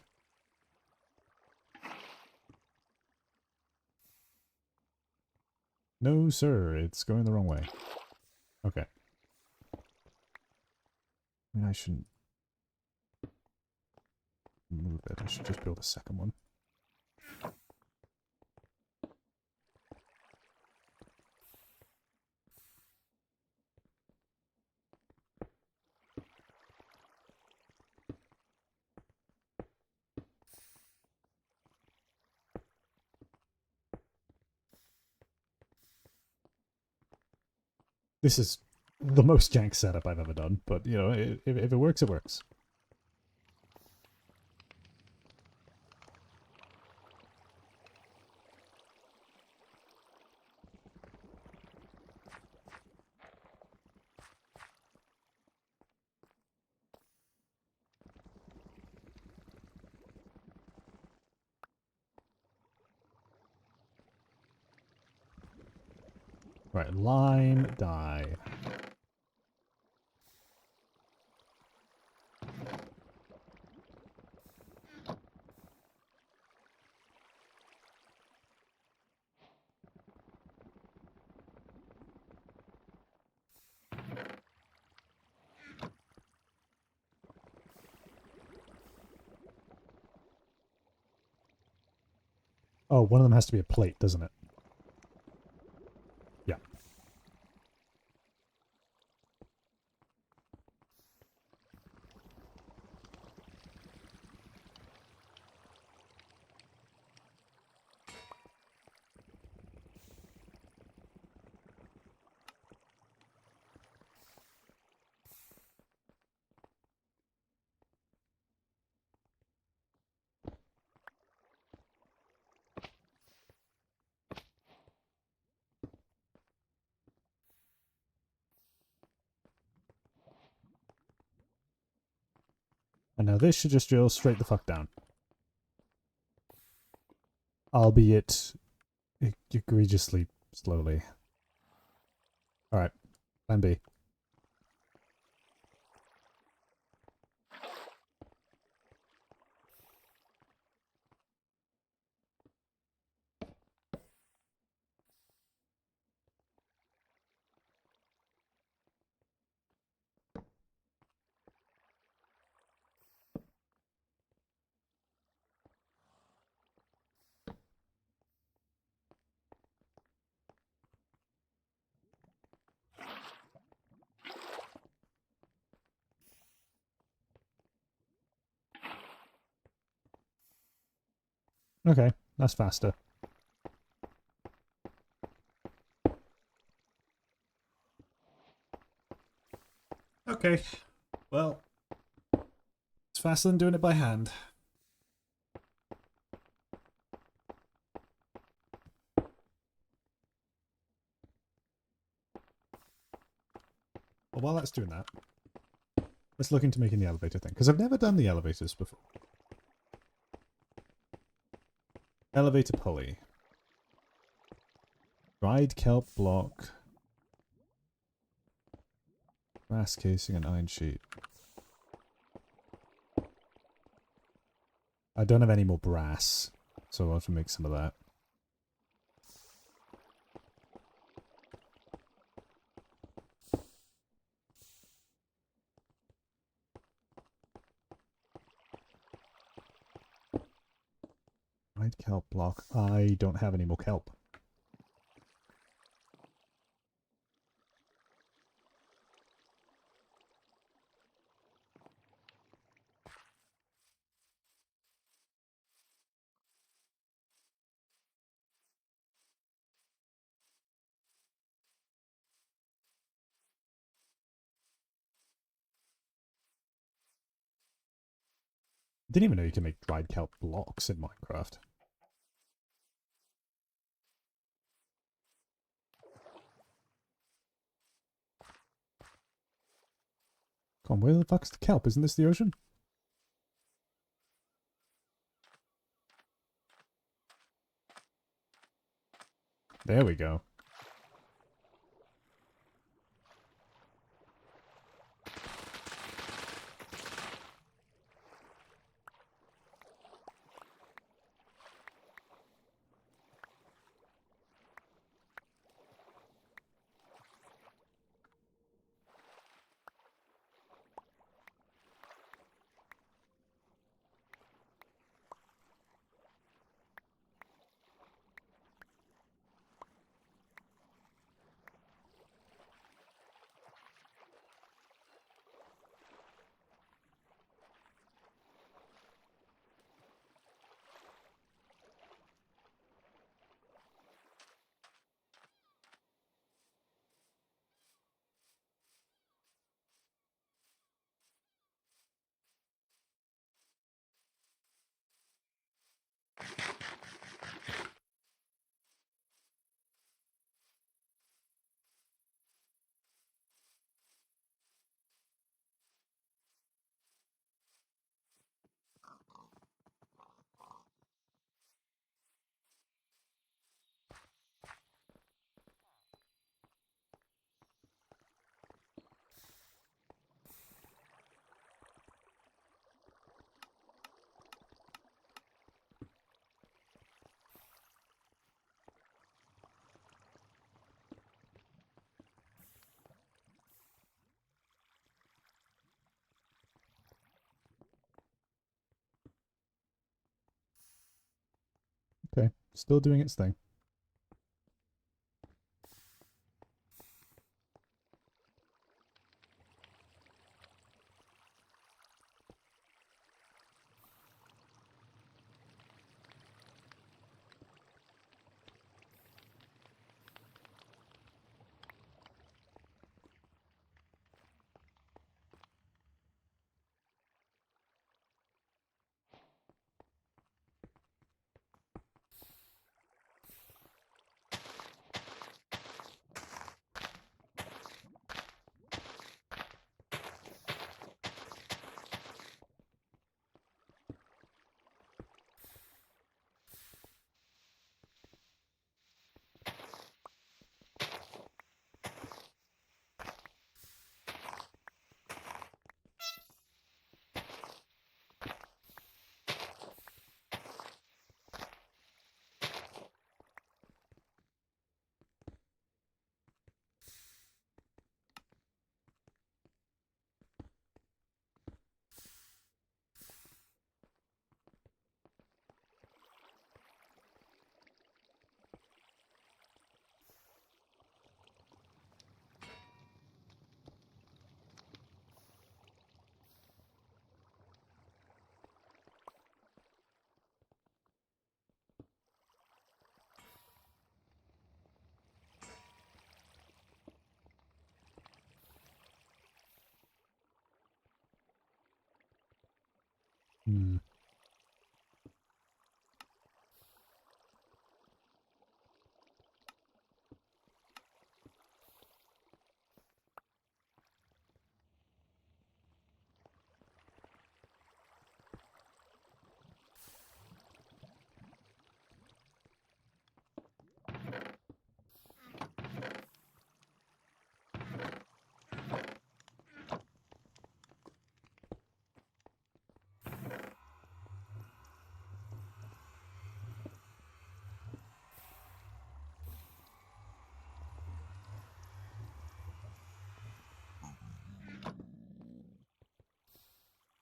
[SPEAKER 1] No, sir, it's going the wrong way. Okay. I mean, I shouldn't move it. I should just build a second one. This is the most jank setup I've ever done, but, you know, if it works, it works. Right, lime, dye. Oh, one of them has to be a plate, doesn't it? Yeah. And now this should just drill straight the fuck down. Albeit egregiously slowly. Alright, plan B. Okay, that's faster. Okay, well, it's faster than doing it by hand. Well, while that's doing that, let's look into making the elevator thing, because I've never done the elevators before. Elevator pulley. Dried kelp block. Brass casing and iron sheet. I don't have any more brass, so I'll have to make some of that. Dried kelp block. I don't have any more kelp. Didn't even know you can make dried kelp blocks in Minecraft. Come on, where the fuck's the kelp? Isn't this the ocean? There we go. Still doing its thing. Hmm.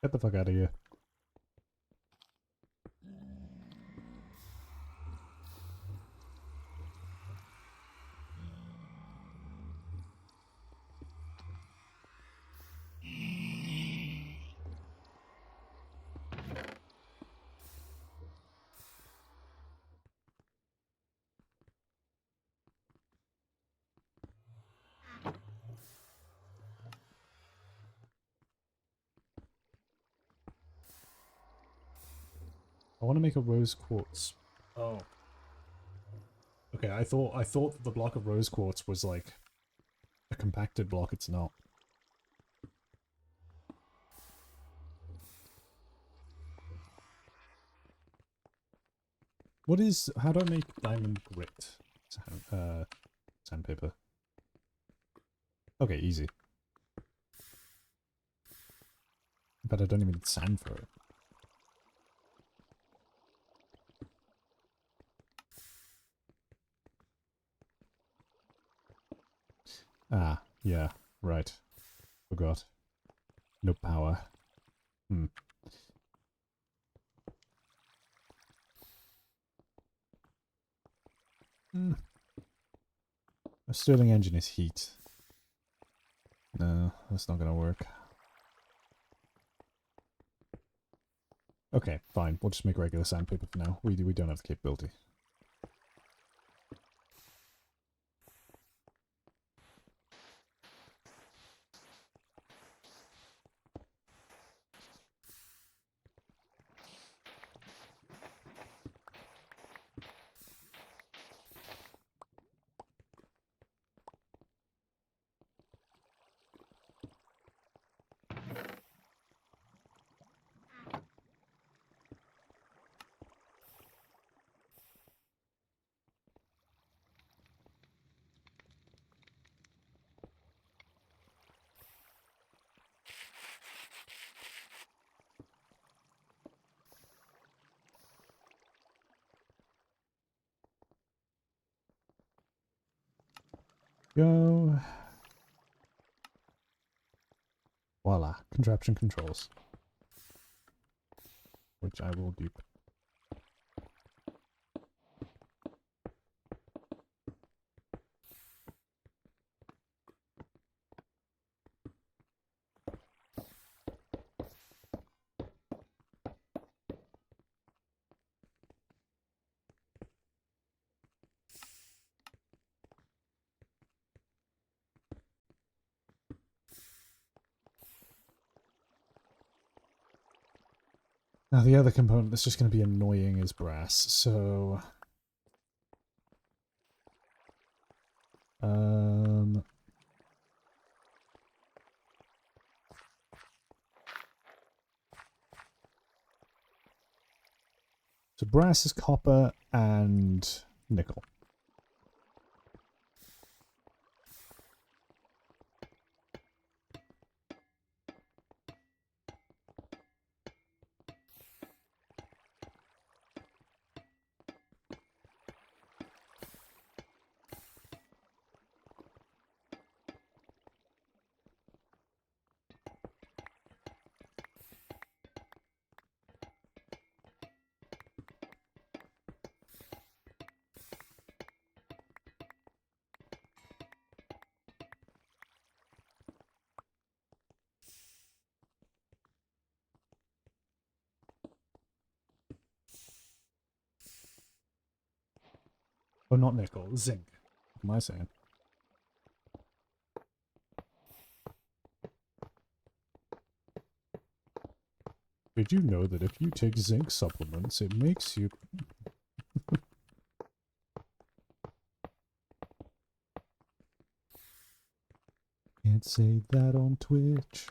[SPEAKER 1] Get the fuck out of here. I want to make a rose quartz. Oh. Okay, I thought that the block of rose quartz was like a compacted block. It's not. How do I make diamond grit? Sandpaper. Okay, easy. But I don't even need sand for it. Ah, yeah, right. Forgot. No power. Hmm. A Stirling engine is heat. No, that's not gonna work. Okay, fine. We'll just make regular sandpaper for now. We don't have the capability. Go. Voila. Contraption controls. Which I will dupe. Now the other component that's just going to be annoying is brass, so... So brass is copper and nickel. Oh, not nickel, zinc. What am I saying? Did you know that if you take zinc supplements, it makes you... Can't say that on Twitch.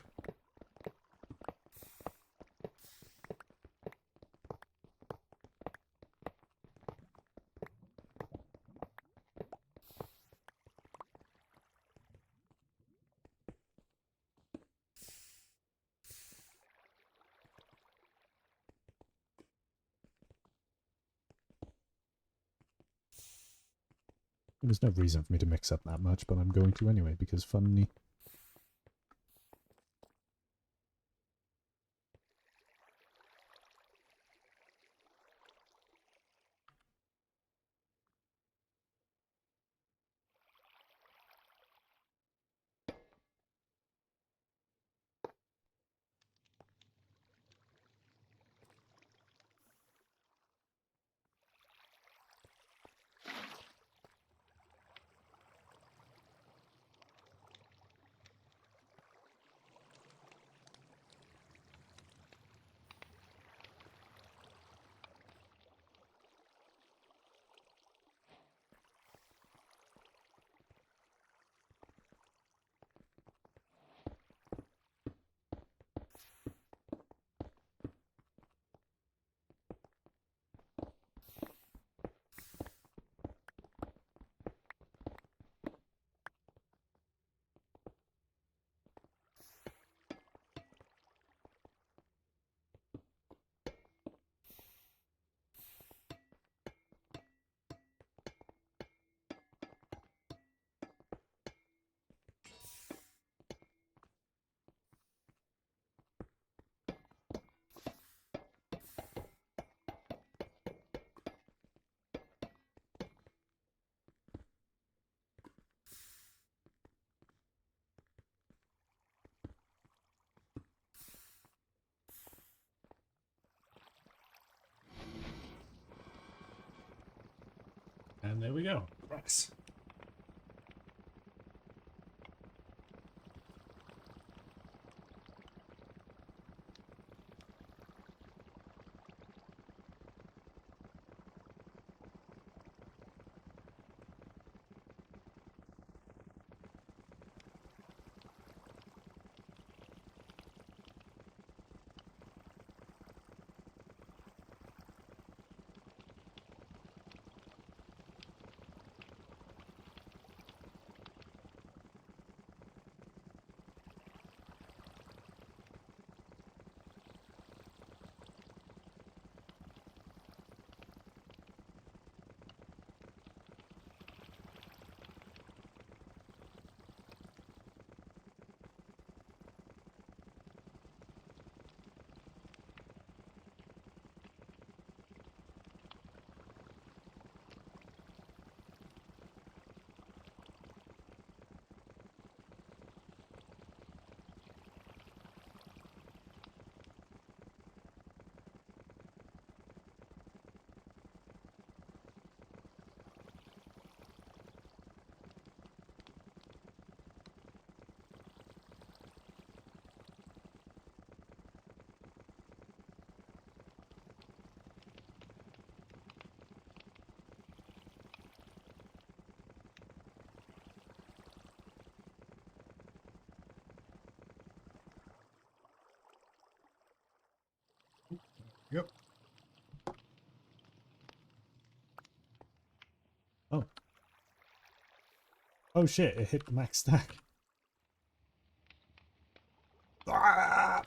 [SPEAKER 1] There's no reason for me to mix up that much, but I'm going to anyway, because funny. And there we go. Brass. Yep. Oh. Oh shit, it hit the max stack. Ah!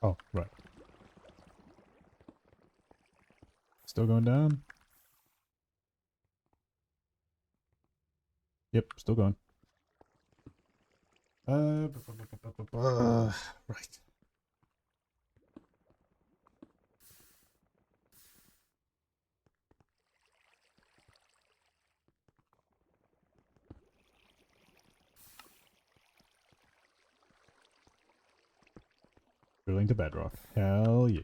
[SPEAKER 1] Oh, right. Still going down? Yep, still going. Right. Drilling to bedrock. Hell yeah.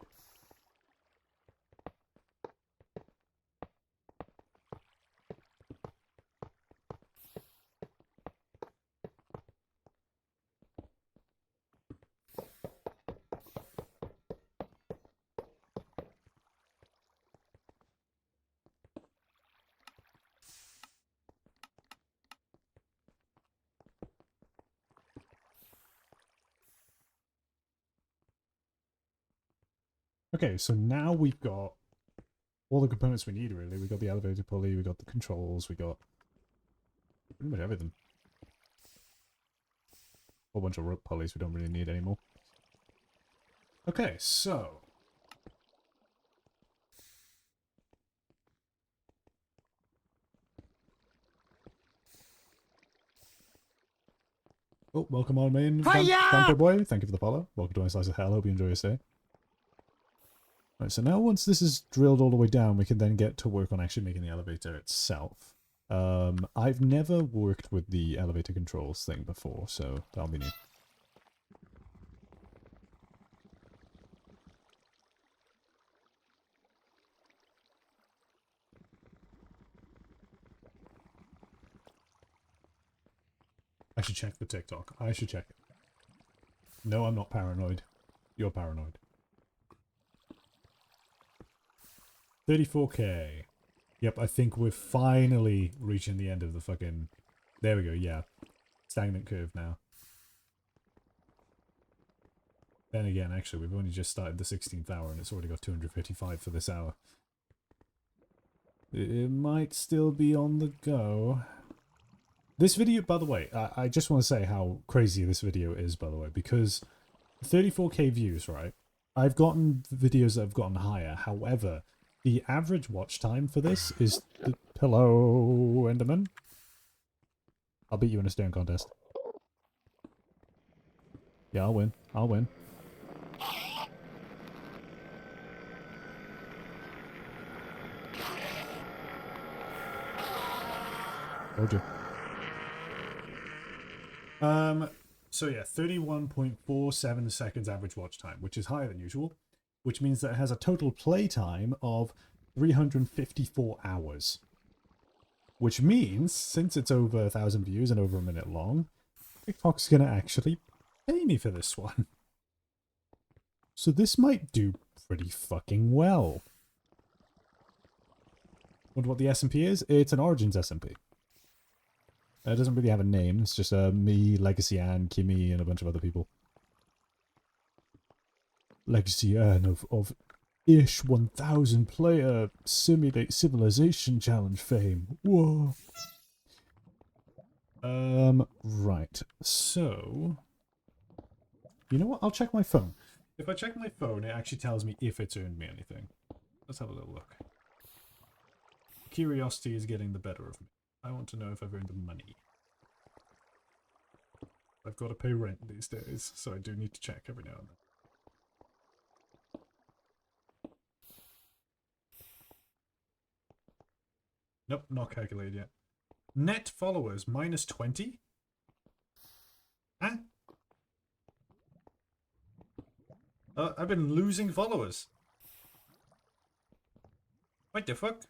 [SPEAKER 1] Okay, so now we've got all the components we need, really. We got the elevator pulley, we got the controls, we got pretty much everything. Whole bunch of rope pulleys we don't really need anymore. Okay, so oh, welcome on main, Vampire Boy. Thank you for the follow. Welcome to my slice of hell. Hope you enjoy your stay. Right, so now once this is drilled all the way down, we can then get to work on actually making the elevator itself. I've never worked with the elevator controls thing before, so that'll be new. I should check the TikTok. I should check it. No, I'm not paranoid. You're paranoid. 34k. Yep, I think we're finally reaching the end of the fucking... There we go, yeah. Stagnant curve now. Then again, actually, we've only just started the 16th hour and it's already got 255 for this hour. It might still be on the go. This video, by the way, I just want to say how crazy this video is, by the way, because 34k views, right? I've gotten videos that have gotten higher. However, the average watch time for this is... Hello, Enderman. I'll beat you in a stone contest. Yeah, I'll win. I'll win. Told you. So yeah, 31.47 seconds average watch time, which is higher than usual, which means that it has a total play time of 354 hours. Which means, since it's over 1,000 views and over a minute long, TikTok's gonna actually pay me for this one. So this might do pretty fucking well. Wonder what the SMP is? It's an Origins SMP. It doesn't really have a name. It's just me, Legacy Ann, Kimmy, and a bunch of other people. Legacy Ann of ish 1,000 player Simulate Civilization Challenge fame. Whoa. Right. So, you know what? I'll check my phone. If I check my phone, it actually tells me if it's earned me anything. Let's have a little look. Curiosity is getting the better of me. I want to know if I've earned the money. I've got to pay rent these days, so I do need to check every now and then. Nope, not calculated yet. Net followers, minus 20? Huh? I've been losing followers. What the fuck?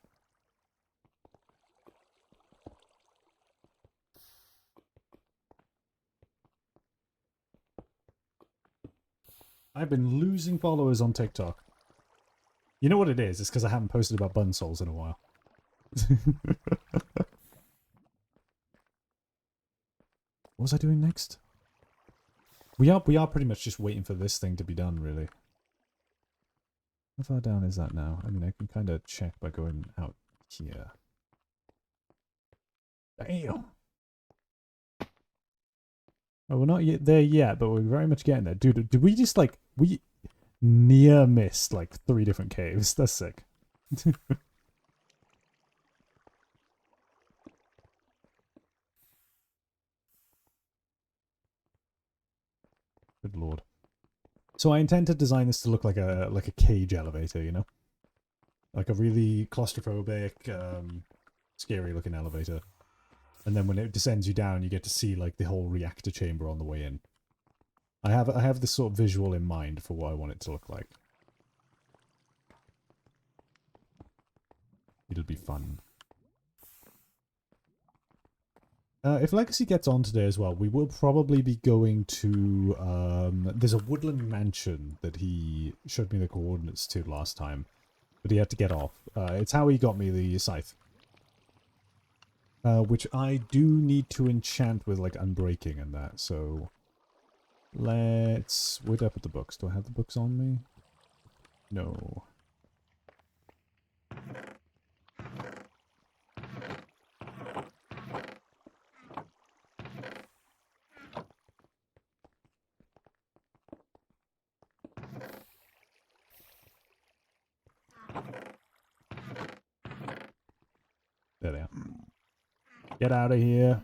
[SPEAKER 1] I've been losing followers on TikTok. You know what it is? It's because I haven't posted about bun soles in a while. What was I doing next? We are pretty much just waiting for this thing to be done, really. How far down is that now? I mean, I can kind of check by going out here. Damn! Oh, we're not yet there yet, but we're very much getting there. Dude, did we just, like, we near missed, like, 3 different caves. That's sick. Good lord. So I intend to design this to look like a cage elevator, you know? Like a really claustrophobic, scary looking elevator. And then when it descends you down, you get to see like the whole reactor chamber on the way in. I have this sort of visual in mind for what I want it to look like. It'll be fun. If Legacy gets on today as well, we will probably be going to, there's a woodland mansion that he showed me the coordinates to last time, but he had to get off. It's how he got me the scythe. Which I do need to enchant with, like, unbreaking and that, so... Let's... Where did I put the books? Do I have the books on me? No. There they are. Get out of here.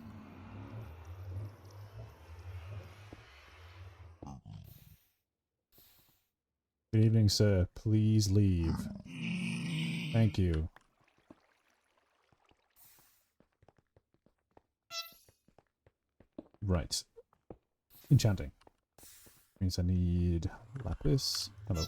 [SPEAKER 1] Good evening, sir. Please leave. Thank you. Right. Enchanting. Means I need lapis. Hello.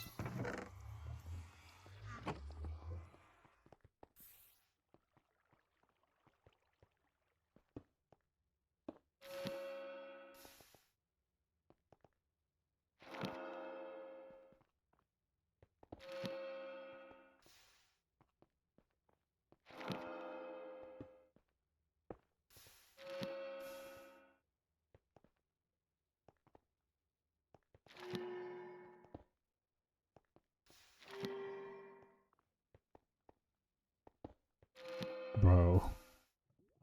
[SPEAKER 1] Bro.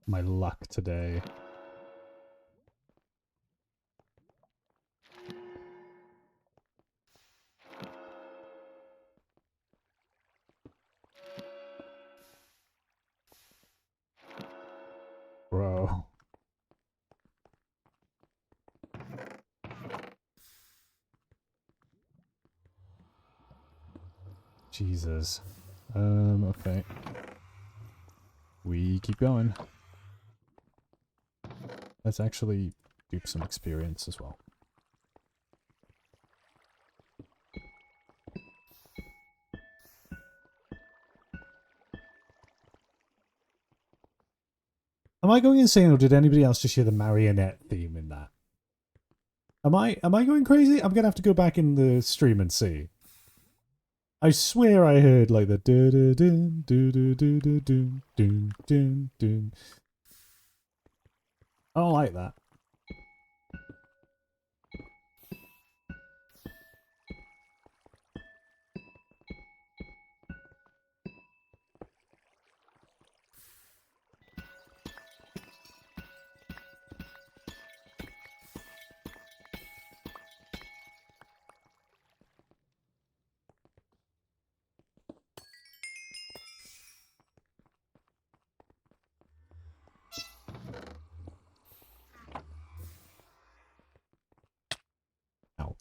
[SPEAKER 1] My luck today. Bro. Jesus. Okay. We keep going. Let's actually do some experience as well. Am I going insane, or did anybody else just hear the marionette theme in that? Am I going crazy? I'm gonna have to go back in the stream and see. I swear I heard like the do do do do do do do do do do do. I don't like that. Ow.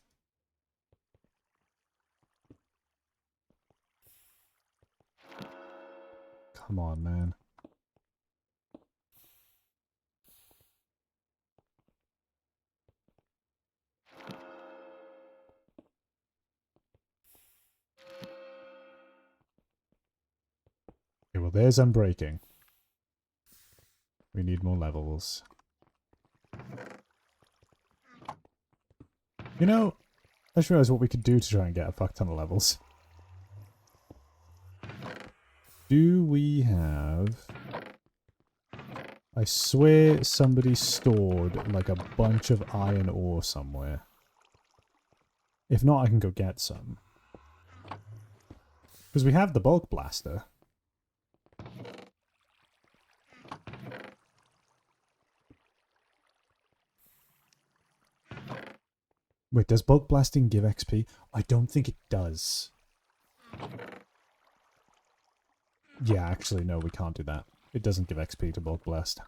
[SPEAKER 1] Come on, man. Okay, well, there's unbreaking. We need more levels. You know, I just realized what we could do to try and get a fuck ton of levels. Do we have... I swear somebody stored like a bunch of iron ore somewhere. If not, I can go get some. Because we have the bulk blaster. Wait, does bulk blasting give XP? I don't think it does. Yeah, actually, no, we can't do that. It doesn't give XP to bulk blast.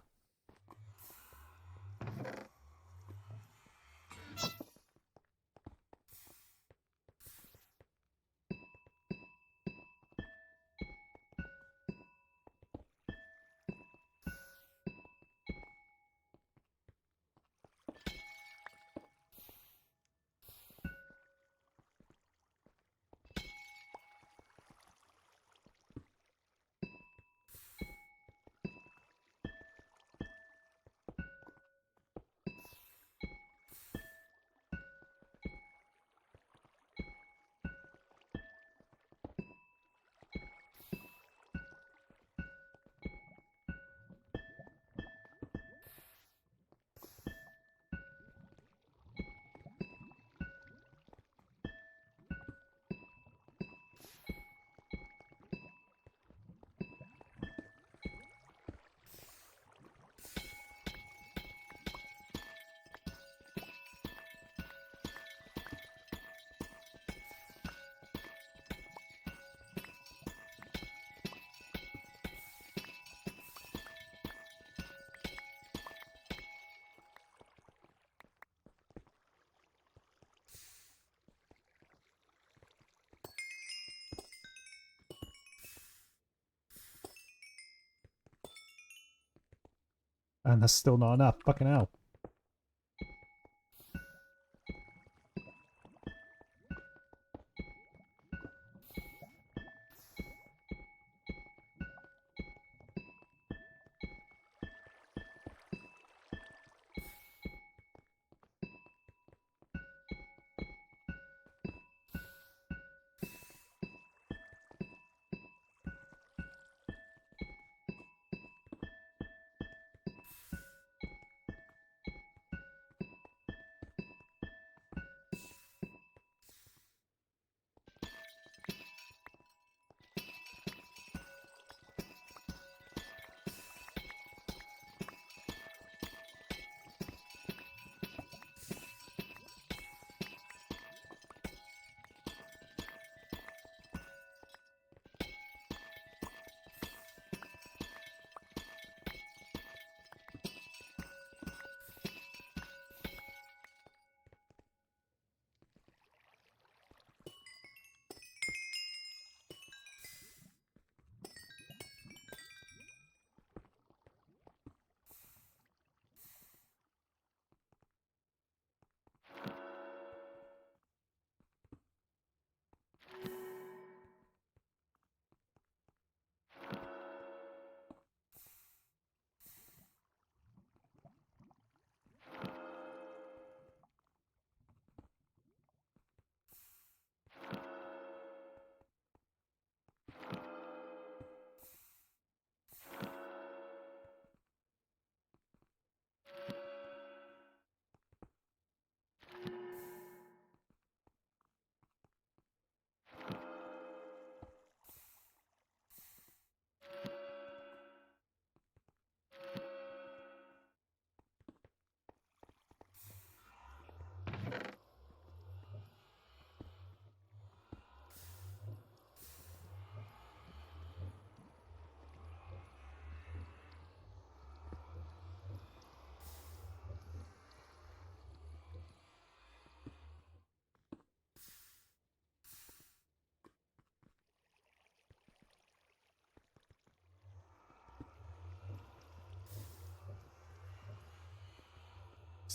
[SPEAKER 1] And that's still not enough. Fucking hell.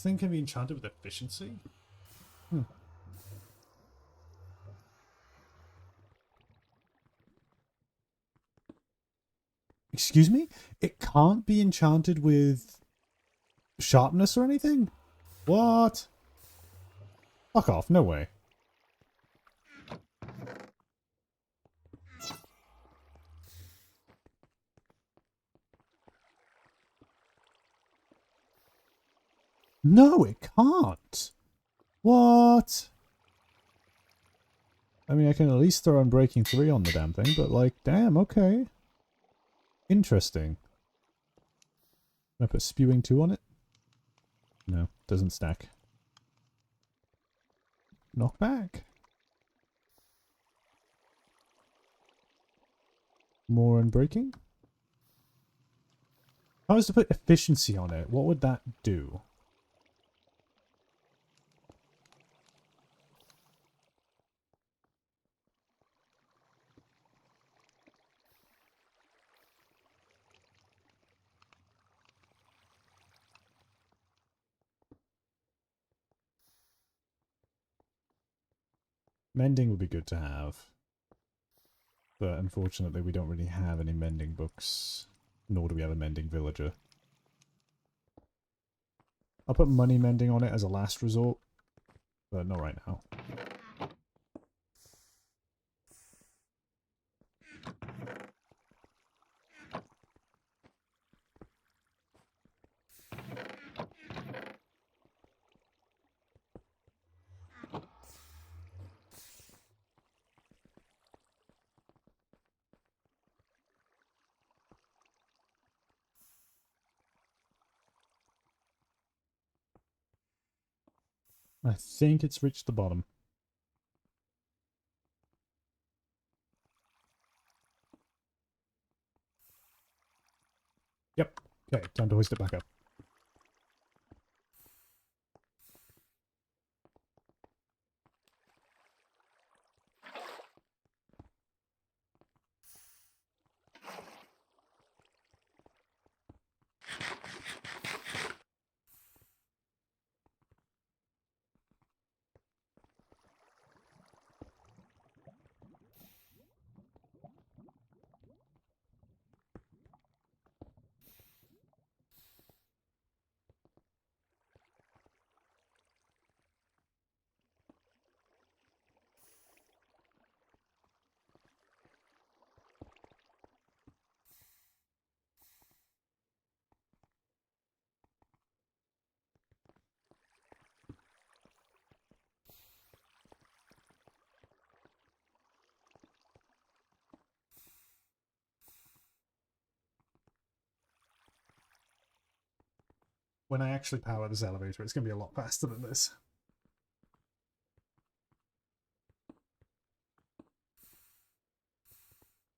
[SPEAKER 1] This thing can be enchanted with efficiency? Hmm. Excuse me? It can't be enchanted with sharpness or anything? What? Fuck off, no way. No, it can't. What? I mean, I can at least throw Unbreaking 3 on the damn thing, but like, damn, okay. Interesting. Can I put Spewing 2 on it? No, doesn't stack. Knockback. More Unbreaking. If I was to put Efficiency on it, what would that do? Mending would be good to have. But unfortunately we don't really have any mending books. Nor do we have a mending villager. I'll put money mending on it as a last resort. But not right now. I think it's reached the bottom. Yep. Okay, time to hoist it back up. When I actually power this elevator, it's going to be a lot faster than this.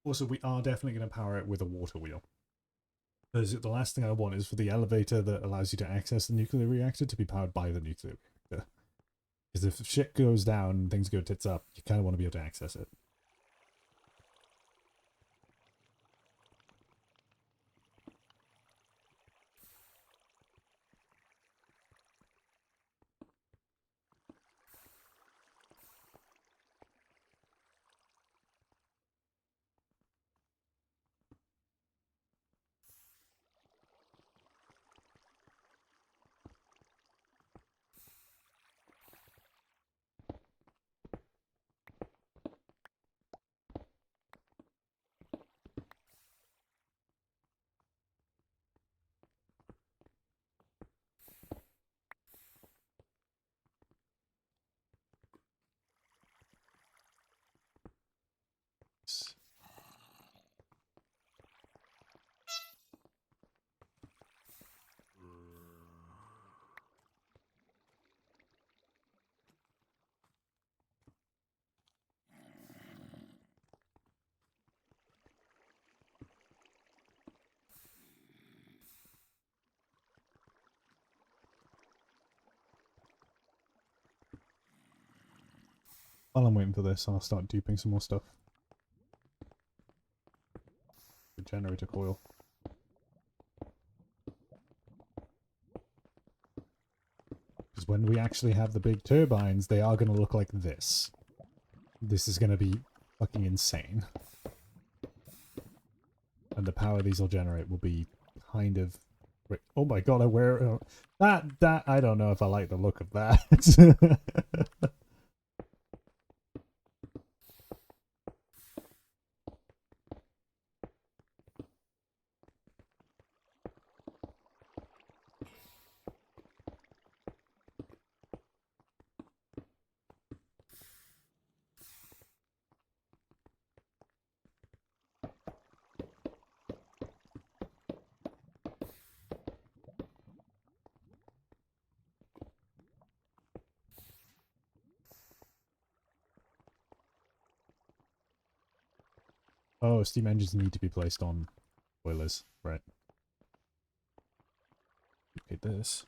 [SPEAKER 1] Also, we are definitely going to power it with a water wheel. Because the last thing I want is for the elevator that allows you to access the nuclear reactor to be powered by the nuclear reactor. Because if shit goes down and things go tits up, you kind of want to be able to access it. While I'm waiting for this, I'll start duping some more stuff. The generator coil. when we actually have the big turbines, they are going to look like this. This is going to be fucking insane. And the power these will generate will be kind of... Oh my god, I wear... that, I don't know if I like the look of that. Oh, steam engines need to be placed on boilers. Right. Okay, this.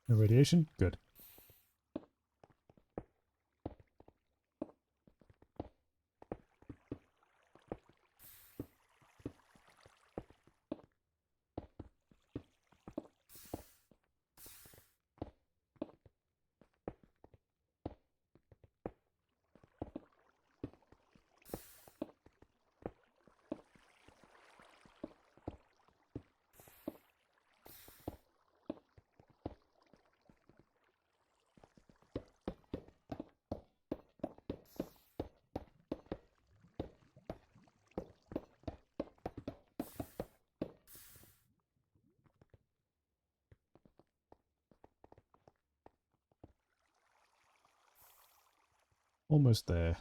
[SPEAKER 1] No radiation? Good. Almost there.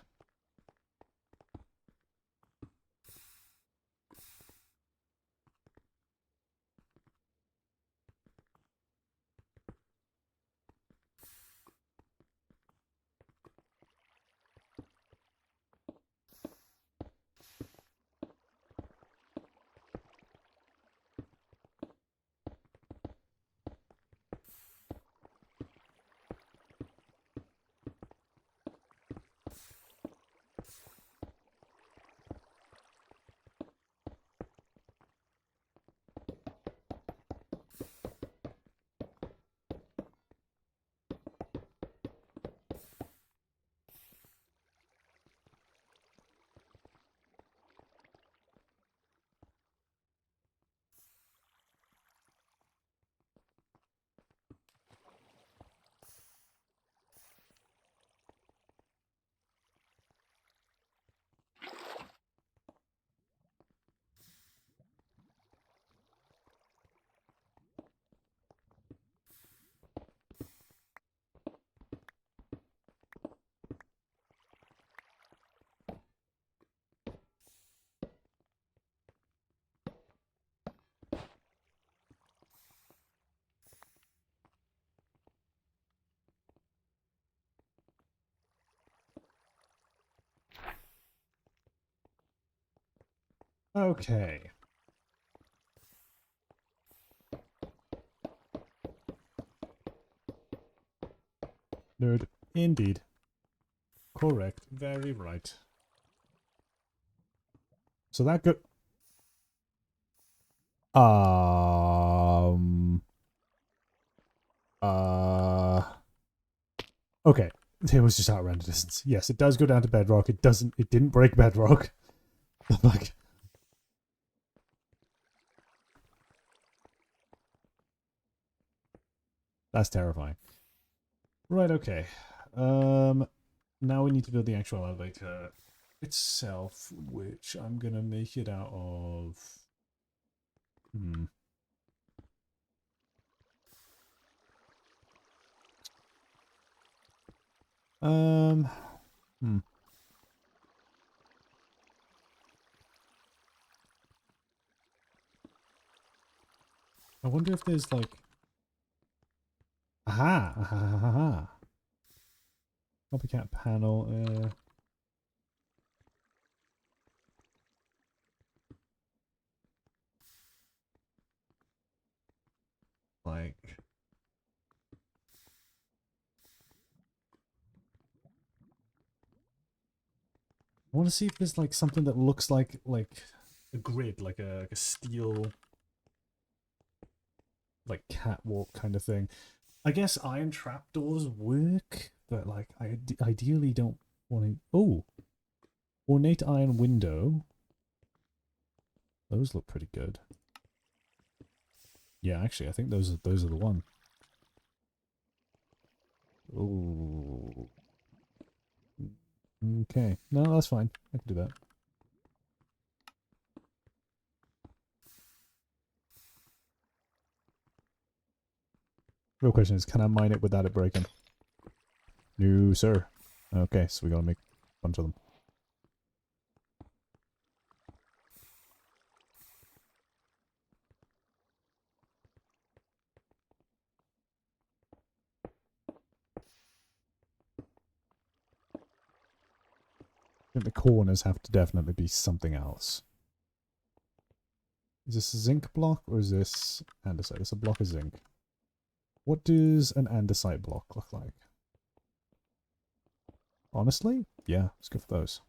[SPEAKER 1] Okay. Nerd. Indeed. Correct. Very right. So that go... Uh... Okay. It was just out of random distance. Yes, it does go down to bedrock. It doesn't... It didn't break bedrock. Like... That's terrifying. Right, okay. Now we need to build the actual elevator itself, which I'm gonna make it out of... Hmm. Um... Hmm. I wonder if there's like... Aha! Aha! Aha! Aha. Copycat panel, like... I want to see if there's like something that looks like a grid, like a steel like catwalk kind of thing. I guess iron trapdoors work, but like I ideally don't want to. Oh, ornate iron window. Those look pretty good. Yeah, actually, I think those are the one. Oh. Okay. No, that's fine. I can do that. Real question is, can I mine it without it breaking? No, sir. Okay, so we gotta make a bunch of them. I think the corners have to definitely be something else. Is this a zinc block or is this andesite? It's a block of zinc. What does an andesite block look like? Honestly? Yeah, let's go for those.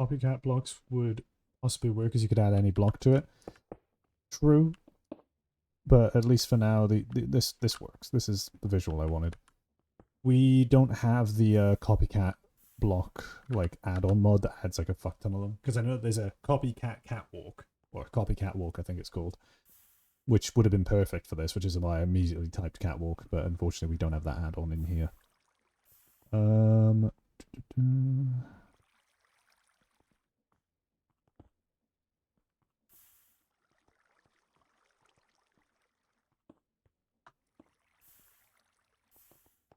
[SPEAKER 1] Copycat blocks would possibly work because you could add any block to it. True. But at least for now, this works. This is the visual I wanted. We don't have the copycat block like add-on mod that adds like a fuck ton of them. Because I know there's a copycat catwalk, or copycat walk I think it's called, which would have been perfect for this, which is why I immediately typed catwalk, but unfortunately we don't have that add-on in here.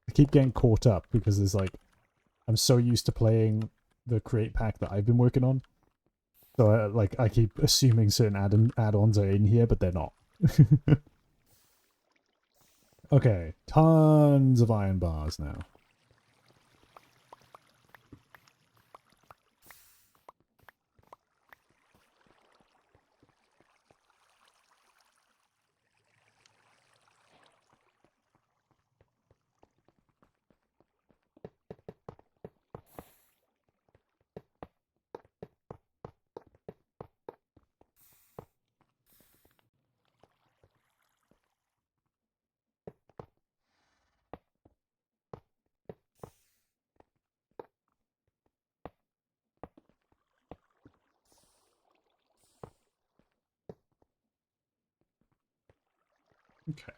[SPEAKER 1] I keep getting caught up because there's like, I'm so used to playing the create pack that I've been working on. So I keep assuming certain add-ons are in here, but they're not. Okay, tons of iron bars now. Okay.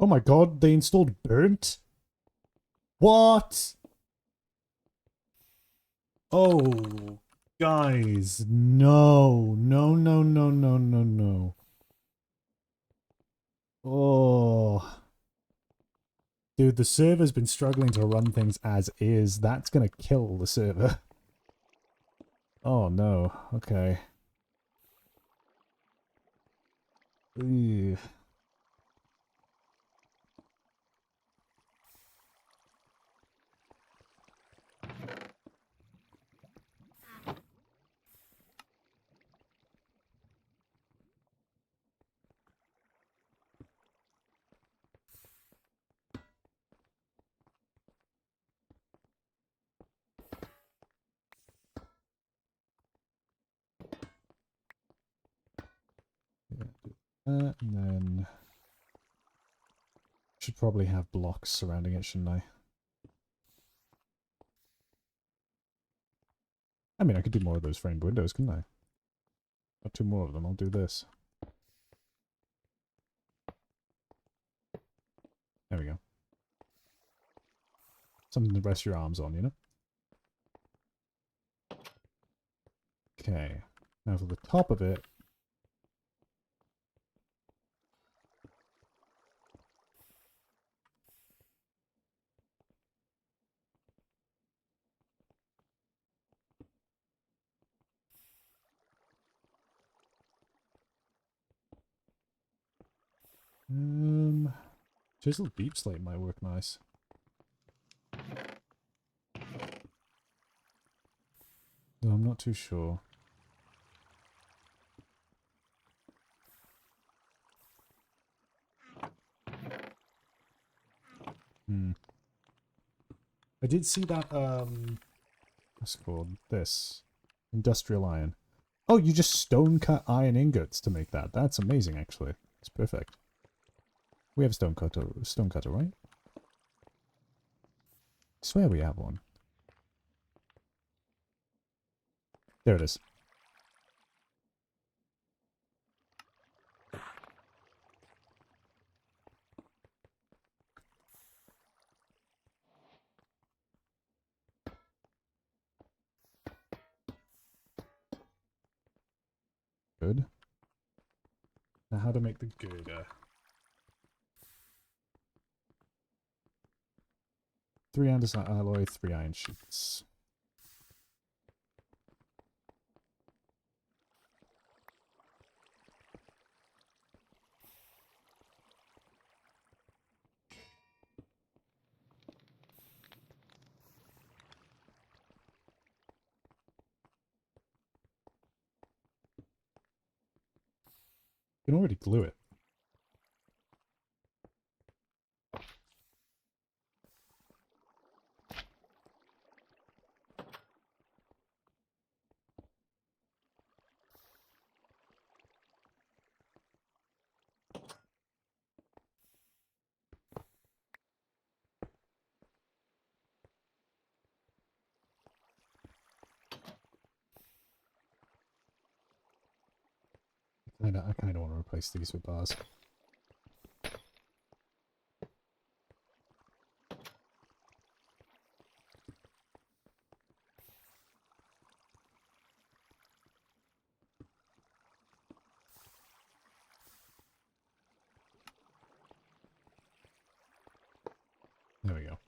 [SPEAKER 1] Oh my god, they installed burnt? What? Oh, guys, no. No, no, no, no, no, no. Oh. Dude, the server's been struggling to run things as is. That's gonna kill the server. Oh no. Okay. Ew. Yeah, do that, and then should probably have blocks surrounding it, shouldn't I? I mean, I could do more of those framed windows, couldn't I? Got two more of them. I'll do this. There we go. Something to rest your arms on, you know? Okay. Now for the top of it. Chiseled deep slate might work nice. Though I'm not too sure. I did see that, what's it called? This. Industrial iron. Oh, you just stone cut iron ingots to make that. That's amazing, actually. It's perfect. We have a stone cutter, right? I swear we have one. There it is. Good. Now how to make the girder. 3 andesite alloy, 3 iron sheets. You can already glue it. I kind of want to replace these with bars. There we go.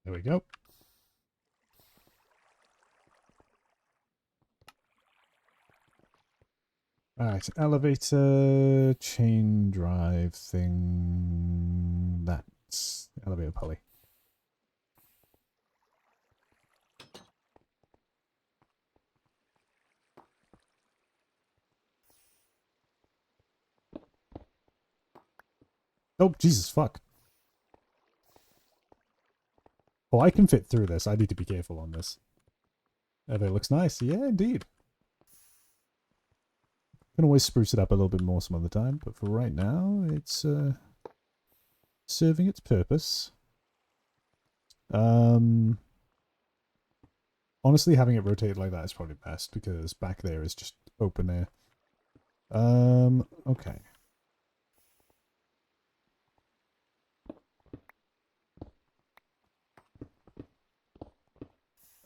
[SPEAKER 1] There we go. Alright, elevator, chain drive thing. That's elevator pulley. Oh, Jesus, fuck. Oh, I can fit through this. I need to be careful on this. Elevator looks nice. Yeah, indeed. Can always spruce it up a little bit more some other time, but for right now, it's serving its purpose. Honestly, having it rotate like that is probably best because back there is just open air. Okay.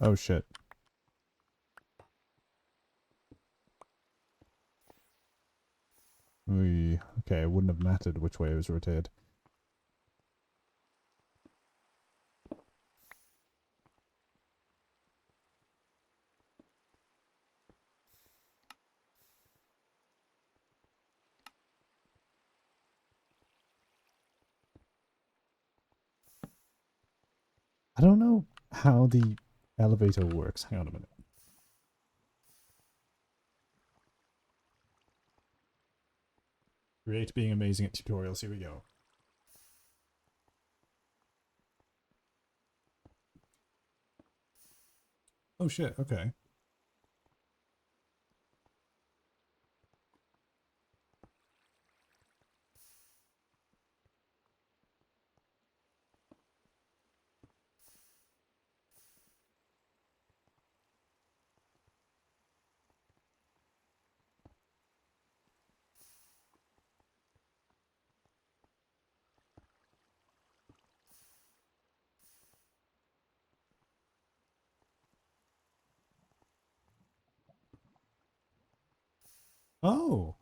[SPEAKER 1] Oh shit. Okay, it wouldn't have mattered which way it was rotated. I don't know how the elevator works. Hang on a minute. Create being amazing at tutorials. Here we go. Oh shit, okay. Oh.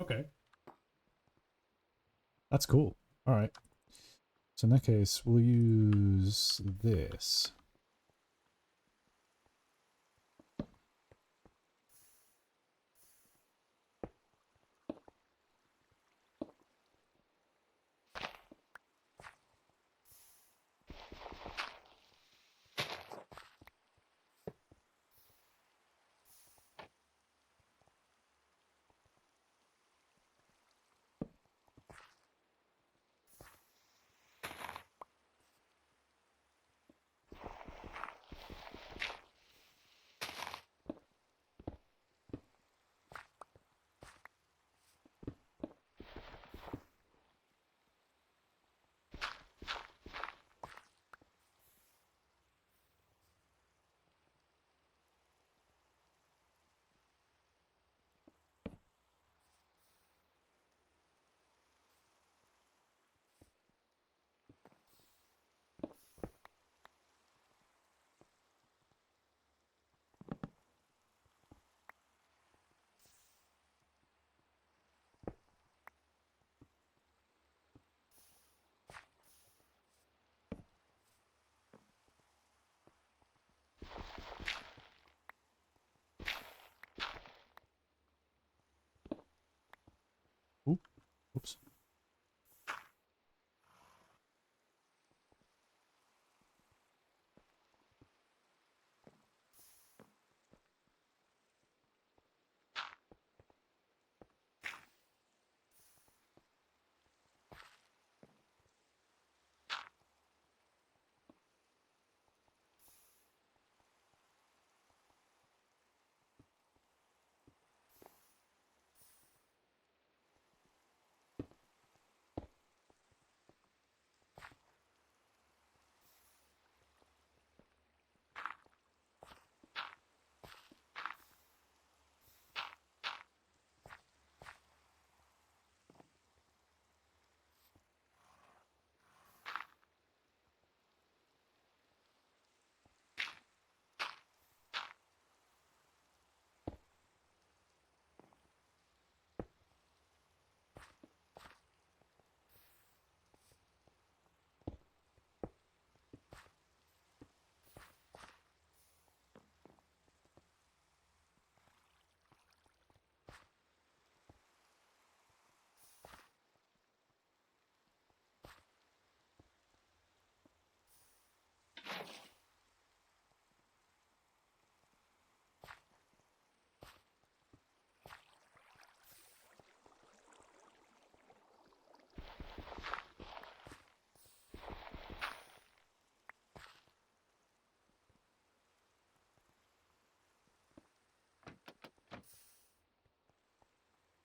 [SPEAKER 1] Okay. That's cool. Alright. So in that case, we'll use this.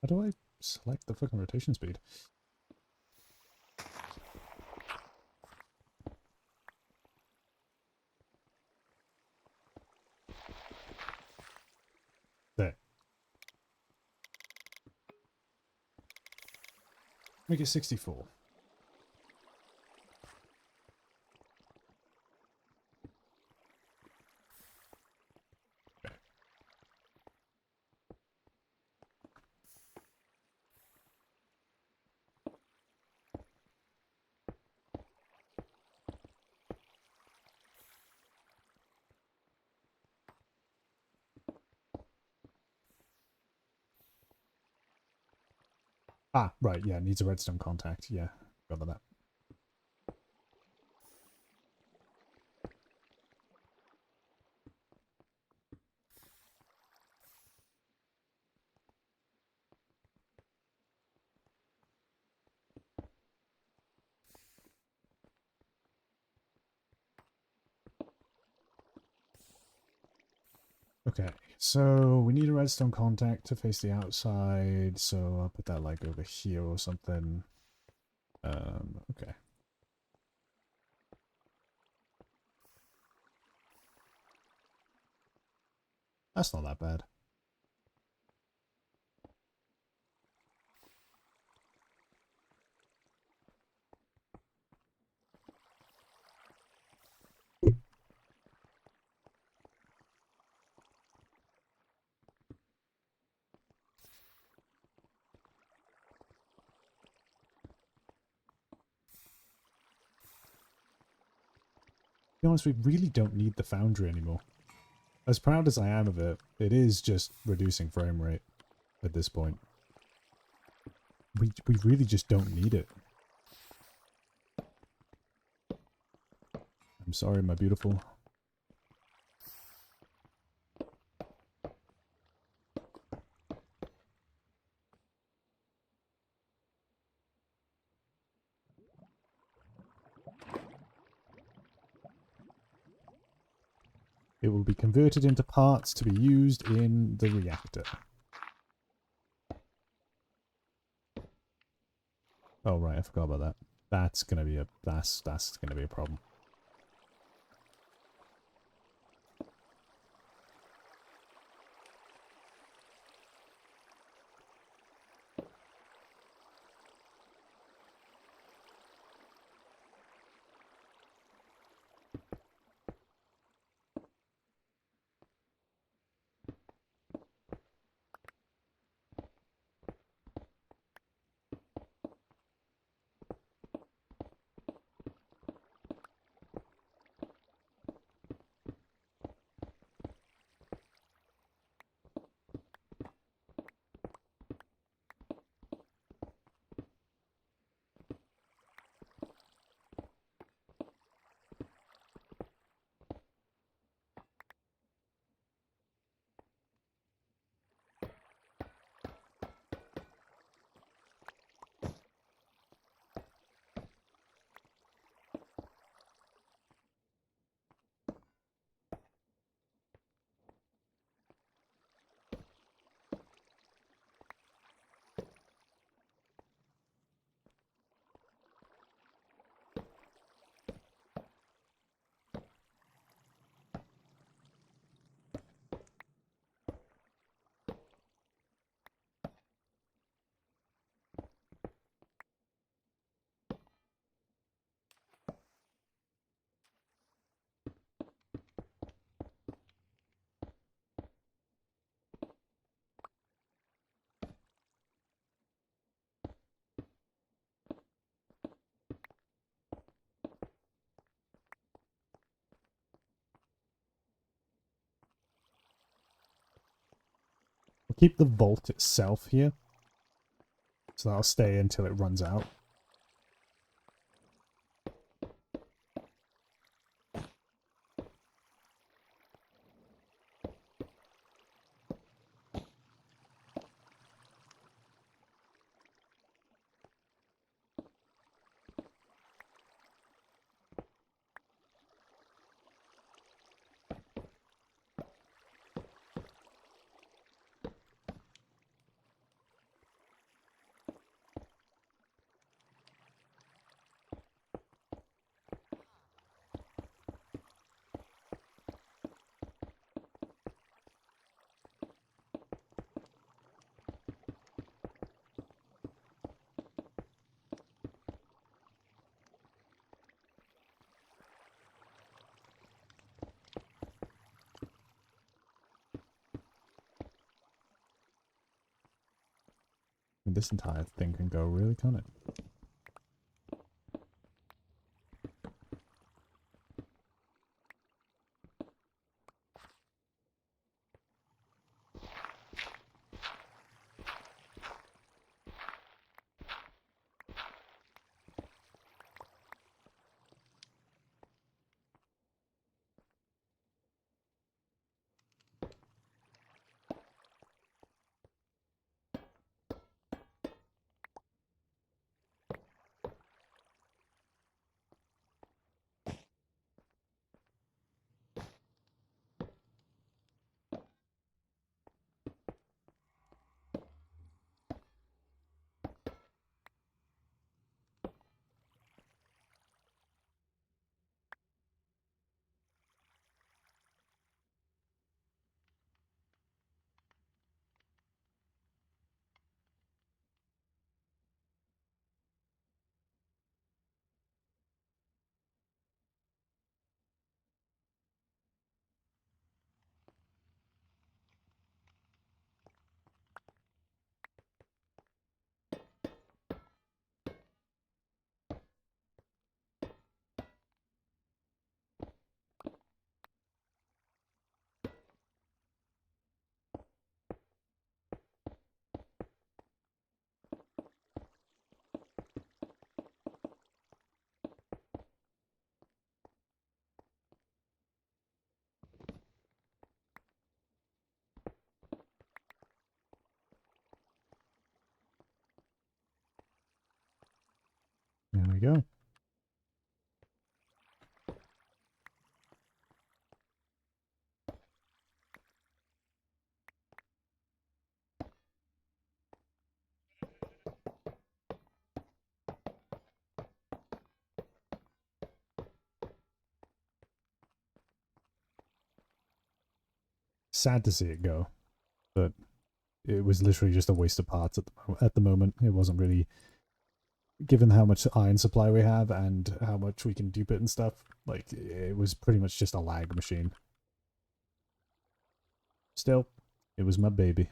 [SPEAKER 1] do I select the fucking rotation speed? There. Make it 64. Ah, right, yeah, needs a redstone contact. Yeah, forgot about that. Okay, so we need a redstone contact to face the outside, so I'll put that like over here or something. Okay. That's not that bad. To be honest, we really don't need the foundry anymore. As proud as I am of it, it is just reducing frame rate at this point. We really just don't need it. I'm sorry, my beautiful. It will be converted into parts to be used in the reactor. Oh right, I forgot about that. That's gonna be a that's gonna be a problem. We'll keep the vault itself here. So that'll stay until it runs out. mean, this entire thing can go, really, can't it? There we go. Sad to see it go, but it was literally just a waste of parts at the moment. It wasn't really, given how much iron supply we have and how much we can dupe it and stuff, like, it was pretty much just a lag machine. Still, it was my baby.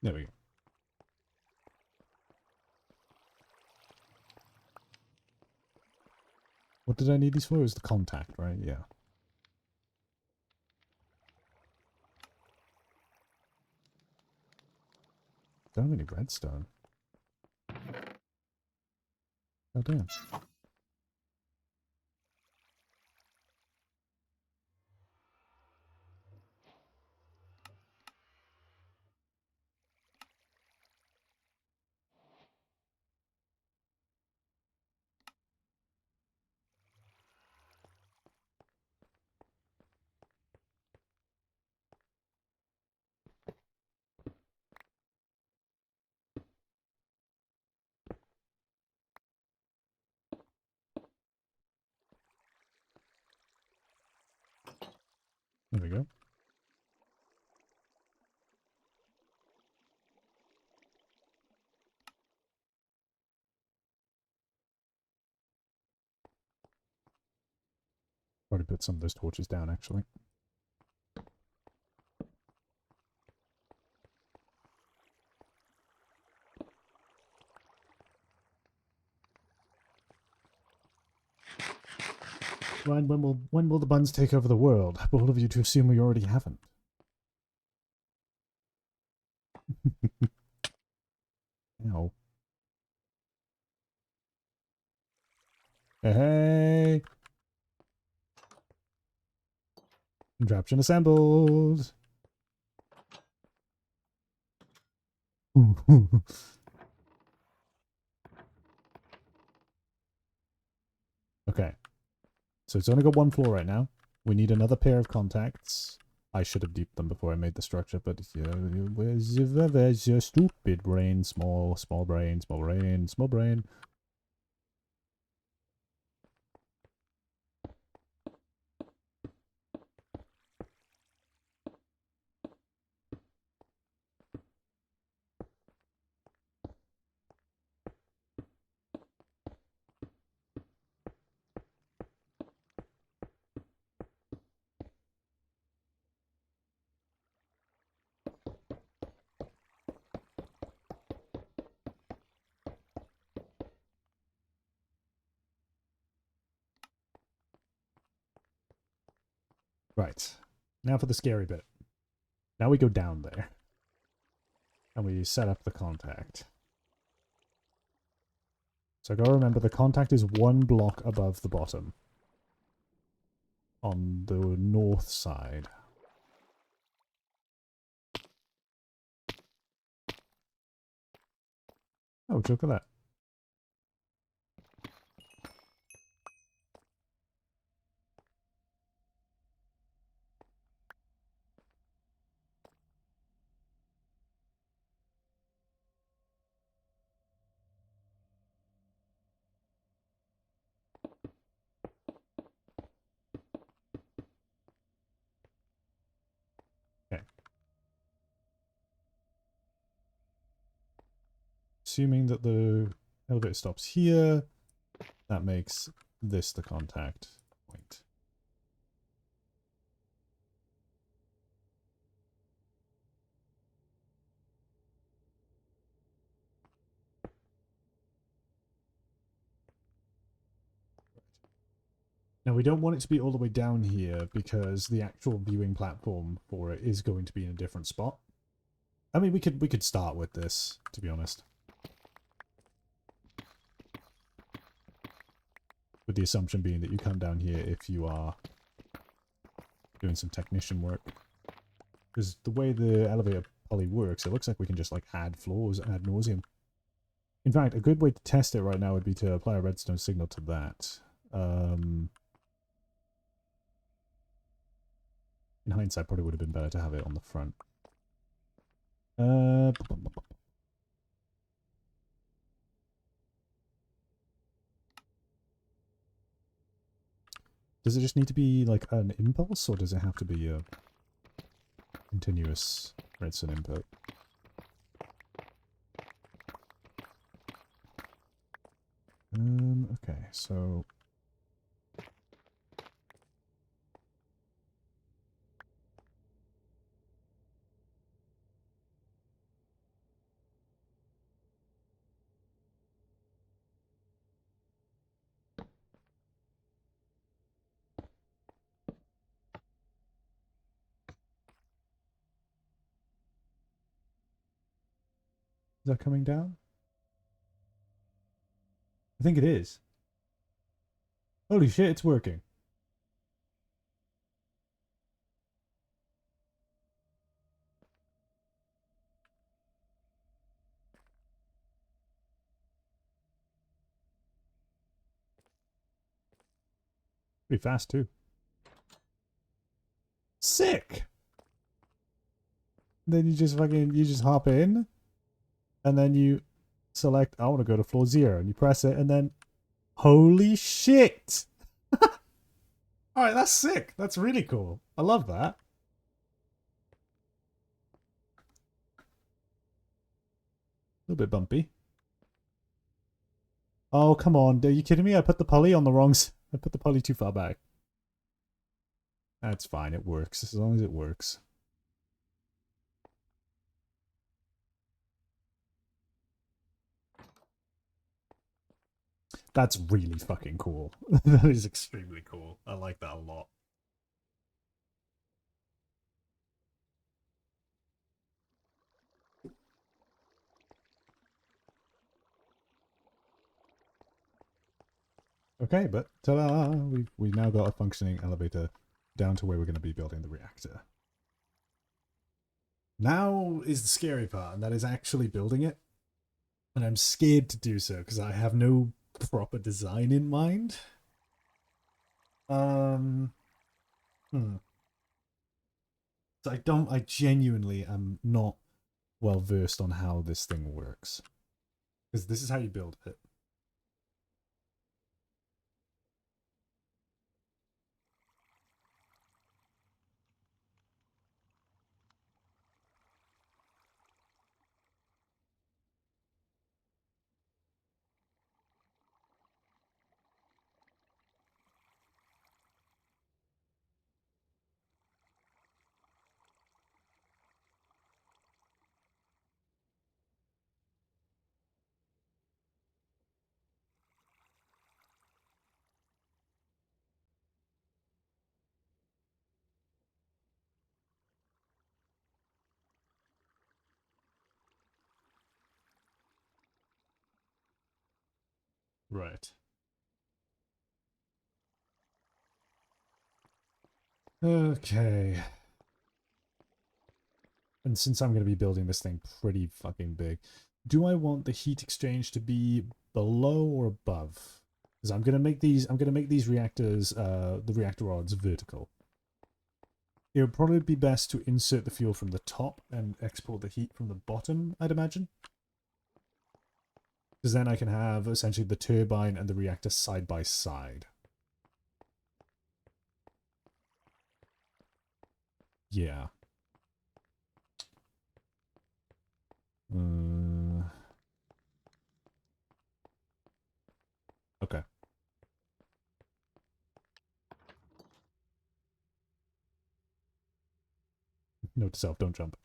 [SPEAKER 1] There we go. What did I need these for? It was the contact, right? Yeah. Don't have any redstone. Oh, damn. There we go. Probably put some of those torches down, actually. Ryan, when will the buns take over the world? Bold of you to assume we already haven't. Ow. Hey! Contraption assembled! Okay. So it's only got one floor right now. We need another pair of contacts. I should have deeped them before I made the structure, but where's your stupid brain? Small brain, small brain, small brain. Right. Now for the scary bit. Now we go down there. And we set up the contact. So I gotta remember the contact is one block above the bottom. On the north side. Oh, look at that. Okay. Assuming that the elevator stops here, that makes this the contact point. Now we don't want it to be all the way down here because the actual viewing platform for it is going to be in a different spot. I mean, we could start with this, to be honest. With the assumption being that you come down here if you are doing some technician work. Because the way the elevator poly works, it looks like we can just like add floors ad nauseum. In fact, a good way to test it right now would be to apply a redstone signal to that. In hindsight, probably would have been better to have it on the front. Does it just need to be like an impulse, or does it have to be a continuous redstone input? Okay, so is that coming down? I think it is. Holy shit, it's working. Pretty fast too. Sick! Then you just hop in, and then you select, I want to go to floor 0, and you press it, and then, holy shit! Alright, that's sick. That's really cool. I love that. A little bit bumpy. Oh, come on. Are you kidding me? I put the pulley on the wrong I put the pulley too far back. That's fine. It works. As long as it works. That's really fucking cool. That is extremely cool. I like that a lot. Okay, but ta-da! We've now got a functioning elevator down to where we're going to be building the reactor. Now is the scary part, and that is actually building it. And I'm scared to do so because I have no proper design in mind. So I genuinely am not well versed on how this thing works. Because this is how you build it. Right. Okay. And since I'm going to be building this thing pretty fucking big, do I want the heat exchange to be below or above? Because I'm going to make these reactors, the reactor rods vertical. It would probably be best to insert the fuel from the top and export the heat from the bottom, I'd imagine. Because then I can have essentially the turbine and the reactor side by side. Yeah. Okay. Note to self, don't jump.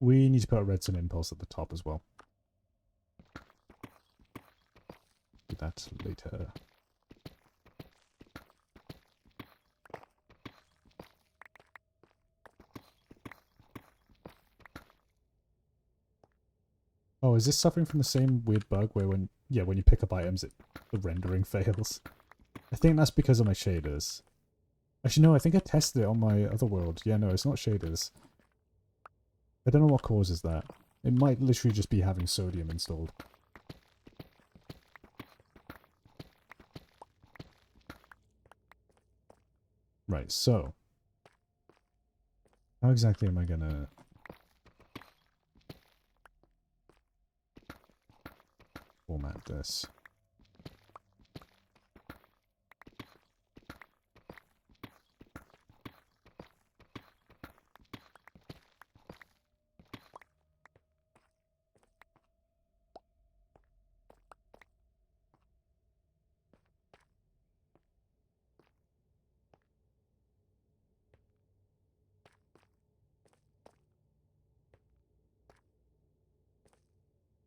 [SPEAKER 1] We need to put a redstone impulse at the top as well. Do that later. Oh, is this suffering from the same weird bug where when you pick up items, the rendering fails? I think that's because of my shaders. Actually, no, I think I tested it on my other world. Yeah, no, it's not shaders. I don't know what causes that. It might literally just be having sodium installed. Right, so. How exactly am I gonna format this?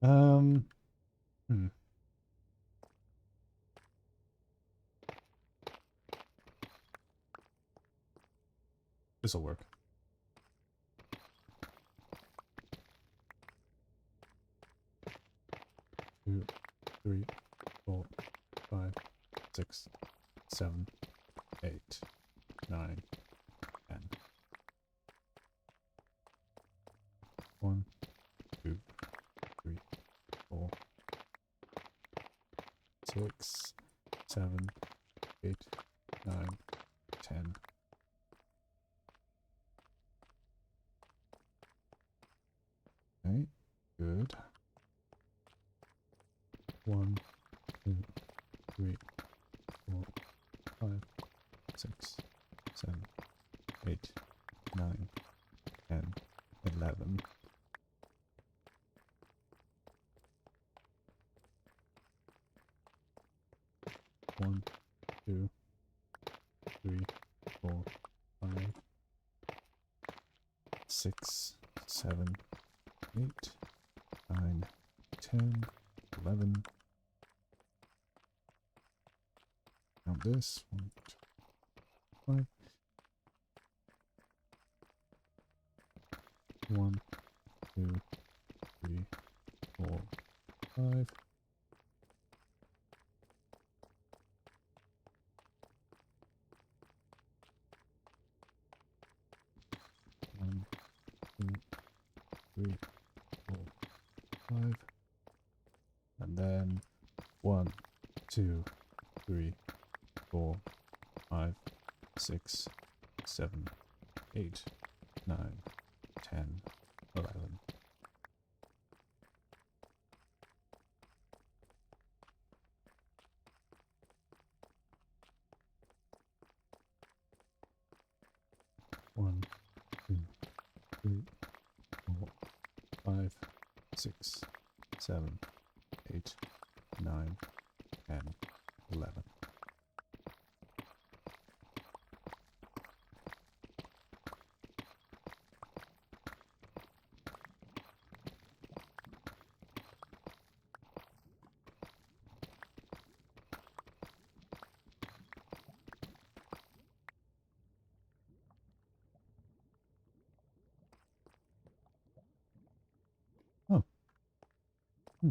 [SPEAKER 1] Um, hmm. This'll work. 2, 3, 4, 5, 6, 7, 8, 9, 10. 1, 2, 3, 4, 6, 7, 8, 9, 10. Okay, good. 1, 2, 3, 4, 5, 6, 7, 8, 9, 10, 11. One, 2, 3, 4, 5, 6, 7, 8, 9, 10, 11. Count this. 1, 2, 5. 1, 2, 3, 4, 5. 1, 2, 3, 4, 5. And then 1, 2, 3, 4, 5, 6, 7, 8, 9, 10, 11. 1, 2, 3, 4, 5, 6, 7, 8, 9, 10, 11. Oh. Hmm.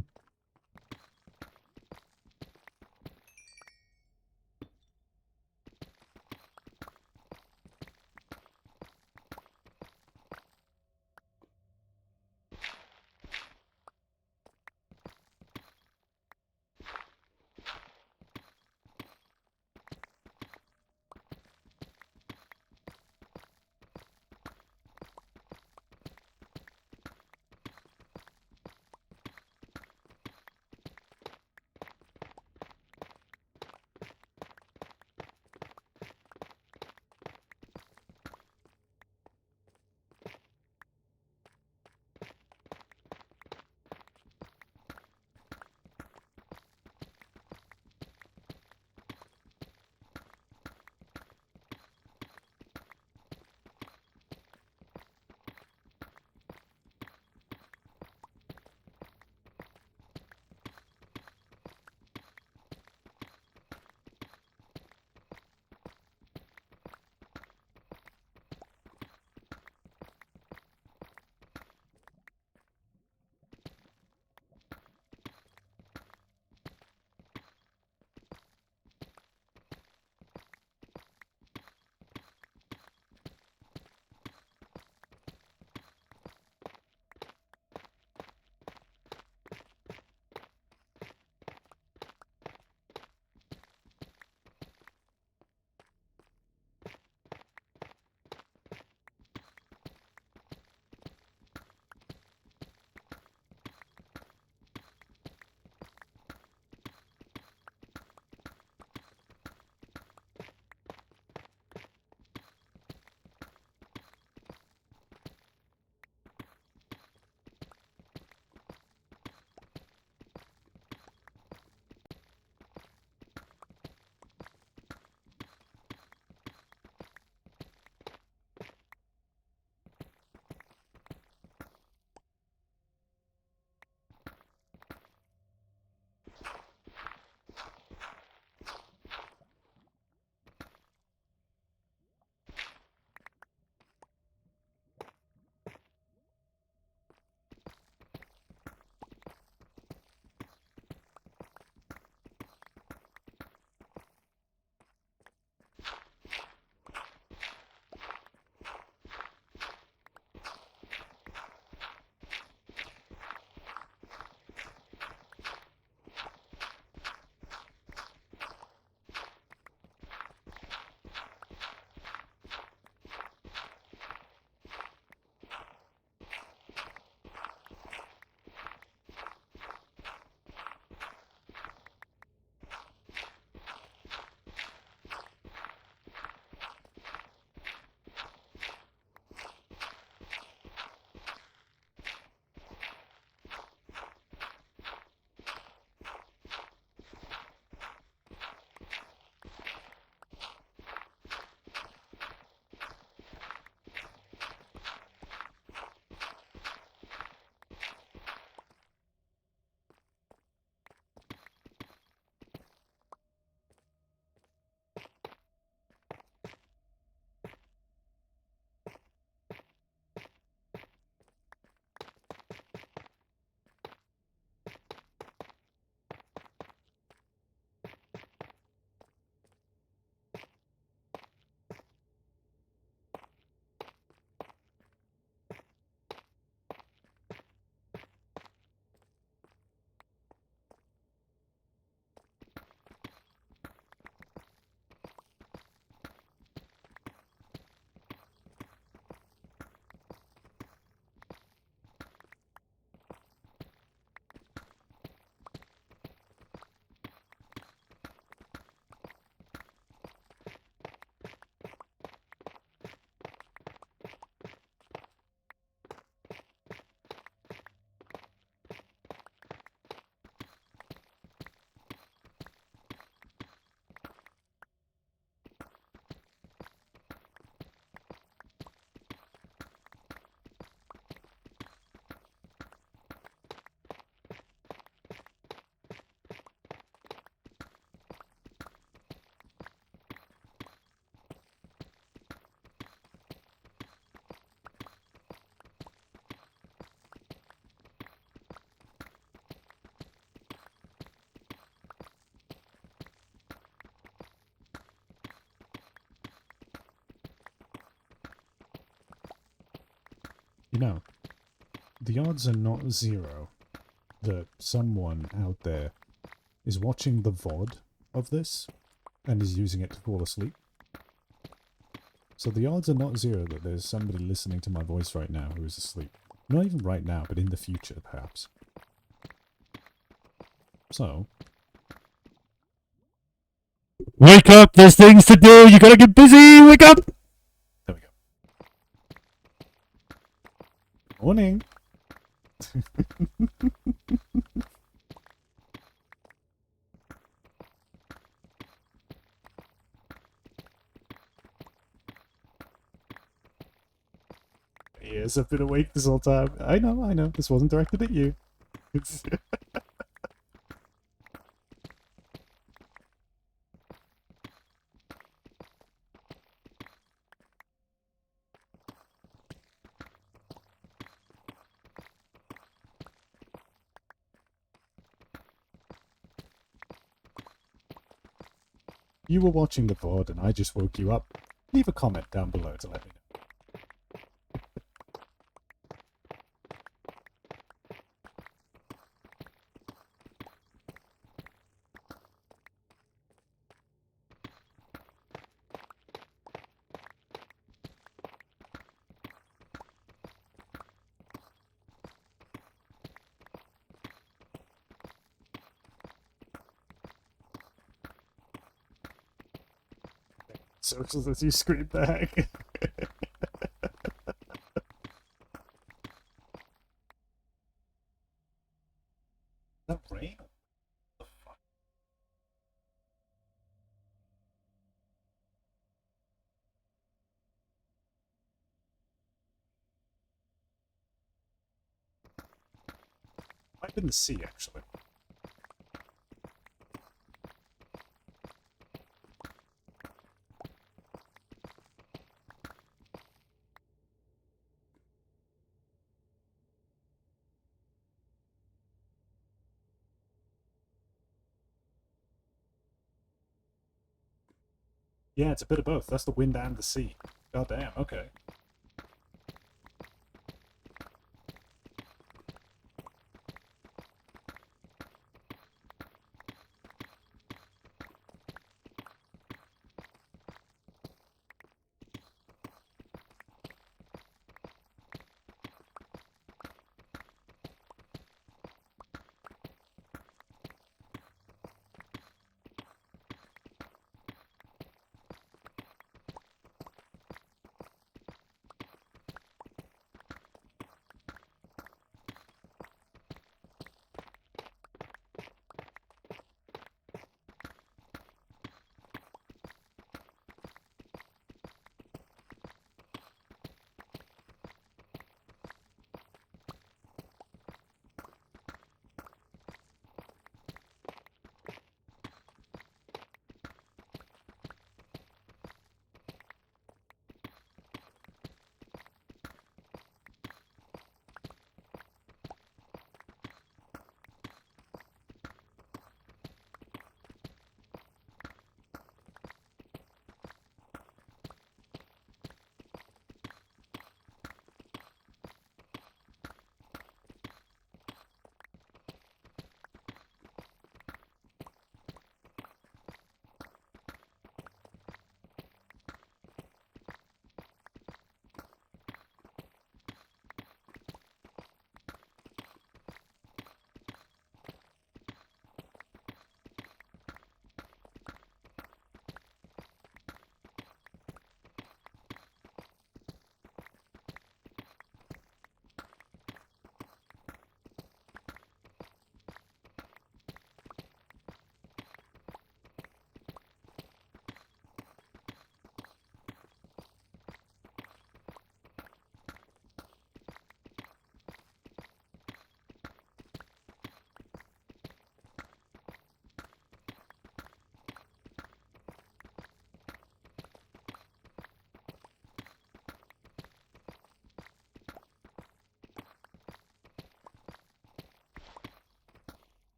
[SPEAKER 1] You know, the odds are not zero that someone out there is watching the VOD of this and is using it to fall asleep. So the odds are not zero that there's somebody listening to my voice right now who is asleep. Not even right now, but in the future, perhaps. So... Wake up! There's things to do! You gotta get busy! Wake up! There we go. Morning! Yes, I've been awake this whole time. I know. This wasn't directed at you. It's... You were watching the VOD and I just woke you up. Leave a comment down below to let me know. So as you scream back. That rain? What the fuck? Might have been the sea, actually. Yeah, it's a bit of both. That's the wind and the sea. God damn, okay.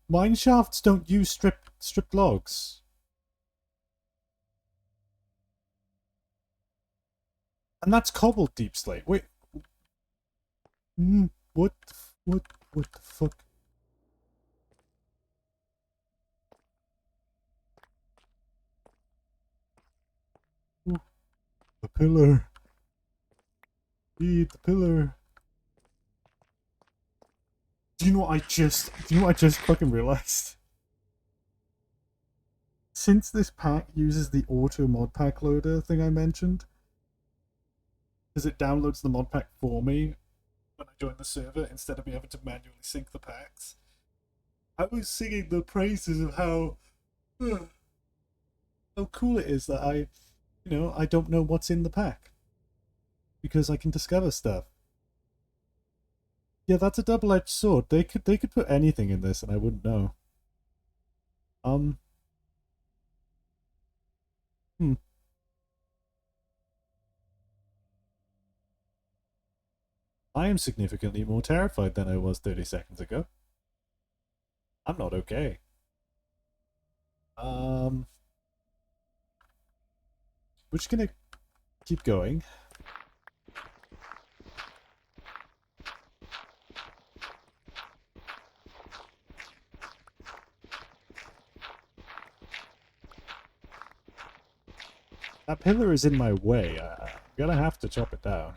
[SPEAKER 1] Mine shafts don't use stripped logs. And that's cobbled deep slate. Wait. What what the fuck? Ooh, the pillar. Eat the pillar. Do you know what I just fucking realized? Since this pack uses the auto mod pack loader thing I mentioned, because it downloads the mod pack for me when I join the server instead of me having to manually sync the packs, I was singing the praises of how cool it is that I don't know what's in the pack because I can discover stuff. Yeah, that's a double-edged sword. They could put anything in this and I wouldn't know. I am significantly more terrified than I was 30 seconds ago. I'm not okay. We're just gonna keep going. That pillar is in my way. I'm gonna have to chop it down.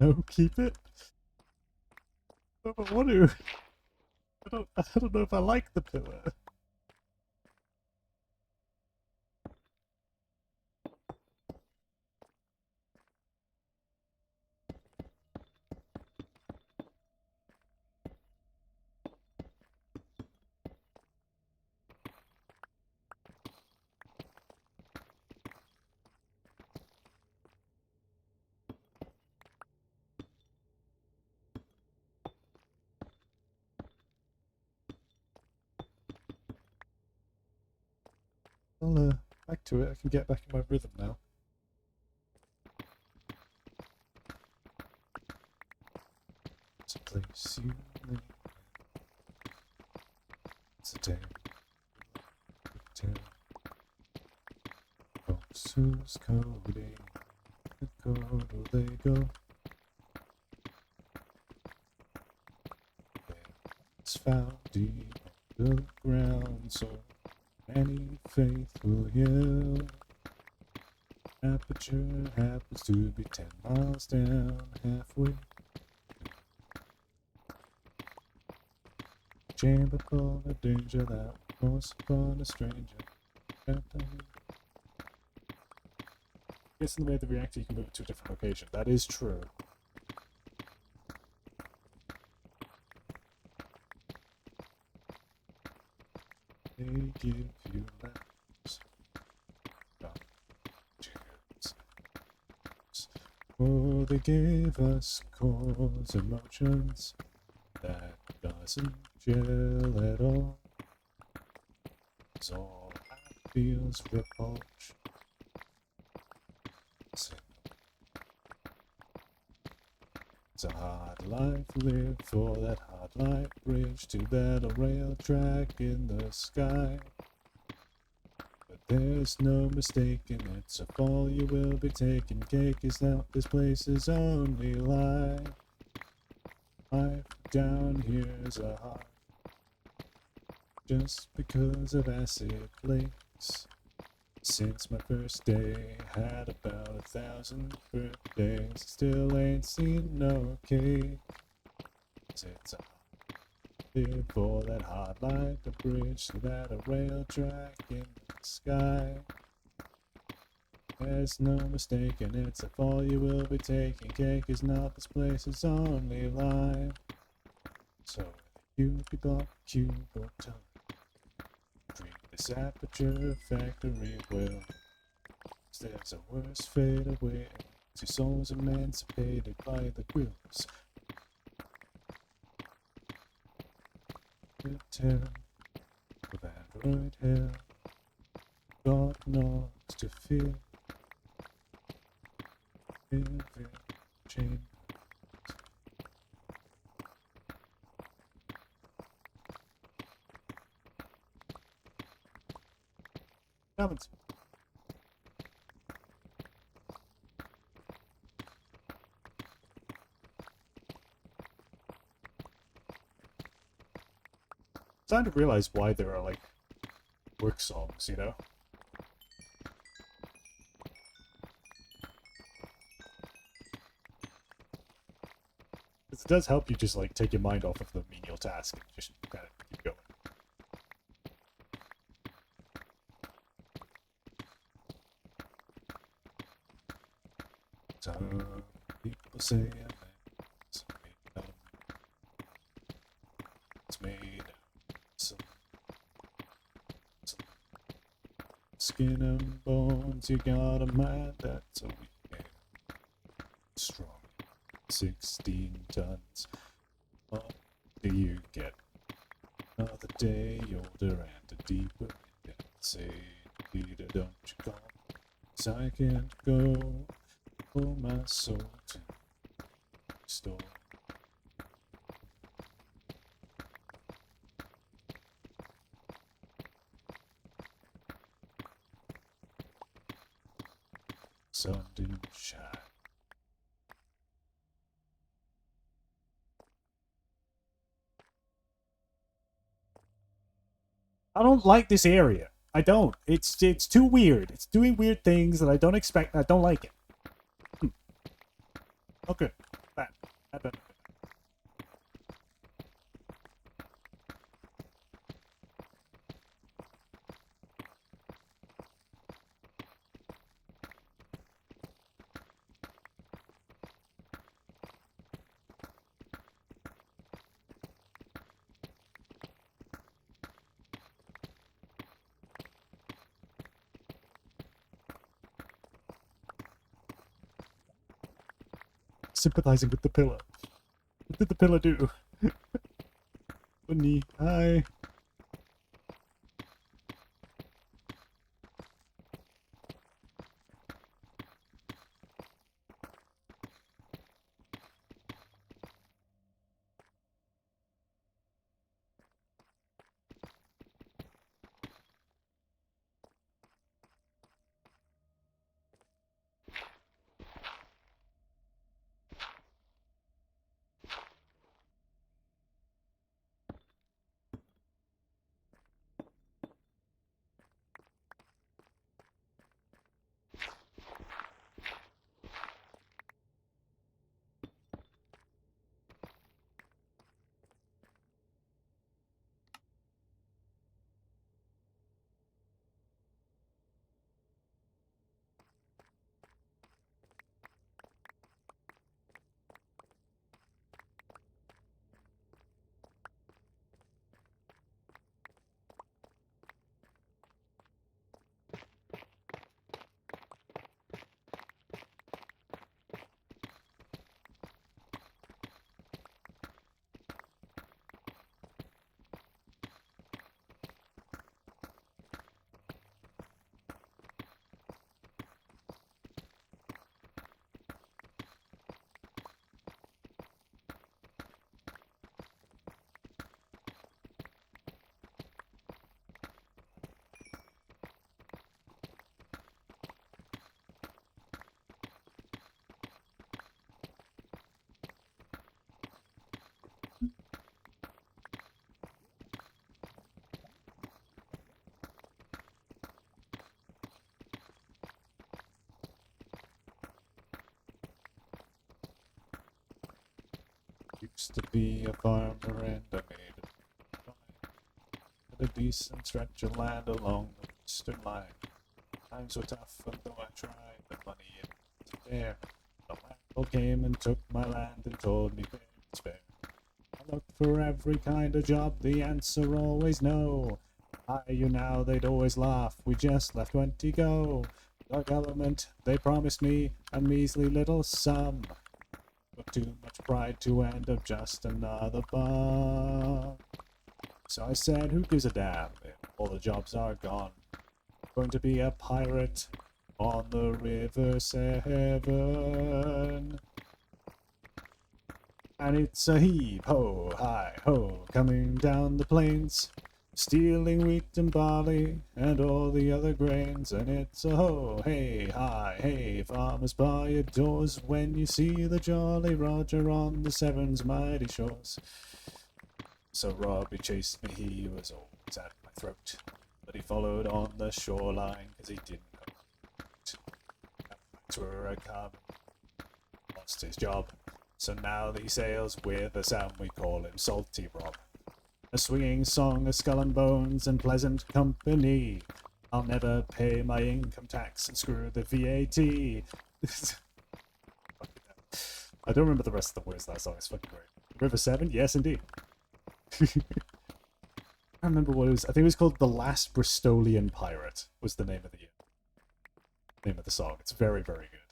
[SPEAKER 1] No, keep it. I don't want to. I don't know if I like the pillar. Well, back to it. I can get back in my rhythm now. It's a place you live. It's a day. Folks who's coding the code will they go? It's found deep underground, so any faith will yield. Aperture happens to be 10 miles down, halfway. Chamber full of danger that will force upon a stranger. Guess in the way of the reactor you can move it to a different location. That is true. They give you laughs, not cheers. Oh, they gave us cause emotions that doesn't gel at all. It's all feels repulsion. It's a hard life lived for that hard light bridge to that rail track in the sky. But there's no mistaking it's a fall you will be taking. Cake is not this place's only lie. Life down here's a hard just because of acid flakes. Since my first day, had about 1,000 birthdays. Still ain't seen no cake. It's a live for that hard light, a bridge to that a rail track in the sky. There's no mistaking, it's a fall you will be taking. Cake is not this place's only line. So you be block, cube or tongue. Drink this aperture factory will. There's a worse fate away. Two souls emancipated by the grills. Return for that Right here, God knows to feel. Feel change. Haven't. Starting to realize why there are like work songs, you know? It does help you just like take your mind off of the menial task and just kind of keep going. Some people say it's made some skin and bones. You got a mind that's a weekend strong. 16 tons. What do you get? Another day older and a deeper in say, Peter, don't you call? 'Cause I can't go for my soul to restore. Sun didn't shine. I don't like this area. I don't. It's too weird. It's doing weird things that I don't expect. I don't like it. Okay. Bad. Bad. Sympathizing with the pillar. What did the pillar do? Bunny, hi. Used to be a farmer and I made a decent stretch of land along the western line. Times were tough, and though I tried, the money isn't there. The landlord came and took my land and told me fair and spare. I looked for every kind of job, the answer always no. Hire you now, they'd always laugh, we just left 20 go. The government, they promised me a measly little sum. But too much pride to end up just another bum. So I said, who gives a damn if all the jobs are gone? Going to be a pirate on the River Severn. And it's a heave, ho, hi, ho, coming down the plains, stealing wheat and barley and all the other grains. And it's a ho, hey, hi, hey, farmers by your doors, when you see the Jolly Roger on the Severn's mighty shores. So Robbie chased me, he was always at my throat, but he followed on the shoreline, 'cause he didn't know. That's where I come, lost his job. So now he sails with us and we call him Salty Rob. A swinging song of skull and bones and pleasant company. I'll never pay my income tax and screw the VAT. I don't remember the rest of the words of that song, it's fucking great. River Severn? Yes, indeed. I remember what it was. I think it was called The Last Bristolian Pirate was the name of the song. It's very, very good.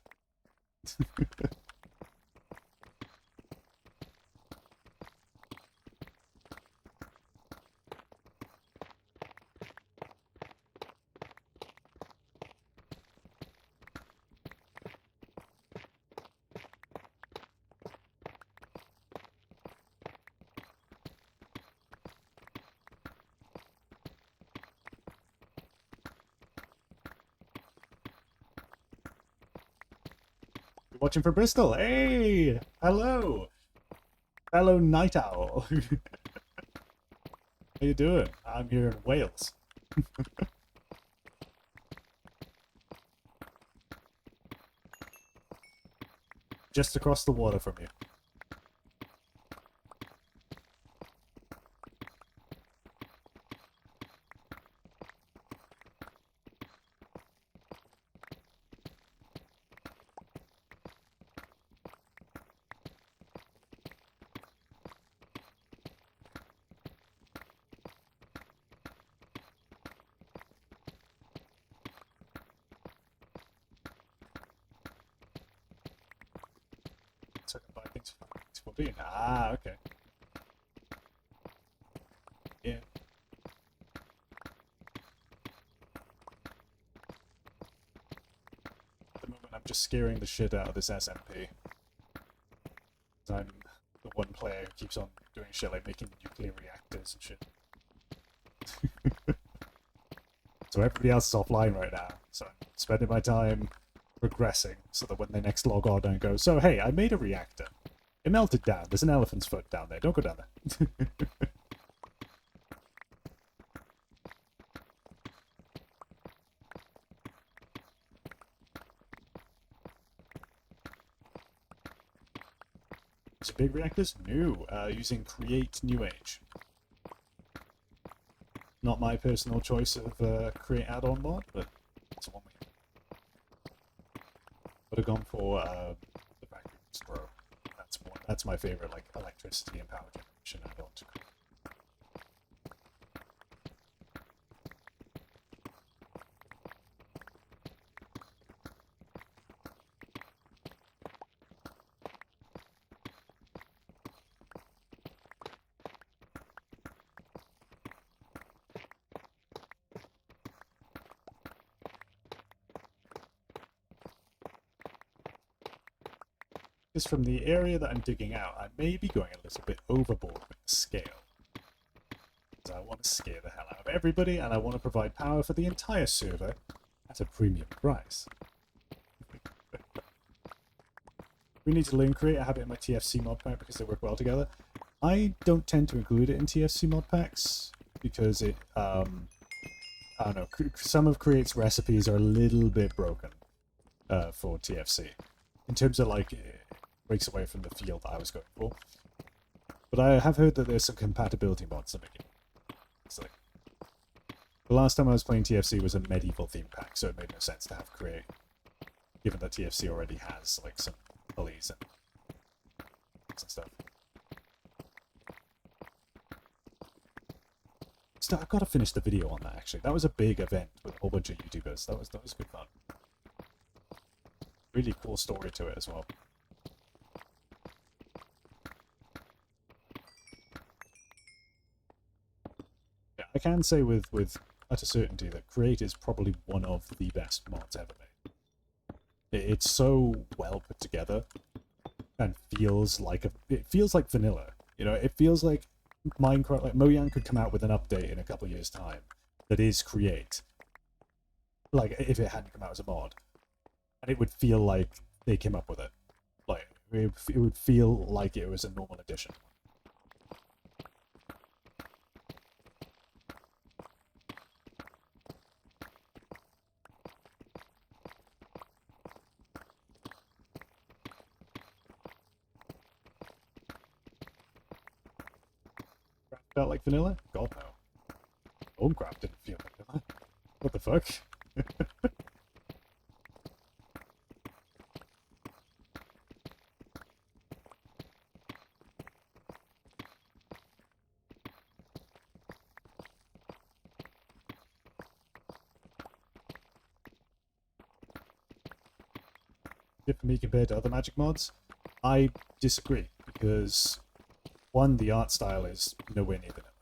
[SPEAKER 1] Watching from Bristol. Hey! Hello! Fellow night owl. How you doing? I'm here in Wales. Just across the water from you. So I can buy things for being. Ah, okay. Yeah. At the moment, I'm just scaring the shit out of this SMP. I'm the one player who keeps on doing shit like making nuclear reactors and shit. So everybody else is offline right now. So I'm spending my time progressing so that when they next log on and go, so hey, I made a reactor. It melted down. There's an elephant's foot down there. Don't go down there. Is it big reactors? No. Using Create New Age. Not my personal choice of Create Add-on mod, but it's one we would have gone for the Vacuum's Grow. That's my favorite, like, electricity and power generation add-on to create. Because from the area that I'm digging out, I may be going a little bit overboard with the scale. Because I want to scare the hell out of everybody, and I want to provide power for the entire server at a premium price. We need to learn Create. I have it in my TFC mod pack because they work well together. I don't tend to include it in TFC mod packs because it, I don't know, some of Create's recipes are a little bit broken for TFC. In terms of, like, it breaks away from the field that I was going for. But I have heard that there's some compatibility mods that make it. It's like, the last time I was playing TFC was a medieval theme pack, so it made no sense to have Create, given that TFC already has, like, some pulleys and stuff. So I've got to finish the video on that, actually. That was a big event with a whole bunch of YouTubers. That was good fun. Really cool story to it as well. I can say with utter certainty that Create is probably one of the best mods ever made. It's so well put together and feels like it feels like vanilla. You know, it feels like Minecraft. Like Mojang could come out with an update in a couple of years' time that is Create. Like if it hadn't come out as a mod, and it would feel like they came up with it. Like it would feel like it was a normal edition. Felt like vanilla? God no. Homecraft didn't feel like vanilla. What the fuck? For me compared to other Magic mods? I disagree, because one, the art style is nowhere near vanilla.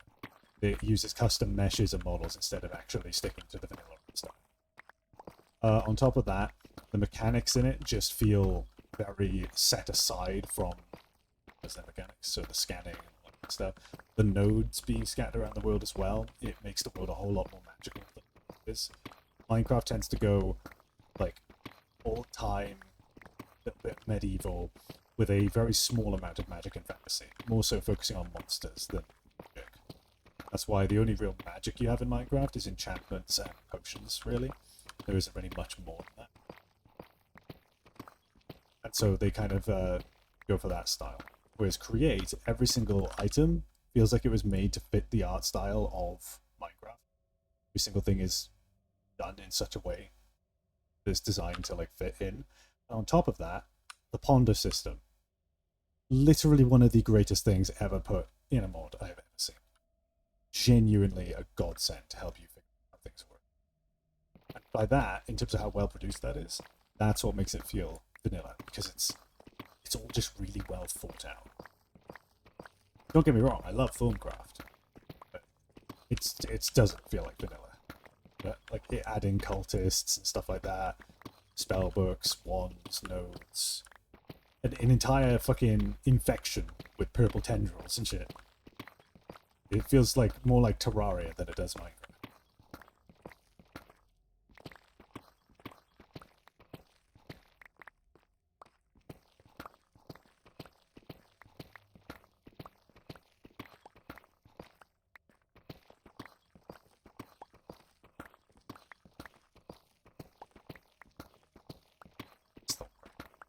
[SPEAKER 1] It uses custom meshes and models instead of actually sticking to the vanilla art style. On top of that, the mechanics in it just feel very set aside from the mechanics, so the scanning and all that stuff. The nodes being scattered around the world as well, it makes the world a whole lot more magical than it is. Minecraft tends to go like old time, a bit medieval, with a very small amount of magic and fantasy, more so focusing on monsters than magic. That's why the only real magic you have in Minecraft is enchantments and potions, really. There isn't really much more than that. And so they kind of go for that style. Whereas Create, every single item feels like it was made to fit the art style of Minecraft. Every single thing is done in such a way that it's designed to like fit in. And on top of that, the ponder system. Literally one of the greatest things ever put in a mod I've ever seen. Genuinely a godsend to help you figure out how things work. And by that, in terms of how well produced that is, that's what makes it feel vanilla, because it's all just really well thought out. Don't get me wrong, I love Thorncraft, but it doesn't feel like vanilla. But like adding cultists and stuff like that, spell books, wands, nodes, an entire fucking infection with purple tendrils and shit. It feels like more like Terraria than it does Minecraft.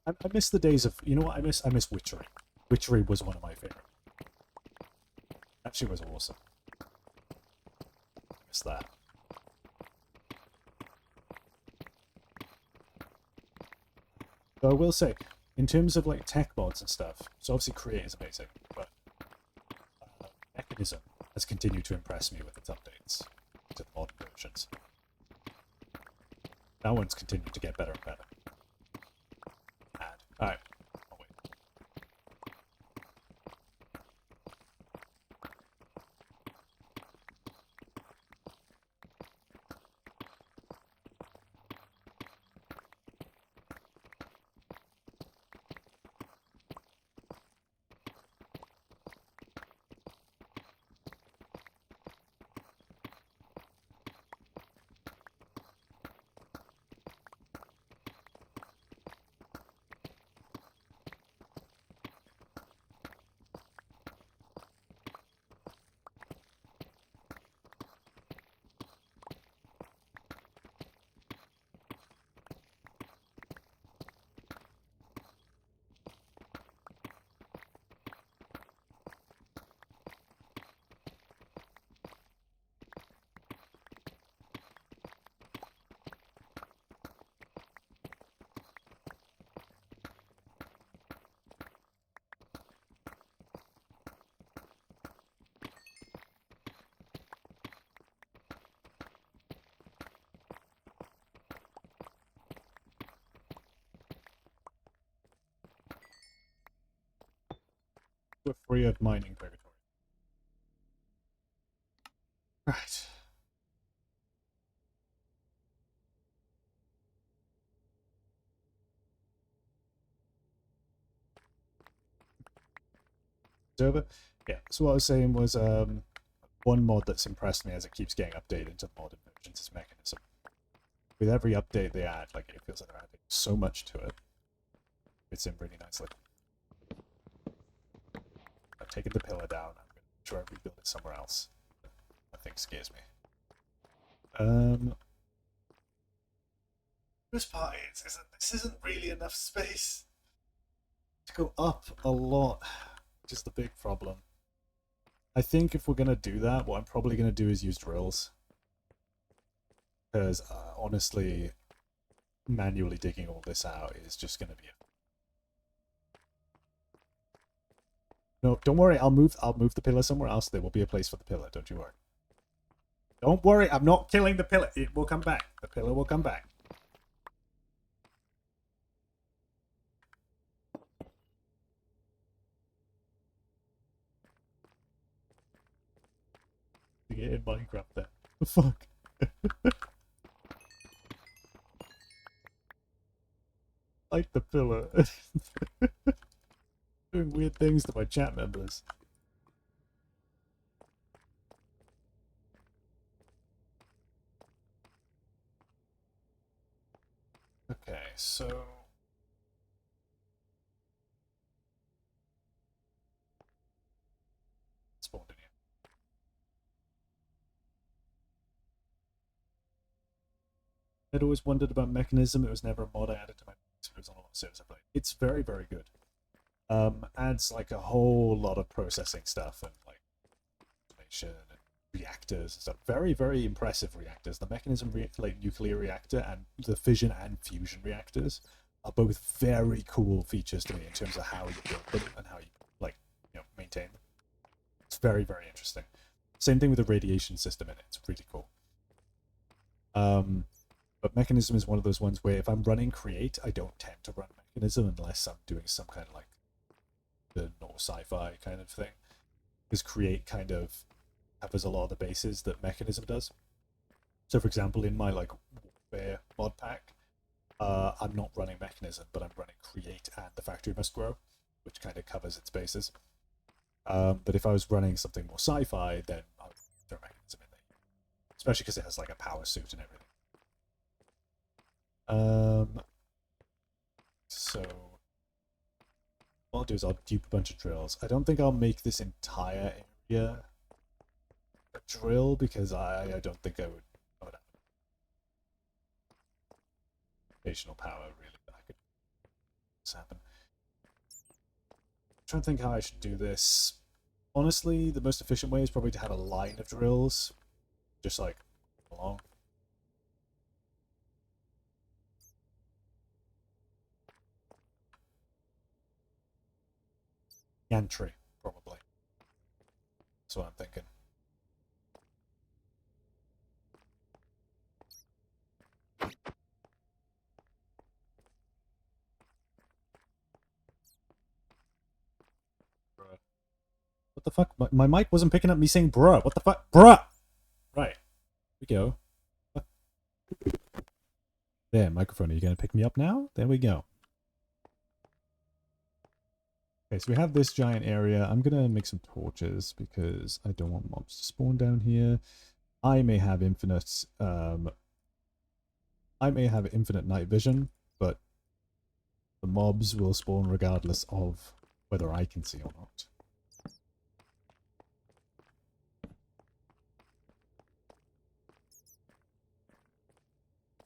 [SPEAKER 1] I miss the days of, you know what I miss? I miss Witchery. Witchery was one of my favorite. That shit was awesome. I miss that. Though I will say, in terms of like tech mods and stuff, so obviously Create is amazing, but Mechanism has continued to impress me with its updates to the modern versions. That one's continued to get better and better. Alright. I'll wait. We're free of mining purgatory. Right. It's over. Yeah, so what I was saying was one mod that's impressed me as it keeps getting updated into the modern versions is Mechanism. With every update they add, like, it feels like they're adding so much to it. It's in really nicely. I've taken the pillar down. I'm going to try and rebuild it somewhere else. That thing scares me. Worst part is that this isn't really enough space to go up a lot, which is the big problem. I think if we're going to do that, what I'm probably going to do is use drills. Because, honestly, manually digging all this out is just going to be... No, don't worry, I'll move the pillar somewhere else. There will be a place for the pillar, don't you worry. Don't worry, I'm not killing the pillar. It will come back. The pillar will come back. To get in Minecraft there. The fuck? Like the pillar. Doing weird things to my chat members. Okay, so... Spawned in here. I'd always wondered about Mechanism. It was never a mod I added to my mix, but it was on a lot of servers I played. It's very, very good. Adds like a whole lot of processing stuff and like automation and reactors and stuff. Very, very impressive reactors. The Mechanism like nuclear reactor and the fission and fusion reactors are both very cool features to me in terms of how you build them and how you maintain them. It's very, very interesting. Same thing with the radiation system in it. It's really cool. But Mechanism is one of those ones where if I'm running Create, I don't tend to run Mechanism unless I'm doing some kind of like the normal sci-fi kind of thing. Because Create kind of covers a lot of the bases that Mechanism does. So for example, in my like Warfare mod pack, I'm not running Mechanism, but I'm running Create and the Factory Must Grow, which kind of covers its bases. But if I was running something more sci-fi, then I would throw Mechanism in there. Especially because it has like a power suit and everything. So what I'll do is I'll dupe a bunch of drills. I don't think I'll make this entire area a drill because I don't think I would have rotational power really that I could make this happen. I'm trying to think how I should do this. Honestly, the most efficient way is probably to have a line of drills, just like along. Gantry, probably. That's what I'm thinking. What the fuck? My mic wasn't picking up me saying bruh. What the fuck? Bruh! Right. Here we go. There, microphone. Are you going to pick me up now? There we go. Okay, so we have this giant area. I'm going to make some torches because I don't want mobs to spawn down here. I may have infinite night vision, but the mobs will spawn regardless of whether I can see or not.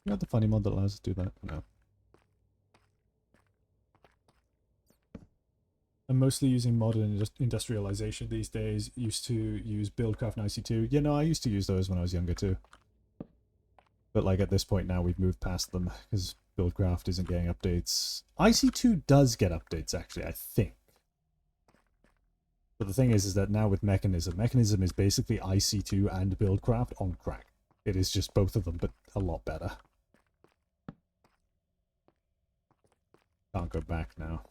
[SPEAKER 1] You got the funny mod that allows us to do that? No. I'm mostly using modern industrialization these days. Used to use Buildcraft and IC2. Yeah, no, I used to use those when I was younger too. But like at this point now, we've moved past them because Buildcraft isn't getting updates. IC2 does get updates, actually, I think. But the thing is that now with Mechanism is basically IC2 and Buildcraft on crack. It is just both of them, but a lot better. Can't go back now.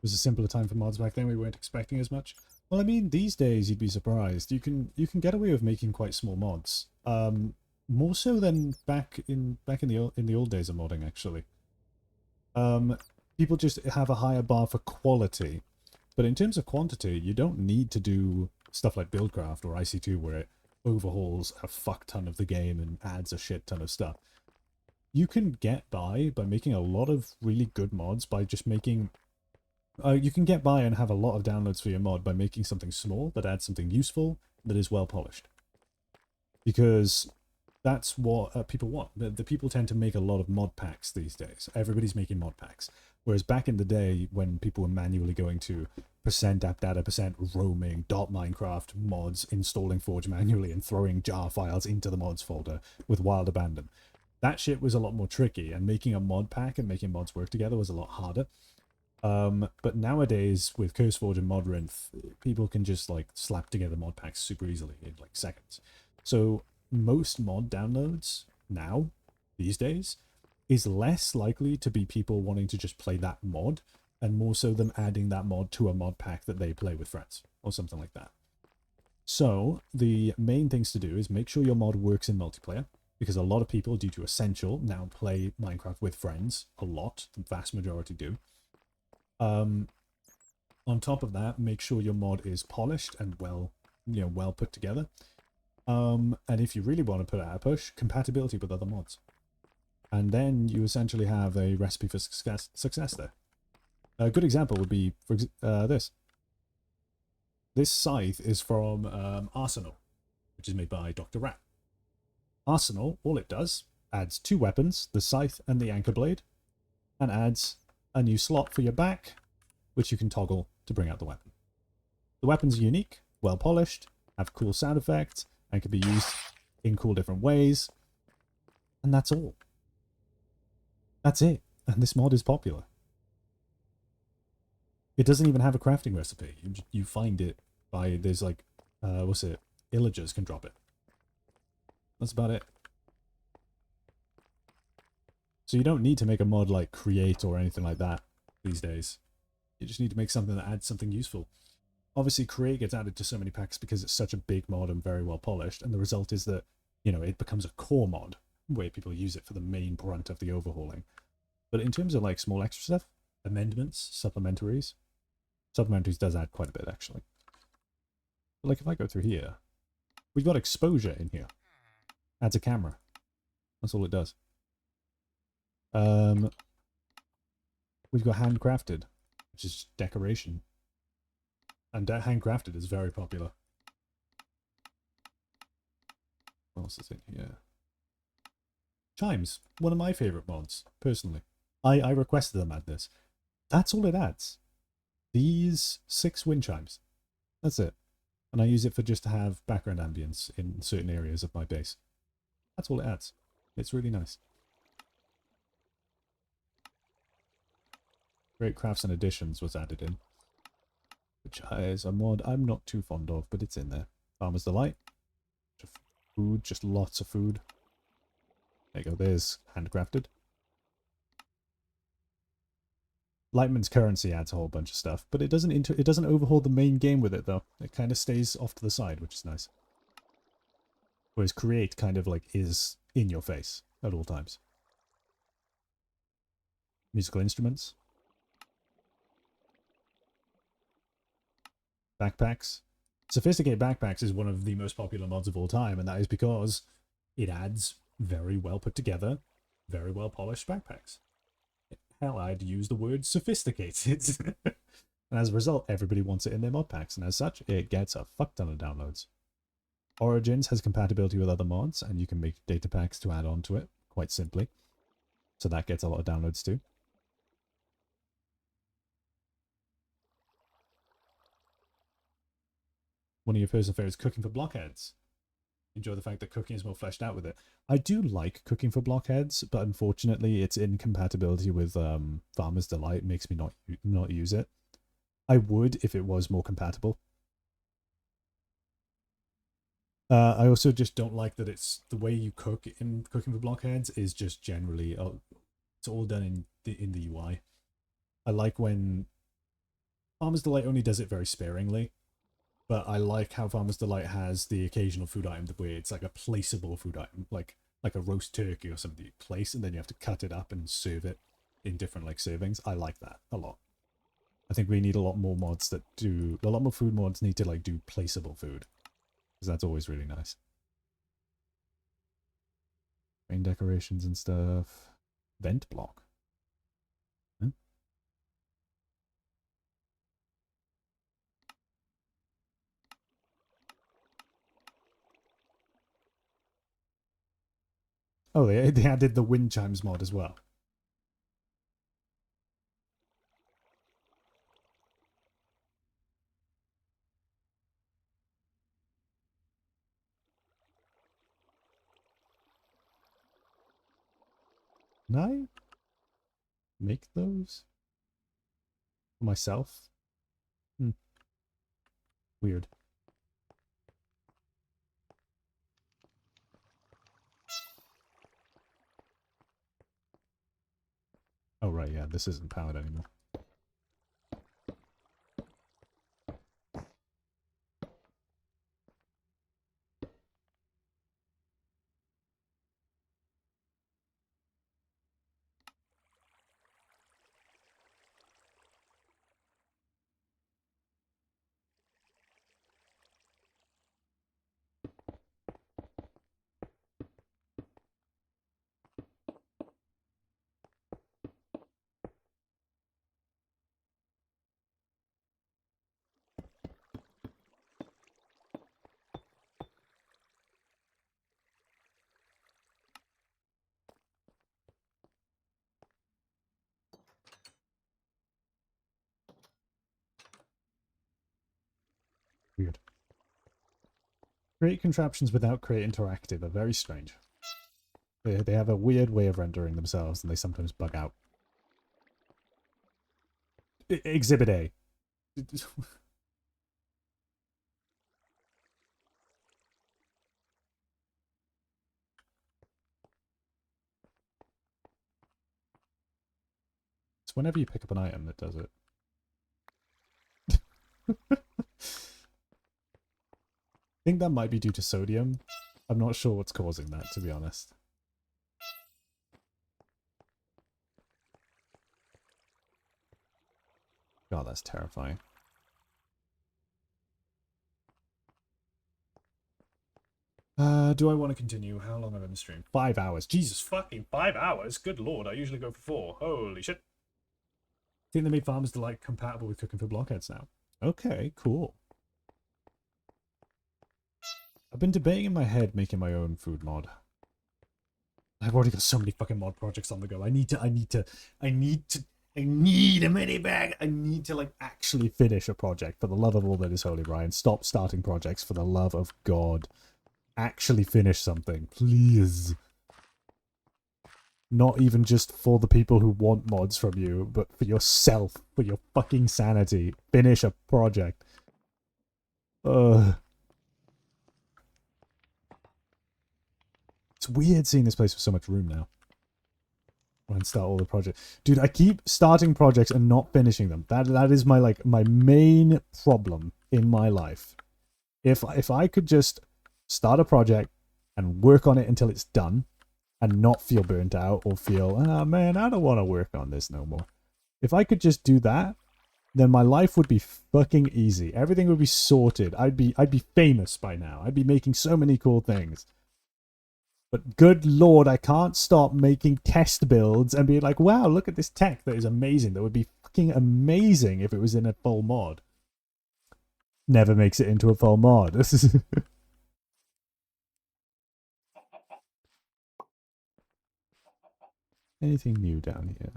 [SPEAKER 1] was a simpler time for mods back then. We weren't expecting as much. Well, I mean, these days you'd be surprised. You can get away with making quite small mods. More so than back in the old days of modding, actually. People just have a higher bar for quality, but in terms of quantity, you don't need to do stuff like Buildcraft or IC2 where it overhauls a fuck ton of the game and adds a shit ton of stuff. You can get by making a lot of really good mods by just making... you can get by and have a lot of downloads for your mod by making something small that adds something useful that is well polished. Because that's what people want. The people tend to make a lot of mod packs these days. Everybody's making mod packs. Whereas back in the day, when people were manually going to %appdata, %roaming, .minecraft mods, installing Forge manually, and throwing jar files into the mods folder with wild abandon, that shit was a lot more tricky, and making a mod pack and making mods work together was a lot harder. But nowadays, with CurseForge and Modrinth, people can just, like, slap together mod packs super easily in, like, seconds. So most mod downloads now, these days, is less likely to be people wanting to just play that mod, and more so them adding that mod to a mod pack that they play with friends, or something like that. So, the main things to do is make sure your mod works in multiplayer, because a lot of people, due to Essential, now play Minecraft with friends a lot. The vast majority do. On top of that, make sure your mod is polished and well put together. And if you really want to put out a push, compatibility with other mods. And then you essentially have a recipe for success there. A good example would be for this. This scythe is from Arsenal, which is made by Dr. Rat. Arsenal, all it does, adds 2 weapons, the scythe and the anchor blade, and adds a new slot for your back, which you can toggle to bring out the weapon. The weapons are unique, well polished, have cool sound effects, and can be used in cool different ways. And that's all. That's it. And this mod is popular. It doesn't even have a crafting recipe. You find it by, there's like, what's it? Illagers can drop it. That's about it. So you don't need to make a mod like Create or anything like that these days. You just need to make something that adds something useful. Obviously, Create gets added to so many packs because it's such a big mod and very well polished, and the result is that, it becomes a core mod, where people use it for the main brunt of the overhauling. But in terms of, like, small extra stuff, amendments, supplementaries does add quite a bit, actually. But, like, if I go through here, we've got exposure in here. Adds a camera. That's all it does. We've got handcrafted, which is decoration. And handcrafted is very popular. What else is in here? Chimes, one of my favourite mods, personally. I requested them add this. That's all it adds. These 6 wind chimes. That's it. And I use it for just to have background ambience in certain areas of my base. That's all it adds. It's really nice. Great Crafts and Additions was added in, which is a mod I'm not too fond of, but it's in there. Farmer's Delight. Food, just lots of food. There you go, there's handcrafted. Lightman's Currency adds a whole bunch of stuff, but it doesn't overhaul the main game with it though. It kind of stays off to the side, which is nice. Whereas Create kind of like is in your face at all times. Musical instruments. Backpacks. Sophisticated Backpacks is one of the most popular mods of all time, and that is because it adds very well put together, very well polished backpacks. Hell, I'd use the word sophisticated. And as a result, everybody wants it in their mod packs, and as such, it gets a fuck ton of downloads. Origins has compatibility with other mods, and you can make data packs to add on to it, quite simply. So that gets a lot of downloads too. One of your personal favorites, cooking for blockheads. Enjoy the fact that cooking is more fleshed out with it. I do like cooking for blockheads, but unfortunately its incompatibility with Farmer's Delight makes me not use it. I would if it was more compatible. I also just don't like that it's the way you cook in Cooking for Blockheads is just generally it's all done in the UI. I like when Farmer's Delight only does it very sparingly. But I like how Farmer's Delight has the occasional food item where it's like a placeable food item, like a roast turkey or something you place, and then you have to cut it up and serve it in different like servings. I like that a lot. I think we need a lot more mods that do, a lot more food mods need to like do placeable food, because that's always really nice. Rain decorations and stuff. Vent block. Huh? Oh, they added the wind chimes mod as well. Can I make those for myself? Weird. Oh, right, yeah, this isn't powered anymore. Weird. Create contraptions without create interactive are very strange. They have a weird way of rendering themselves, and they sometimes bug out. Exhibit A. It's whenever you pick up an item that does it. I think that might be due to sodium. I'm not sure what's causing that, to be honest. God, that's terrifying. Do I want to continue? How long have I been streaming? 5 hours. Jesus fucking 5 hours? Good lord, I usually go for 4. Holy shit. I think they made Farmer's Delight compatible with cooking for blockheads now. Okay, cool. I've been debating in my head making my own food mod. I've already got so many fucking mod projects on the go. I need a mini bag. I need to like actually finish a project for the love of all that is holy, Ryan. Stop starting projects for the love of God. Actually finish something, please. Not even just for the people who want mods from you, but for yourself, for your fucking sanity. Finish a project. It's weird seeing this place with so much room now. And start all the projects. Dude, I keep starting projects and not finishing them. That is my like my main problem in my life. If I could just start a project and work on it until it's done and not feel burnt out or feel, oh man, I don't want to work on this no more. If I could just do that, then my life would be fucking easy. Everything would be sorted. I'd be famous by now. I'd be making so many cool things. But good lord, I can't stop making test builds and be like, wow, look at this tech that is amazing. That would be fucking amazing if it was in a full mod. Never makes it into a full mod. This is anything new down here?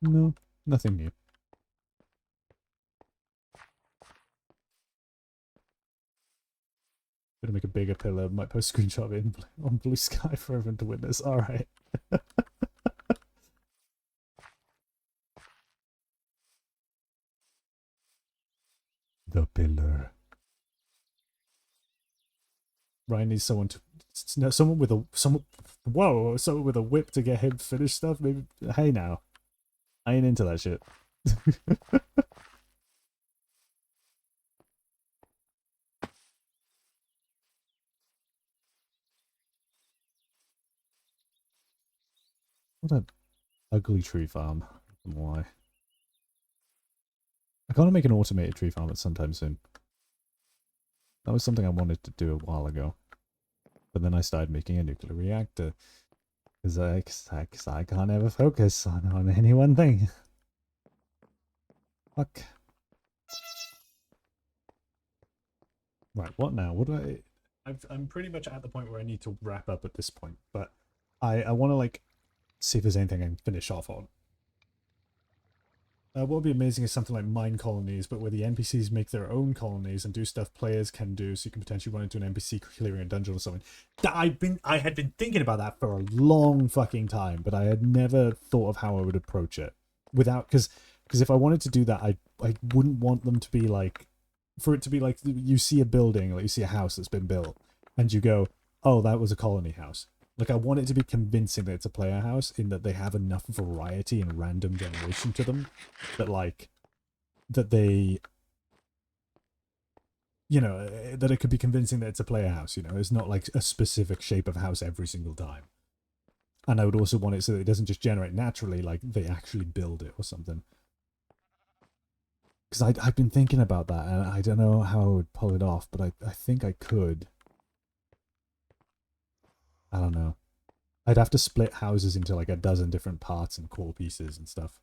[SPEAKER 1] No, nothing new. Gonna make a bigger pillar. Might post a screenshot of it on Blue Sky for everyone to witness. Alright. The pillar. Ryan needs someone someone with a someone with a whip to get him finish stuff. Maybe. Hey now, I ain't into that shit. What an ugly tree farm. Why? I gotta make an automated tree farm at sometime soon. That was something I wanted to do a while ago. But then I started making a nuclear reactor. Because I can't ever focus on any one thing. Fuck. Right, what now? What do I'm pretty much at the point where I need to wrap up at this point. But I want to, like, see if there's anything I can finish off on. What would be amazing is something like mine colonies, but where the NPCs make their own colonies and do stuff players can do, so you can potentially run into an NPC clearing a dungeon or something. I had been thinking about that for a long fucking time, but I had never thought of how I would approach it without, because if I wanted to do that, I wouldn't want them to be like, for it to be like you see a building, like you see a house that's been built, and you go, oh, that was a colony house. Like, I want it to be convincing that it's a player house, in that they have enough variety and random generation to them that, like, that they, you know, that it could be convincing that it's a player house, you know? It's not like a specific shape of house every single time. And I would also want it so that it doesn't just generate naturally, like, they actually build it or something. Because I've been thinking about that, and I don't know how I would pull it off, but I think I could. I don't know. I'd have to split houses into like a dozen different parts and core pieces and stuff.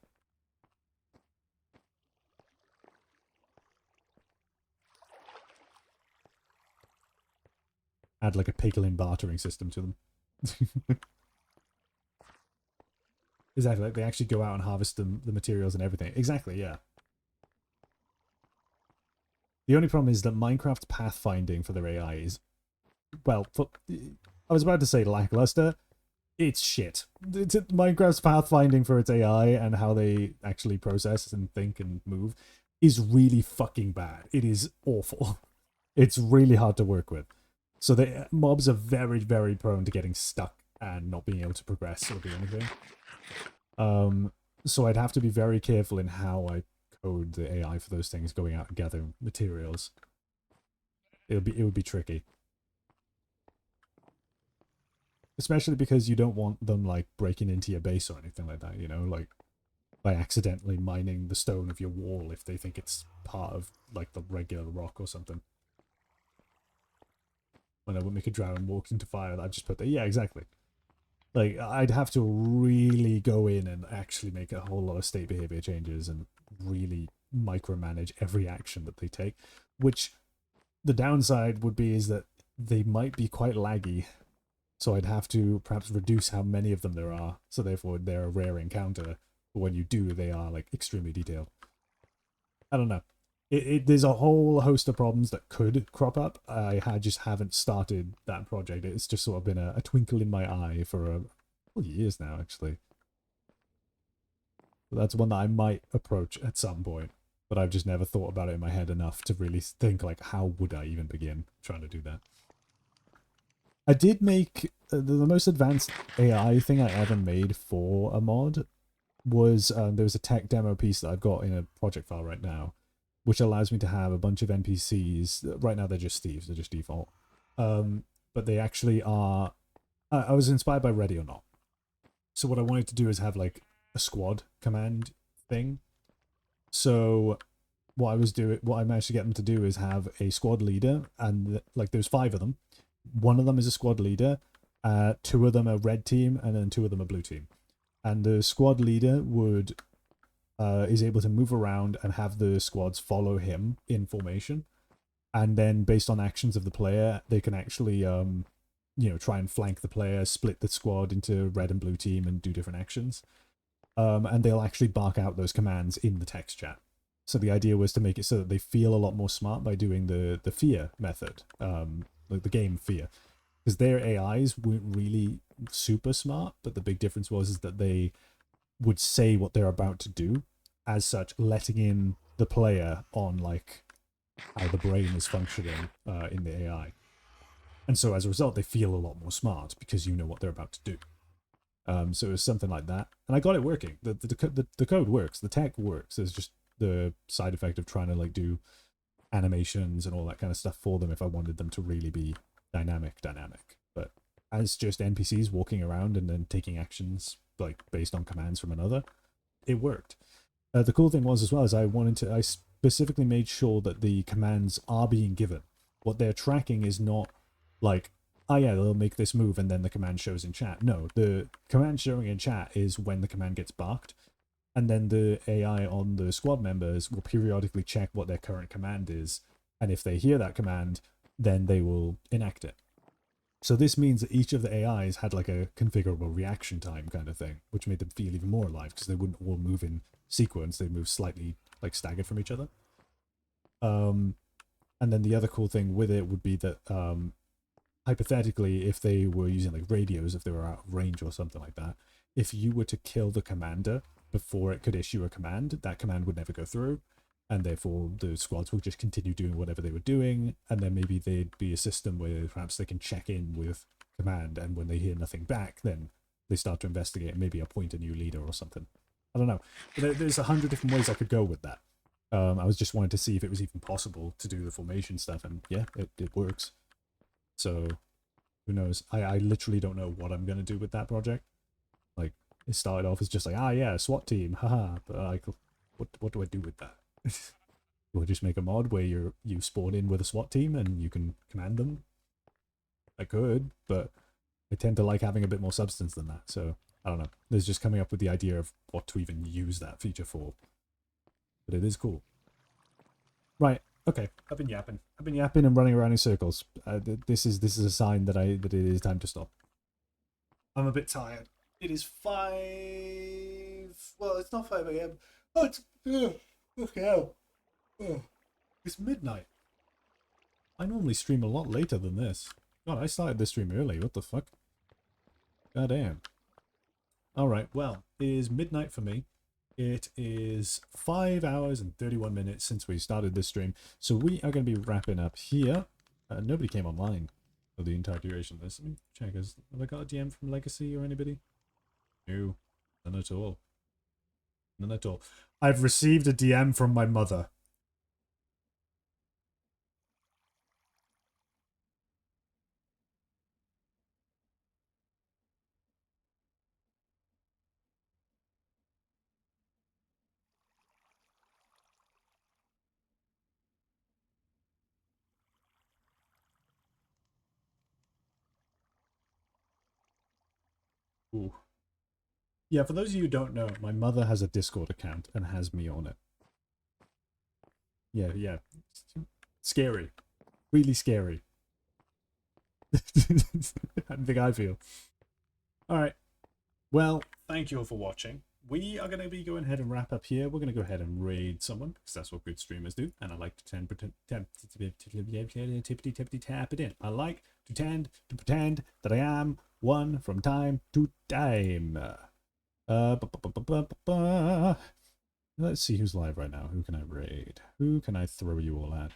[SPEAKER 1] Add like a piglin bartering system to them. Exactly, like they actually go out and harvest the materials and everything. Exactly, yeah. The only problem is that Minecraft pathfinding for their AI is, well, I was about to say lackluster. It's shit. Minecraft's pathfinding for its AI and how they actually process and think and move is really fucking bad. It is awful. It's really hard to work with. So the mobs are very, very prone to getting stuck and not being able to progress or do anything. So I'd have to be very careful in how I code the AI for those things going out and gathering materials. It would be tricky. Especially because you don't want them, like, breaking into your base or anything like that, you know? Like, by accidentally mining the stone of your wall if they think it's part of, like, the regular rock or something. When I would make a drown walk into fire, I'd just put that. Yeah, exactly. Like, I'd have to really go in and actually make a whole lot of state behavior changes and really micromanage every action that they take. Which, the downside would be is that they might be quite laggy. So I'd have to perhaps reduce how many of them there are. So therefore, they're a rare encounter. But when you do, they are, like, extremely detailed. I don't know. There's a whole host of problems that could crop up. I just haven't started that project. It's just sort of been a twinkle in my eye for years now, actually. But that's one that I might approach at some point. But I've just never thought about it in my head enough to really think, like, how would I even begin trying to do that? I did make the most advanced AI thing I ever made for a mod was there was a tech demo piece that I've got in a project file right now, which allows me to have a bunch of NPCs. Right now they're just thieves, they're just default. But they actually are... I was inspired by Ready or Not. So what I wanted to do is have like a squad command thing. So what I managed to get them to do is have a squad leader, and like there's 5 of them. One of them is a squad leader, 2 of them are red team, and then 2 of them are blue team. And the squad leader would is able to move around and have the squads follow him in formation, and then based on actions of the player, they can actually try and flank the player, split the squad into red and blue team, and do different actions. And they'll actually bark out those commands in the text chat. So the idea was to make it so that they feel a lot more smart by doing the fear method, like the game fear, because their AIs weren't really super smart, but the big difference was that they would say what they're about to do, as such letting in the player on like how the brain is functioning in the AI. And so as a result, they feel a lot more smart because you know what they're about to do. So it was something like that. And I got it working. The code works. The tech works. There's just the side effect of trying to like do animations and all that kind of stuff for them if I wanted them to really be dynamic. But as just NPCs walking around and then taking actions like based on commands from another, it worked. The cool thing was as well is I specifically made sure that the commands are being given. What they're tracking is not like, oh yeah, they'll make this move and then the command shows in chat. No, the command showing in chat is when the command gets barked, and then the AI on the squad members will periodically check what their current command is, and if they hear that command, then they will enact it. So this means that each of the AIs had like a configurable reaction time kind of thing, which made them feel even more alive because they wouldn't all move in sequence. They'd move slightly like staggered from each other. And then the other cool thing with it would be that hypothetically, if they were using like radios, if they were out of range or something like that, if you were to kill the commander before it could issue a command, that command would never go through. And therefore the squads will just continue doing whatever they were doing, and then maybe there'd be a system where perhaps they can check in with command, and when they hear nothing back, then they start to investigate and maybe appoint a new leader or something. I don't know. There's 100 different ways I could go with that. I was just wanting to see if it was even possible to do the formation stuff, and yeah, it works. So who knows? I literally don't know what I'm going to do with that project. Like, it started off as just like, ah yeah, SWAT team, haha, but like, what do I do with that? Do I just make a mod where you spawn in with a SWAT team and you can command them? I could, but I tend to like having a bit more substance than that. So I don't know. There's just coming up with the idea of what to even use that feature for. But it is cool. Right. Okay. I've been yapping and running around in circles. This is a sign that it is time to stop. I'm a bit tired. It is 5. Well, it's not 5 a.m. Oh, it's okay. Oh, it's midnight. I normally stream a lot later than this. God, I started this stream early. What the fuck? God damn. Alright, well, it is midnight for me. It is 5 hours and 31 minutes since we started this stream. So we are going to be wrapping up here. Nobody came online for the entire duration of this. Let me check. Have I got a DM from Legacy or anybody? No. None at all. None at all. I've received a DM from my mother. Ooh. Yeah, for those of you who don't know, my mother has a Discord account and has me on it. Yeah. Scary. Really scary. I think I feel. Alright. Well, thank you all for watching. We are going to be going ahead and wrap up here. We're going to go ahead and raid someone, because that's what good streamers do. And I like to tap it in. I like to tend to pretend that I am one from time to time. Let's see who's live right now. Who can I raid? Who can I throw you all at?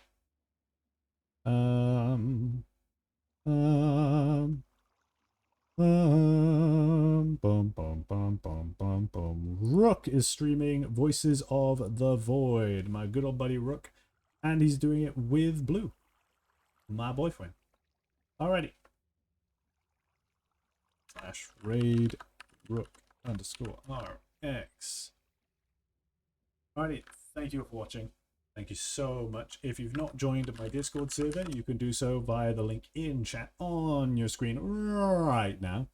[SPEAKER 1] Rook is streaming Voices of the Void, my good old buddy Rook, and he's doing it with Blue, my boyfriend. Alrighty. /raid Rook _RX. Alrighty, thank you for watching. Thank you so much. If you've not joined my Discord server, you can do so via the link in chat on your screen right now.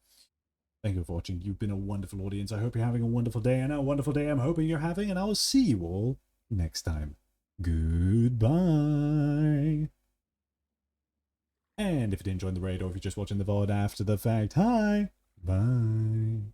[SPEAKER 1] Thank you for watching. You've been a wonderful audience. I hope you're having a wonderful day, and a wonderful day I'm hoping you're having, and I will see you all next time. Goodbye. And if you did enjoy the raid, or if you're just watching the VOD after the fact, hi. Bye.